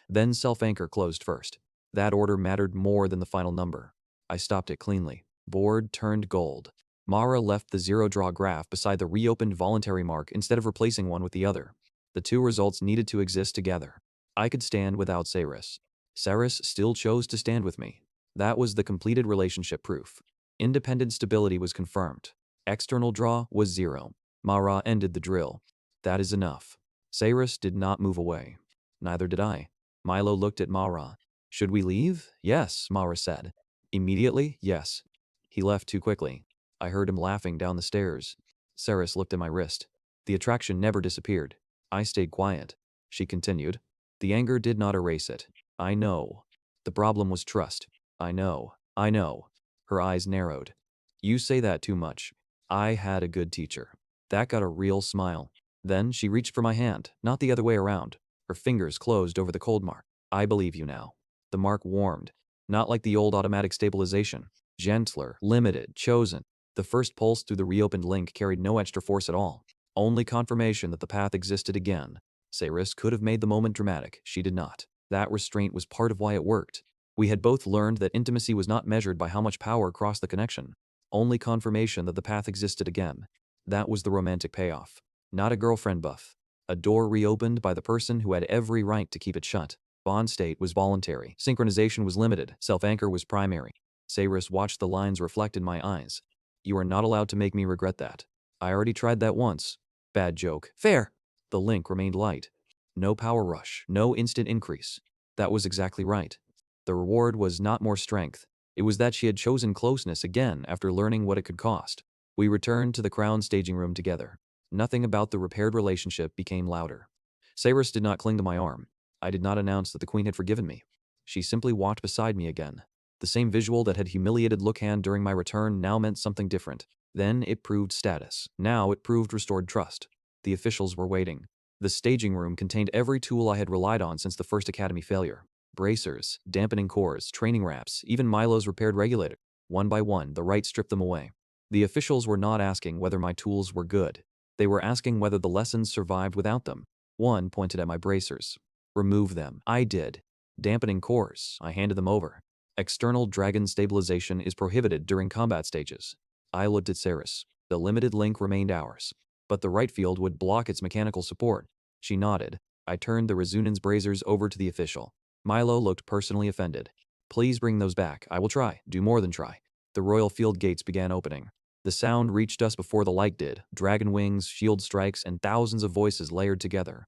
Then self-anchor closed first. That order mattered more than the final number. I stopped it cleanly. Board turned gold. Mara left the 0 draw graph beside the reopened voluntary mark instead of replacing one with the other. The 2 results needed to exist together. I could stand without Saris. Saris still chose to stand with me. That was the completed relationship proof. Independent stability was confirmed. External draw was 0. Mara ended the drill. That is enough. Saris did not move away. Neither did I. Milo looked at Mara. Should we leave? Yes, Mara said. Immediately? Yes. He left too quickly. I heard him laughing down the stairs. Saris looked at my wrist. The attraction never disappeared. I stayed quiet. She continued. The anger did not erase it. I know. The problem was trust. I know. I know. Her eyes narrowed. You say that too much. I had a good teacher. That got a real smile. Then she reached for my hand, not the other way around. Her fingers closed over the cold mark. I believe you now. The mark warmed. Not like the old automatic stabilization. Gentler, limited, chosen. The first pulse through the reopened link carried no extra force at all. Only confirmation that the path existed again. Saris could have made the moment dramatic. She did not. That restraint was part of why it worked. We had both learned that intimacy was not measured by how much power crossed the connection. Only confirmation that the path existed again. That was the romantic payoff. Not a girlfriend buff. A door reopened by the person who had every right to keep it shut. Bond state was voluntary. Synchronization was limited. Self-anchor was primary. Saris watched the lines reflect in my eyes. You are not allowed to make me regret that. I already tried that once. Bad joke. Fair. The link remained light. No power rush. No instant increase. That was exactly right. The reward was not more strength. It was that she had chosen closeness again after learning what it could cost. We returned to the crown staging room together. Nothing about the repaired relationship became louder. Saris did not cling to my arm. I did not announce that the queen had forgiven me. She simply walked beside me again. The same visual that had humiliated Lookhand during my return now meant something different. Then it proved status. Now it proved restored trust. The officials were waiting. The staging room contained every tool I had relied on since the first academy failure. Bracers, dampening cores, training wraps, even Milo's repaired regulator. One by one, the right stripped them away. The officials were not asking whether my tools were good. They were asking whether the lessons survived without them. One pointed at my bracers. Remove them. I did. Dampening cores. I handed them over. External dragon stabilization is prohibited during combat stages. I looked at Saris. The limited link remained ours. But the right field would block its mechanical support. She nodded. I turned the resonance bracers over to the official. Milo looked personally offended. Please bring those back. I will try. Do more than try. The royal field gates began opening. The sound reached us before the light did. Dragon wings, shield strikes, and thousands of voices layered together.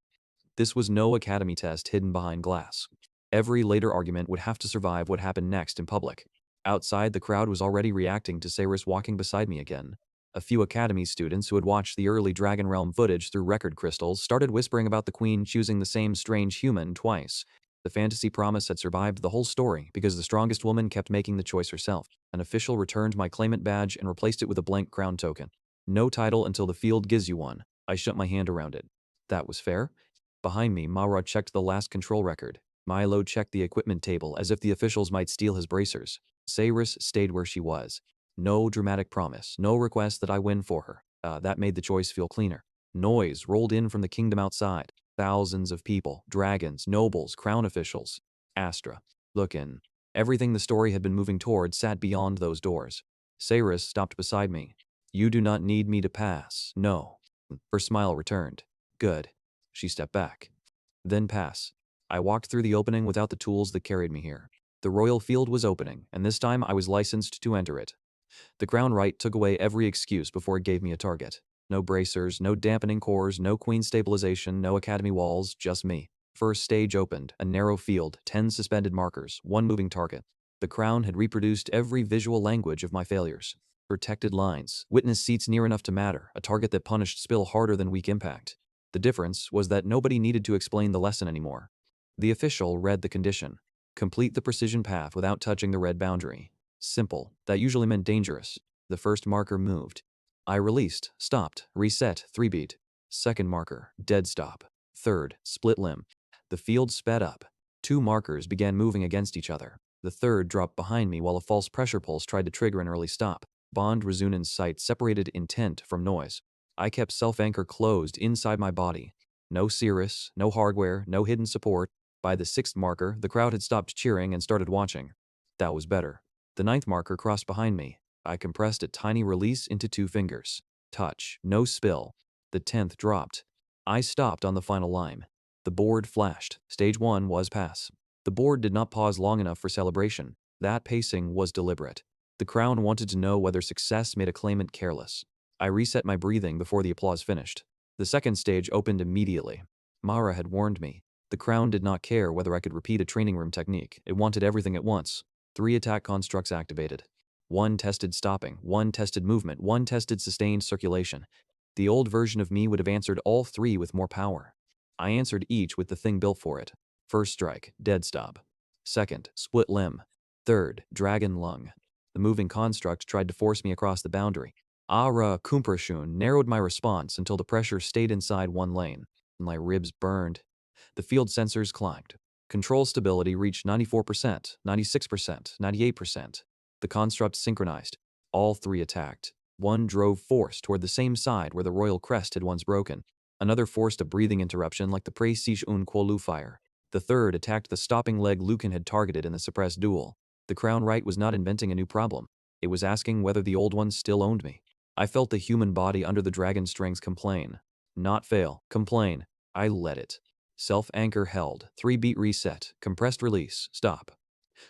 This was no academy test hidden behind glass. Every later argument would have to survive what happened next in public. Outside, the crowd was already reacting to Saris walking beside me again. A few academy students who had watched the early Dragon Realm footage through record crystals started whispering about the queen choosing the same strange human twice. The fantasy promise had survived the whole story because the strongest woman kept making the choice herself. An official returned my claimant badge and replaced it with a blank crown token. No title until the field gives you one. I shut my hand around it. That was fair. Behind me, Mara checked the last control record. Milo checked the equipment table as if the officials might steal his bracers. Saris stayed where she was. No dramatic promise, no request that I win for her. That made the choice feel cleaner. Noise rolled in from the kingdom outside. Thousands of people, dragons, nobles, crown officials. Astra. Look in. Everything the story had been moving toward sat beyond those doors. Saris stopped beside me. You do not need me to pass, no. Her smile returned. Good. She stepped back. Then pass. I walked through the opening without the tools that carried me here. The royal field was opening, and this time I was licensed to enter it. The crown right took away every excuse before it gave me a target. No bracers, no dampening cores, no queen stabilization, no academy walls, just me. First stage opened, a narrow field, 10 suspended markers, 1 moving target. The crown had reproduced every visual language of my failures. Protected lines, witness seats near enough to matter, a target that punished spill harder than weak impact. The difference was that nobody needed to explain the lesson anymore. The official read the condition. Complete the precision path without touching the red boundary. Simple. That usually meant dangerous. The first marker moved. I released, stopped, reset, 3-beat. Second marker, dead stop. Third, split limb. The field sped up. 2 markers began moving against each other. The third dropped behind me while a false pressure pulse tried to trigger an early stop. Bond resonance sight separated intent from noise. I kept self-anchor closed inside my body. No Cirrus, no hardware, no hidden support. By the 6th marker, the crowd had stopped cheering and started watching. That was better. The 9th marker crossed behind me. I compressed a tiny release into 2 fingers. Touch, no spill. The 10th dropped. I stopped on the final line. The board flashed. Stage 1 was pass. The board did not pause long enough for celebration. That pacing was deliberate. The crown wanted to know whether success made a claimant careless. I reset my breathing before the applause finished. The second stage opened immediately. Mara had warned me. The crown did not care whether I could repeat a training room technique. It wanted everything at once. 3 attack constructs activated. 1 tested stopping, 1 tested movement, 1 tested sustained circulation. The old version of me would have answered all 3 with more power. I answered each with the thing built for it. First strike, dead stop. Second, split limb. Third, dragon lung. The moving construct tried to force me across the boundary. Ara Kumprashun narrowed my response until the pressure stayed inside 1 lane. My ribs burned. The field sensors climbed. Control stability reached 94%, 96%, 98%. The construct synchronized. All 3 attacked. 1 drove force toward the same side where the royal crest had once broken. Another forced a breathing interruption like the Precision un Quolu fire. The third attacked the stopping leg Lucan had targeted in the suppressed duel. The crown right was not inventing a new problem. It was asking whether the old one still owned me. I felt the human body under the dragon strings complain. Not fail, complain. I let it. Self-anchor held, 3-beat reset, compressed release, stop.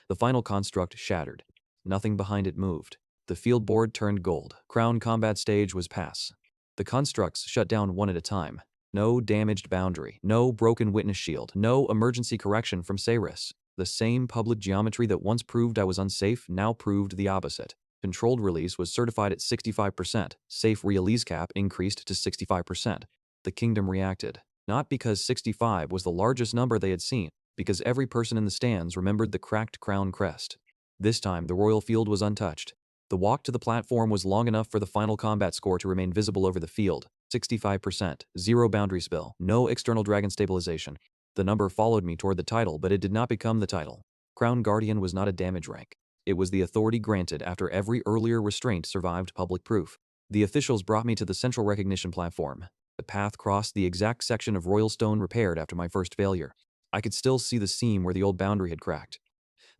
The final construct shattered. Nothing behind it moved. The field board turned gold. Crown combat stage was pass. The constructs shut down 1 at a time. No damaged boundary, no broken witness shield, no emergency correction from Saris. The same public geometry that once proved I was unsafe now proved the opposite. Controlled release was certified at 65%. Safe release cap increased to 65%. The kingdom reacted. Not because 65 was the largest number they had seen, because every person in the stands remembered the cracked crown crest. This time, the royal field was untouched. The walk to the platform was long enough for the final combat score to remain visible over the field. 65%, 0 boundary spill, no external dragon stabilization. The number followed me toward the title, but it did not become the title. Crown Guardian was not a damage rank. It was the authority granted after every earlier restraint survived public proof. The officials brought me to the central recognition platform. The path crossed the exact section of royal stone repaired after my first failure. I could still see the seam where the old boundary had cracked.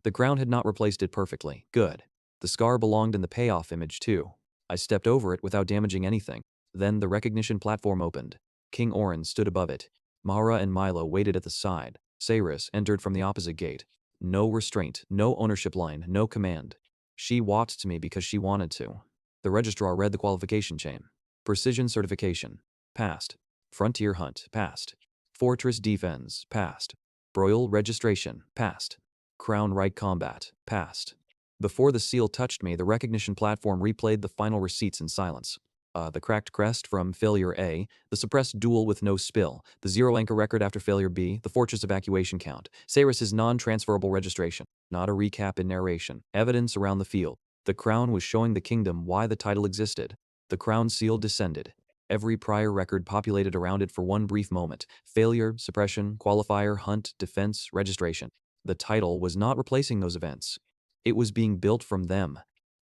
The crown had not replaced it perfectly. Good. The scar belonged in the payoff image too. I stepped over it without damaging anything. Then the recognition platform opened. King Orin stood above it. Mara and Milo waited at the side. Saris entered from the opposite gate. No restraint, no ownership line, no command. She walked to me because she wanted to. The registrar read the qualification chain. Precision certification. Passed. Frontier hunt. Passed. Fortress defense. Passed. Broil registration. Passed. Crown right combat. Passed. Before the seal touched me, the recognition platform replayed the final receipts in silence. The cracked crest from failure A, the suppressed duel with no spill, the zero anchor record after failure B, the fortress evacuation count, Saris's non-transferable registration, not a recap in narration, evidence around the field. The crown was showing the kingdom why the title existed. The crown seal descended. Every prior record populated around it for one brief moment. Failure, suppression, qualifier, hunt, defense, registration. The title was not replacing those events. It was being built from them.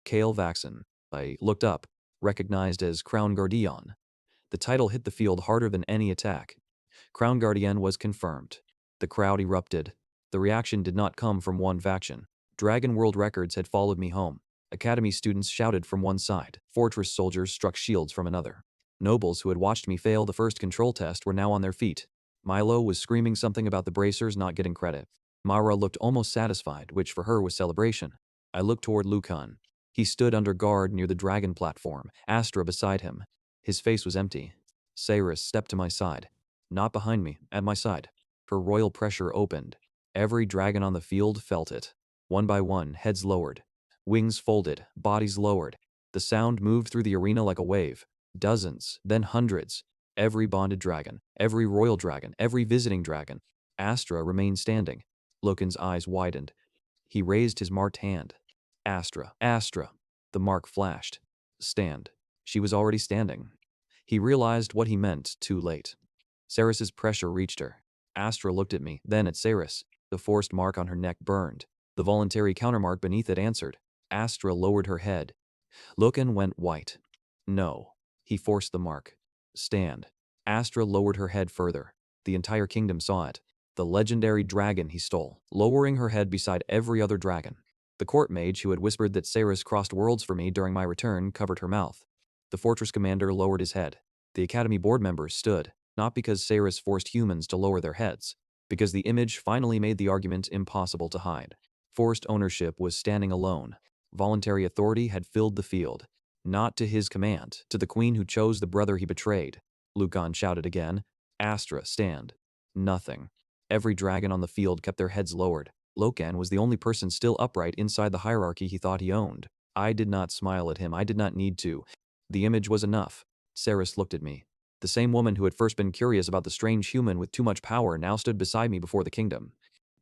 Kale Vaxon. I looked up, recognized as Crown Guardian. The title hit the field harder than any attack. Crown Guardian was confirmed. The crowd erupted. The reaction did not come from one faction. Dragon World Records had followed me home. Academy students shouted from one side. Fortress soldiers struck shields from another. Nobles who had watched me fail the first control test were now on their feet. Milo was screaming something about the bracers not getting credit. Mara looked almost satisfied, which for her was celebration. I looked toward Lucan. He stood under guard near the dragon platform, Astra beside him. His face was empty. Saris stepped to my side. Not behind me, at my side. Her royal pressure opened. Every dragon on the field felt it. One by one, heads lowered. Wings folded, bodies lowered. The sound moved through the arena like a wave. Dozens, then hundreds. Every bonded dragon, every royal dragon, every visiting dragon. Astra remained standing. Lucan's eyes widened. He raised his marked hand. Astra, Astra. The mark flashed. Stand. She was already standing. He realized what he meant too late. Saris's pressure reached her. Astra looked at me, then at Saris. The forced mark on her neck burned. The voluntary countermark beneath it answered. Astra lowered her head. Lucan went white. No. He forced the mark. Stand. Astra lowered her head further. The entire kingdom saw it. The legendary dragon he stole, lowering her head beside every other dragon. The court mage who had whispered that Saris crossed worlds for me during my return covered her mouth. The fortress commander lowered his head. The academy board members stood, not because Saris forced humans to lower their heads, because the image finally made the argument impossible to hide. Forced ownership was standing alone. Voluntary authority had filled the field. Not to his command, to the queen who chose the brother he betrayed. Lucan shouted again. Astra, stand. Nothing. Every dragon on the field kept their heads lowered. Lucan was the only person still upright inside the hierarchy he thought he owned. I did not smile at him. I did not need to. The image was enough. Saris looked at me. The same woman who had first been curious about the strange human with too much power now stood beside me before the kingdom.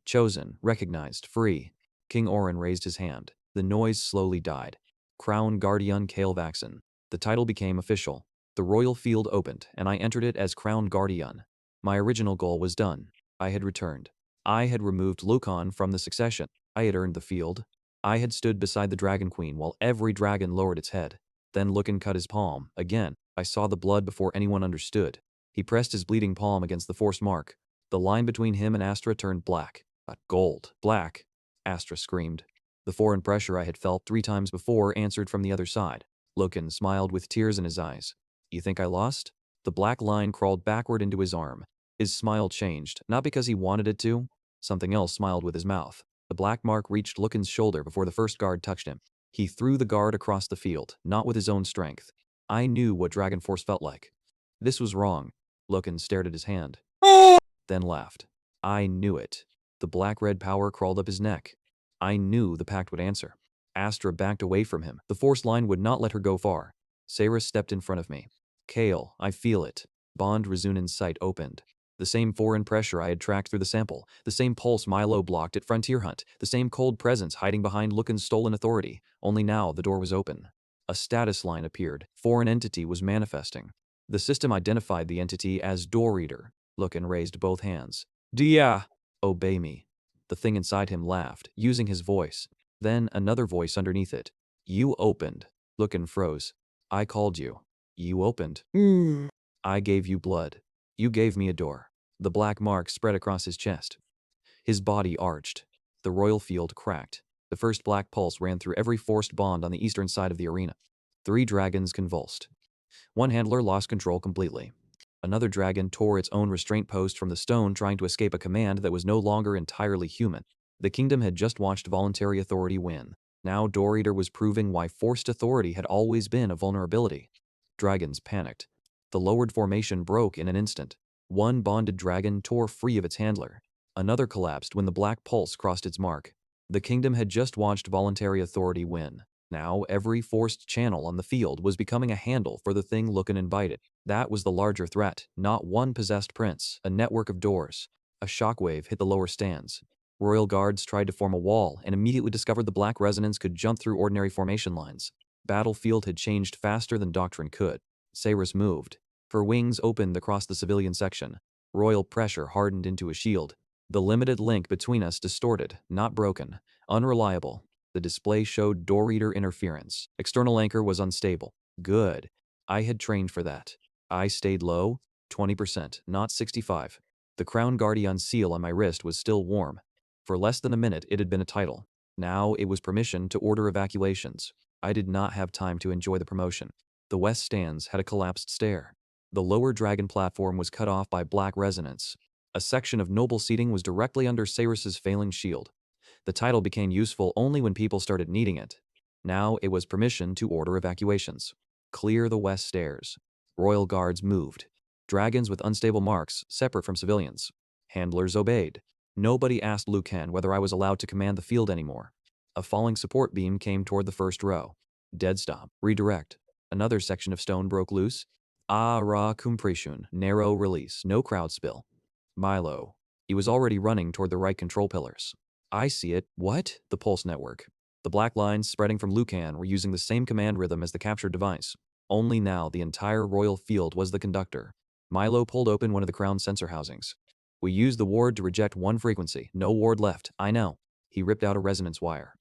Chosen, recognized, free. King Orin raised his hand. The noise slowly died. Crown Guardian Kale Vaxon. The title became official. The royal field opened, and I entered it as Crown Guardian. My original goal was done. I had returned. I had removed Lucan from the succession. I had earned the field. I had stood beside the Dragon Queen while every dragon lowered its head. Then Lucan cut his palm. Again, I saw the blood before anyone understood. He pressed his bleeding palm against the forced mark. The line between him and Astra turned black. Gold. Black. Astra screamed. The foreign pressure I had felt 3 times before answered from the other side. Lucan smiled with tears in his eyes. You think I lost? The black line crawled backward into his arm. His smile changed, not because he wanted it to. Something else smiled with his mouth. The black mark reached Lucan's shoulder before the first guard touched him. He threw the guard across the field, not with his own strength. I knew what Dragon Force felt like. This was wrong. Lucan stared at his hand. Then laughed. I knew it. The black-red power crawled up his neck. I knew the pact would answer. Astra backed away from him. The force line would not let her go far. Saris stepped in front of me. Kale, I feel it. Bond Razunan's sight opened. The same foreign pressure I had tracked through the sample, the same pulse Milo blocked at Frontier Hunt, the same cold presence hiding behind Lucan's stolen authority, only now the door was open. A status line appeared. Foreign entity was manifesting. The system identified the entity as Door Reader. Lucan raised both hands. Dia! Obey me. The thing inside him laughed, using his voice. Then another voice underneath it. You opened. Lucan froze. I called you. You opened. I gave you blood. You gave me a door. The black mark spread across his chest. His body arched. The royal field cracked. The first black pulse ran through every forced bond on the eastern side of the arena. 3 dragons convulsed. One handler lost control completely. Another dragon tore its own restraint post from the stone, trying to escape a command that was no longer entirely human. The kingdom had just watched voluntary authority win. Now Door Eater was proving why forced authority had always been a vulnerability. Dragons panicked. The lowered formation broke in an instant. One bonded dragon tore free of its handler. Another collapsed when the black pulse crossed its mark. The kingdom had just watched voluntary authority win. Now every forced channel on the field was becoming a handle for the thing Lucan invited. That was the larger threat, not one possessed prince, a network of doors. A shockwave hit the lower stands. Royal guards tried to form a wall and immediately discovered the black resonance could jump through ordinary formation lines. Battlefield had changed faster than doctrine could. Sayrus moved. Her wings opened across the civilian section. Royal pressure hardened into a shield. The limited link between us distorted, not broken. Unreliable. The display showed Door Eater interference. External anchor was unstable. Good. I had trained for that. I stayed low, 20%, not 65. The Crown Guardian seal on my wrist was still warm. For less than a minute, it had been a title. Now it was permission to order evacuations. I did not have time to enjoy the promotion. The west stands had a collapsed stair. The lower dragon platform was cut off by black resonance. A section of noble seating was directly under Sayrus's failing shield. The title became useful only when people started needing it. Now it was permission to order evacuations. Clear the west stairs. Royal guards moved. Dragons with unstable marks, separate from civilians. Handlers obeyed. Nobody asked Lucan whether I was allowed to command the field anymore. A falling support beam came toward the first row. Dead stop. Redirect. Another section of stone broke loose. Ra compression. Narrow release. No crowd spill. Milo. He was already running toward the right control pillars. I see it. What? The pulse network. The black lines spreading from Lucan were using the same command rhythm as the captured device. Only now the entire royal field was the conductor. Milo pulled open one of the crown sensor housings. We used the ward to reject one frequency. No ward left. I know. He ripped out a resonance wire.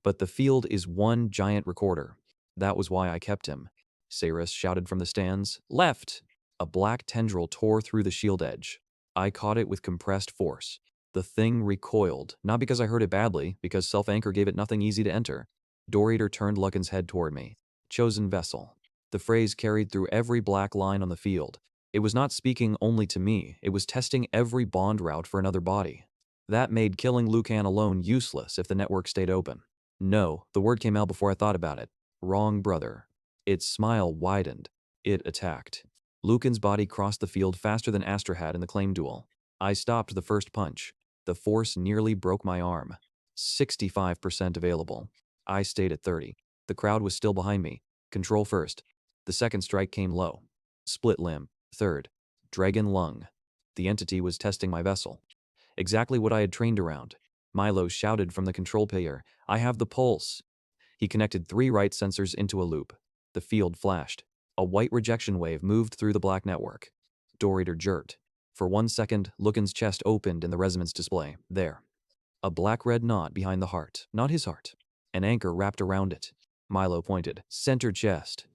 But the field is one giant recorder. That was why I kept him. Sayrus shouted from the stands. Left! A black tendril tore through the shield edge. I caught it with compressed force. The thing recoiled, not because I hurt it badly, because self-anchor gave it nothing easy to enter. Door Eater turned Lucan's head toward me. Chosen vessel. The phrase carried through every black line on the field. It was not speaking only to me, it was testing every bond route for another body. That made killing Lucan alone useless if the network stayed open. No, the word came out before I thought about it. Wrong, brother. Its smile widened. It attacked. Lucan's body crossed the field faster than Astra had in the claim duel. I stopped the first punch. The force nearly broke my arm. 65% available. I stayed at 30. The crowd was still behind me. Control first. The second strike came low. Split limb. Third. Dragon lung. The entity was testing my vessel. Exactly what I had trained around. Milo shouted from the control pillar, I have the pulse. He connected 3 right sensors into a loop. The field flashed. A white rejection wave moved through the black network. Door Eater jerked. For 1 second, Lucan's chest opened in the resonance display. There. A black-red knot behind the heart. Not his heart. An anchor wrapped around it. Milo pointed. Center chest.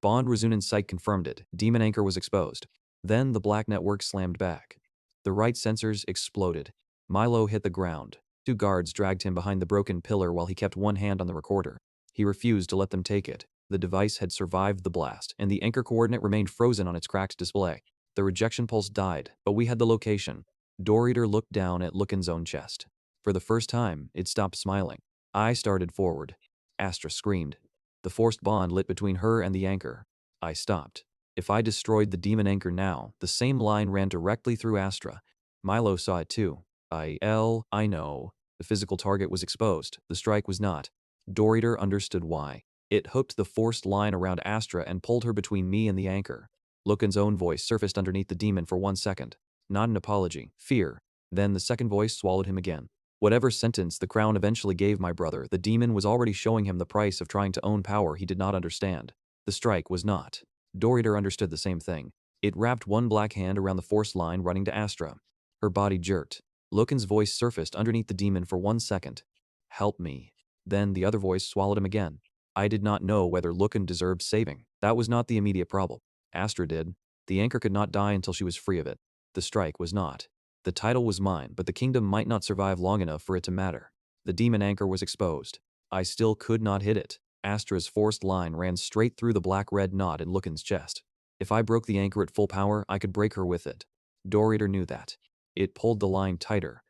Bond resonance sight confirmed it. Demon anchor was exposed. Then the black network slammed back. The right sensors exploded. Milo hit the ground. 2 guards dragged him behind the broken pillar while he kept one hand on the recorder. He refused to let them take it. The device had survived the blast, and the anchor coordinate remained frozen on its cracked display. The rejection pulse died, but we had the location. Door Eater looked down at Lucan's own chest. For the first time, it stopped smiling. I started forward. Astra screamed. The forced bond lit between her and the anchor. I stopped. If I destroyed the demon anchor now, the same line ran directly through Astra. Milo saw it too. I know. The physical target was exposed. The strike was not. Door Eater understood why. It hooked the forced line around Astra and pulled her between me and the anchor. Lucan's own voice surfaced underneath the demon for 1 second. Not an apology. Fear. Then the second voice swallowed him again. Whatever sentence the crown eventually gave my brother, the demon was already showing him the price of trying to own power he did not understand. The strike was not. Door Eater understood the same thing. It wrapped one black hand around the forced line running to Astra. Her body jerked. Lucan's voice surfaced underneath the demon for 1 second. Help me. Then the other voice swallowed him again. I did not know whether Lucan deserved saving. That was not the immediate problem. Astra did. The anchor could not die until she was free of it. The strike was not. The title was mine, but the kingdom might not survive long enough for it to matter. The demon anchor was exposed. I still could not hit it. Astra's forced line ran straight through the black-red knot in Lucan's chest. If I broke the anchor at full power, I could break her with it. Door-Eater knew that. It pulled the line tighter.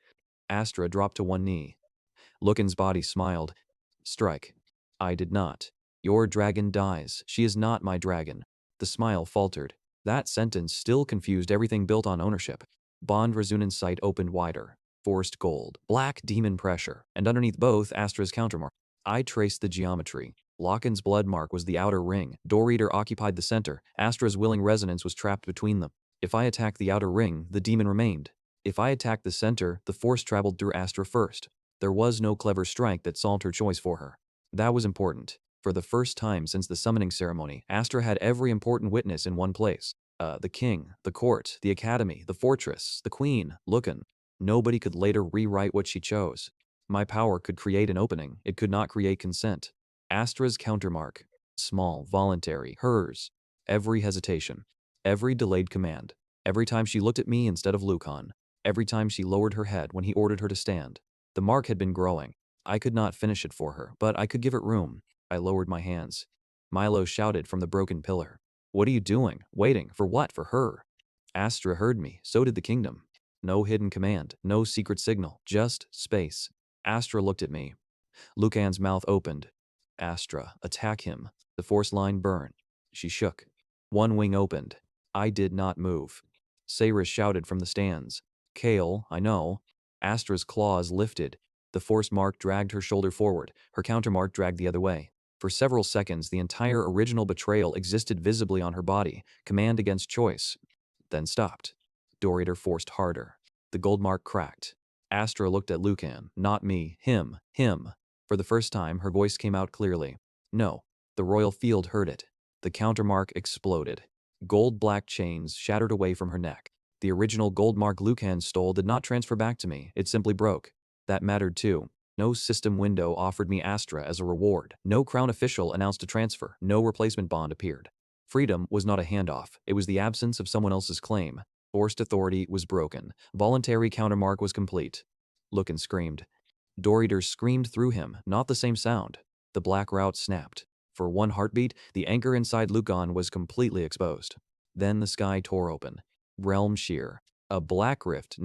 Astra dropped to one knee. Lucan's body smiled. Strike. I did not. Your dragon dies. She is not my dragon. The smile faltered. That sentence still confused everything built on ownership. Bond Razunan's sight opened wider. Forced gold, black demon pressure, and underneath both, Astra's countermark. I traced the geometry. Locken's blood mark was the outer ring. Door-Eater occupied the center. Astra's willing resonance was trapped between them. If I attacked the outer ring, the demon remained. If I attacked the center, the force traveled through Astra first. There was no clever strike that solved her choice for her. That was important. For the first time since the summoning ceremony, Astra had every important witness in one place. The king, the court, the academy, the fortress, the queen, Lucan. Nobody could later rewrite what she chose. My power could create an opening, it could not create consent. Astra's countermark. Small, voluntary, hers. Every hesitation. Every delayed command. Every time she looked at me instead of Lucan. Every time she lowered her head when he ordered her to stand. The mark had been growing. I could not finish it for her, but I could give it room. I lowered my hands. Milo shouted from the broken pillar. What are you doing? Waiting. For what? For her. Astra heard me. So did the kingdom. No hidden command. No secret signal. Just space. Astra looked at me. Lucan's mouth opened. Astra, attack him. The force line burned. She shook. One wing opened. I did not move. Cyrus shouted from the stands. Kale, I know. Astra's claws lifted. The force mark dragged her shoulder forward. Her countermark dragged the other way. For several seconds, the entire original betrayal existed visibly on her body, command against choice. Then stopped. Door-Eater forced harder. The gold mark cracked. Astra looked at Lucan, not me, him. For the first time, her voice came out clearly. No, the royal field heard it. The countermark exploded. Gold-black chains shattered away from her neck. The original gold mark Lucan stole did not transfer back to me, it simply broke. That mattered too. No system window offered me Astra as a reward. No crown official announced a transfer. No replacement bond appeared. Freedom was not a handoff. It was the absence of someone else's claim. Forced authority was broken. Voluntary countermark was complete. Lucan screamed. Door-Eater screamed through him, not the same sound. The black route snapped. For one heartbeat, the anchor inside Lucan was completely exposed. Then the sky tore open. Realm shear. A black rift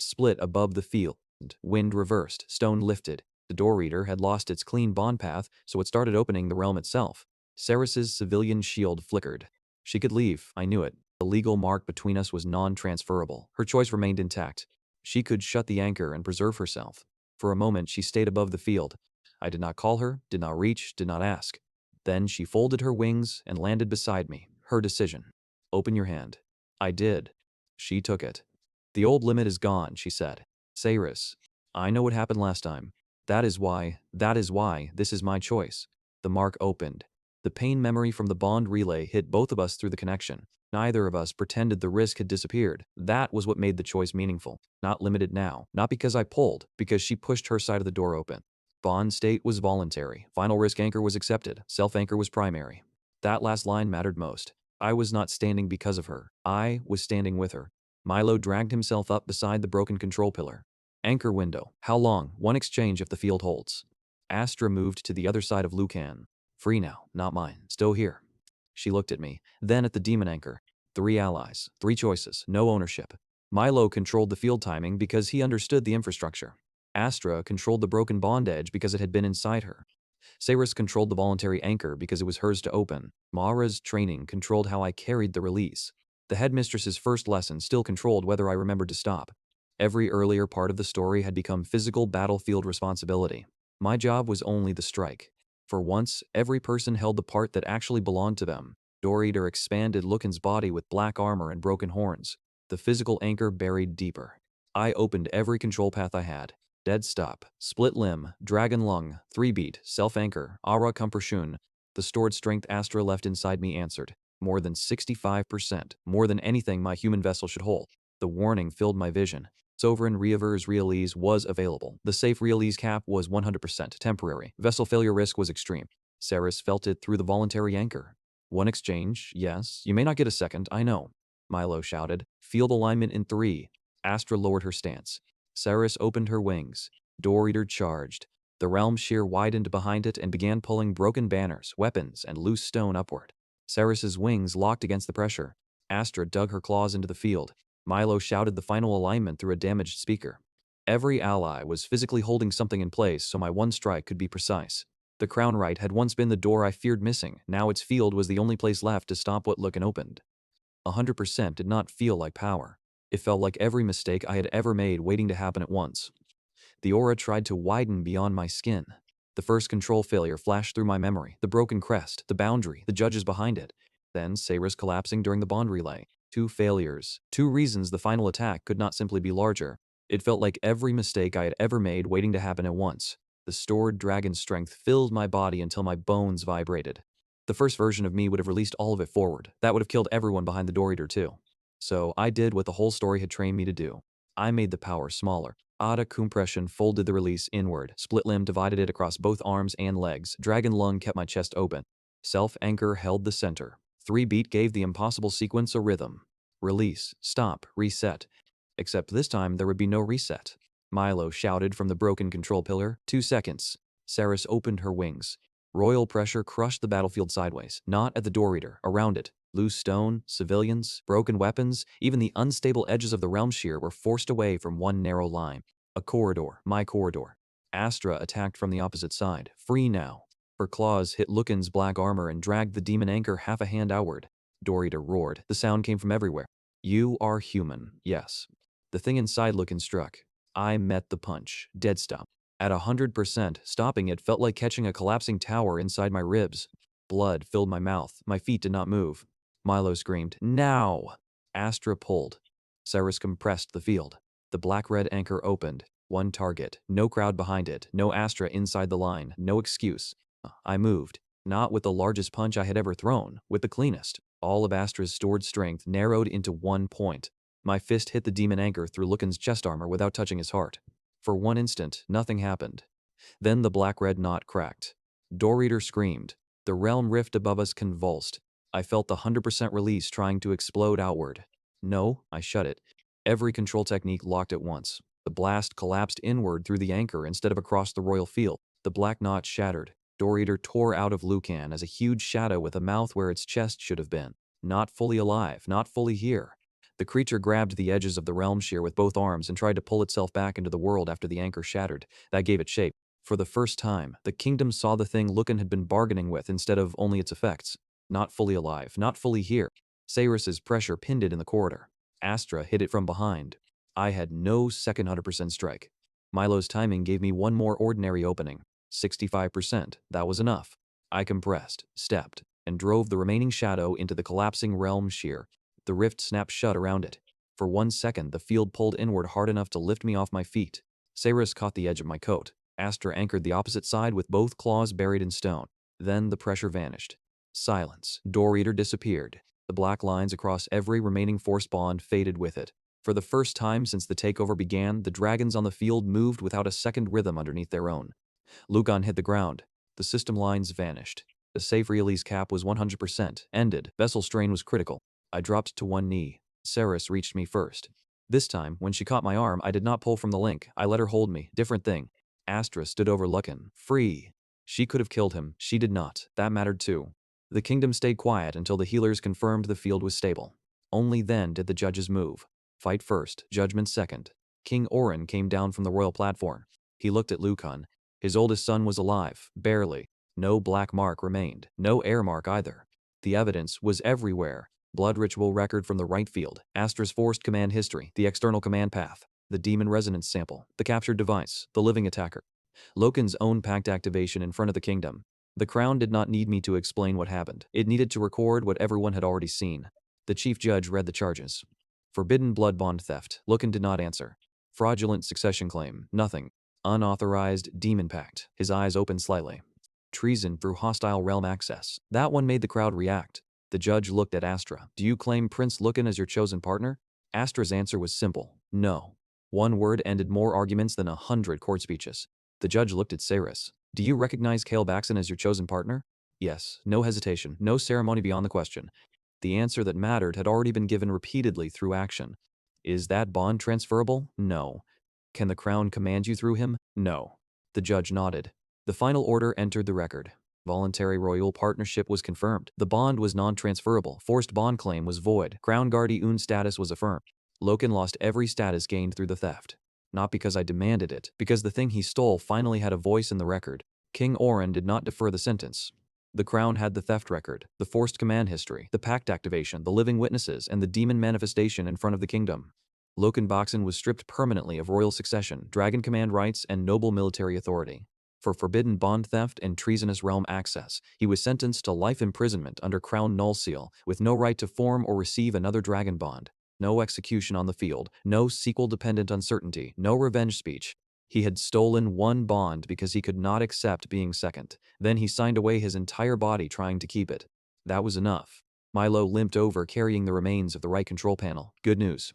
split above the field. Wind reversed, stone lifted. The Door-Eater had lost its clean bond path, so it started opening the realm itself. Ceres's civilian shield flickered. She could leave, I knew it. The legal mark between us was non-transferable. Her choice remained intact. She could shut the anchor and preserve herself. For a moment, she stayed above the field. I did not call her, did not reach, did not ask. Then she folded her wings and landed beside me. Her decision. Open your hand. I did. She took it. The old limit is gone, she said. Cyrus, I know what happened last time. That is why this is my choice. The mark opened. The pain memory from the bond relay hit both of us through the connection. Neither of us pretended the risk had disappeared. That was what made the choice meaningful. Not limited now. Not because I pulled, because she pushed her side of the door open. Bond state was voluntary. Final risk anchor was accepted. Self-anchor was primary. That last line mattered most. I was not standing because of her. I was standing with her. Milo dragged himself up beside the broken control pillar. Anchor window. How long? One exchange if the field holds. Astra moved to the other side of Lucan. Free now, not mine. Still here. She looked at me, then at the demon anchor. 3 allies, 3 choices, no ownership. Milo controlled the field timing because he understood the infrastructure. Astra controlled the broken bond edge because it had been inside her. Cyrus controlled the voluntary anchor because it was hers to open. Mara's training controlled how I carried the release. The headmistress's first lesson still controlled whether I remembered to stop. Every earlier part of the story had become physical battlefield responsibility. My job was only the strike. For once, every person held the part that actually belonged to them. Door-Eater expanded Lucan's body with black armor and broken horns. The physical anchor buried deeper. I opened every control path I had. Dead stop, split limb, dragon lung, 3-beat, self-anchor, aura compression. The stored strength Astra left inside me answered. More than 65%, more than anything my human vessel should hold. The warning filled my vision. Sovereign Reavers Realese was available. The safe Realese cap was 100% temporary. Vessel failure risk was extreme. Ceres felt it through the voluntary anchor. One exchange, yes. You may not get a second, I know. Milo shouted. Field alignment in 3. Astra lowered her stance. Saris opened her wings. Door Eater charged. The realm shear widened behind it and began pulling broken banners, weapons, and loose stone upward. Saris's wings locked against the pressure. Astra dug her claws into the field. Milo shouted the final alignment through a damaged speaker. Every ally was physically holding something in place so my one strike could be precise. The crown right had once been the door I feared missing, now its field was the only place left to stop what Lucan opened. 100% did not feel like power. It felt like every mistake I had ever made waiting to happen at once. The aura tried to widen beyond my skin. The first control failure flashed through my memory, the broken crest, the boundary, the judges behind it. Then Saris collapsing during the bond relay. 2 failures. 2 reasons the final attack could not simply be larger. It felt like every mistake I had ever made waiting to happen at once. The stored dragon strength filled my body until my bones vibrated. The first version of me would have released all of it forward. That would have killed everyone behind the Door Eater too. So I did what the whole story had trained me to do. I made the power smaller. Ada compression folded the release inward. Split limb divided it across both arms and legs. Dragon lung kept my chest open. Self anchor held the center. 3 beat gave the impossible sequence a rhythm. Release, stop, reset. Except this time there would be no reset. Milo shouted from the broken control pillar. 2 seconds. Saris opened her wings. Royal pressure crushed the battlefield sideways, not at the Door Eater, around it. Loose stone, civilians, broken weapons, even the unstable edges of the realm shear were forced away from one narrow line. A corridor, my corridor. Astra attacked from the opposite side, free now. Her claws hit Lucan's black armor and dragged the demon anchor half a hand outward. Door Eater roared. The sound came from everywhere. You are human, yes. The thing inside Lucan struck. I met the punch. Dead stop. At 100%, stopping it felt like catching a collapsing tower inside my ribs. Blood filled my mouth. My feet did not move. Milo screamed, "Now!" Astra pulled. Saris compressed the field. The black-red anchor opened. One target. No crowd behind it. No Astra inside the line. No excuse. I moved. Not with the largest punch I had ever thrown. With the cleanest. All of Astra's stored strength narrowed into one point. My fist hit the demon anchor through Lucan's chest armor without touching his heart. For one instant, nothing happened. Then the black-red knot cracked. Door Eater screamed. The realm rift above us convulsed. I felt the 100% release trying to explode outward. No, I shut it. Every control technique locked at once. The blast collapsed inward through the anchor instead of across the royal field. The black knot shattered. Door Eater tore out of Lucan as a huge shadow with a mouth where its chest should have been. Not fully alive, not fully here. The creature grabbed the edges of the realm shear with both arms and tried to pull itself back into the world after the anchor shattered. That gave it shape. For the first time, the kingdom saw the thing Lucan had been bargaining with instead of only its effects. Not fully alive, not fully here. Saris's pressure pinned it in the corridor. Astra hit it from behind. I had no second 100% strike. Milo's timing gave me one more ordinary opening. 65%, that was enough. I compressed, stepped, and drove the remaining shadow into the collapsing realm shear. The rift snapped shut around it. For 1 second, the field pulled inward hard enough to lift me off my feet. Saris caught the edge of my coat. Astra anchored the opposite side with both claws buried in stone. Then the pressure vanished. Silence. Door Eater disappeared. The black lines across every remaining force bond faded with it. For the first time since the takeover began, the dragons on the field moved without a second rhythm underneath their own. Lucan hit the ground. The system lines vanished. The safe release cap was 100%, ended. Vessel strain was critical. I dropped to one knee. Saris reached me first. This time, when she caught my arm, I did not pull from the link. I let her hold me. Different thing. Astra stood over Lucan. Free. She could have killed him. She did not. That mattered too. The kingdom stayed quiet until the healers confirmed the field was stable. Only then did the judges move. Fight first, judgment second. King Orin came down from the royal platform. He looked at Lucan. His oldest son was alive, barely. No black mark remained. No air mark either. The evidence was everywhere. Blood ritual record from the right field, Astra's forced command history, the external command path, the demon resonance sample, the captured device, the living attacker. Loken's own pact activation in front of the kingdom. The crown did not need me to explain what happened. It needed to record what everyone had already seen. The chief judge read the charges. Forbidden blood bond theft. Loken did not answer. Fraudulent succession claim. Nothing. Unauthorized demon pact. His eyes opened slightly. Treason through hostile realm access. That one made the crowd react. The judge looked at Astra. Do you claim Prince Lucan as your chosen partner? Astra's answer was simple. No. One word ended more arguments than 100 court speeches. The judge looked at Saris. Do you recognize Kale Baxon as your chosen partner? Yes. No hesitation. No ceremony beyond the question. The answer that mattered had already been given repeatedly through action. Is that bond transferable? No. Can the crown command you through him? No. The judge nodded. The final order entered the record. Voluntary royal partnership was confirmed. The bond was non-transferable. Forced bond claim was void. Crown Guardian status was affirmed. Loken lost every status gained through the theft. Not because I demanded it, because the thing he stole finally had a voice in the record. King Oren did not defer the sentence. The crown had the theft record, the forced command history, the pact activation, the living witnesses, and the demon manifestation in front of the kingdom. Loken Boxen was stripped permanently of royal succession, dragon command rights, and noble military authority. For forbidden bond theft and treasonous realm access, he was sentenced to life imprisonment under crown null seal, with no right to form or receive another dragon bond. No execution on the field, no sequel-dependent uncertainty, no revenge speech. He had stolen one bond because he could not accept being second. Then he signed away his entire body trying to keep it. That was enough. Milo limped over carrying the remains of the right control panel. Good news.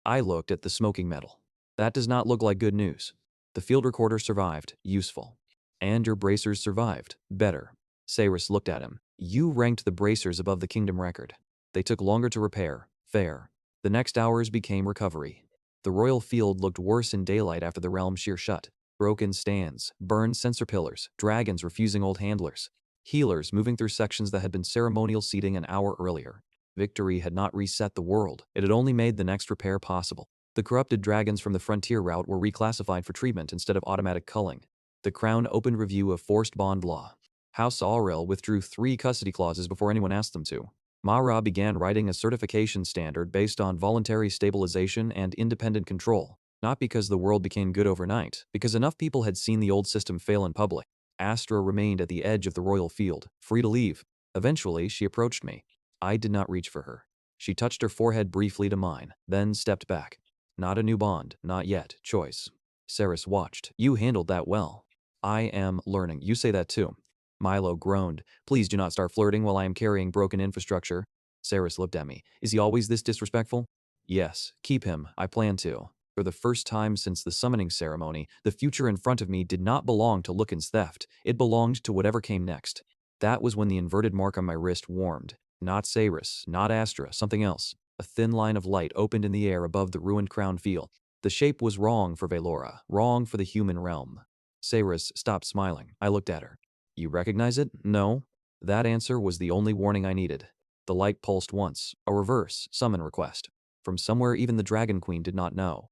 I looked at the smoking metal. That does not look like good news. The field recorder survived. Useful. And your bracers survived. Better. Cyrus looked at him. You ranked the bracers above the kingdom record. They took longer to repair. Fair. The next hours became recovery. The royal field looked worse in daylight after the realm shear shut. Broken stands, burned sensor pillars, dragons refusing old handlers, healers moving through sections that had been ceremonial seating an hour earlier. Victory had not reset the world, it had only made the next repair possible. The corrupted dragons from the frontier route were reclassified for treatment instead of automatic culling. The Crown opened review of forced bond law. House Aurel withdrew 3 custody clauses before anyone asked them to. Mara began writing a certification standard based on voluntary stabilization and independent control, not because the world became good overnight, because enough people had seen the old system fail in public. Astra remained at the edge of the royal field, free to leave. Eventually, she approached me. I did not reach for her. She touched her forehead briefly to mine, then stepped back. Not a new bond, not yet, choice. Cyrus watched. You handled that well. I am learning. You say that too. Milo groaned. Please do not start flirting while I am carrying broken infrastructure. Cyrus looked at me. Is he always this disrespectful? Yes, keep him. I plan to. For the first time since the summoning ceremony, the future in front of me did not belong to Lucan's theft. It belonged to whatever came next. That was when the inverted mark on my wrist warmed. Not Cyrus, not Astra, something else. A thin line of light opened in the air above the ruined crown field. The shape was wrong for Velora, wrong for the human realm. Cyrus stopped smiling. I looked at her. You recognize it? No. That answer was the only warning I needed. The light pulsed once, a reverse summon request. From somewhere even the Dragon Queen did not know.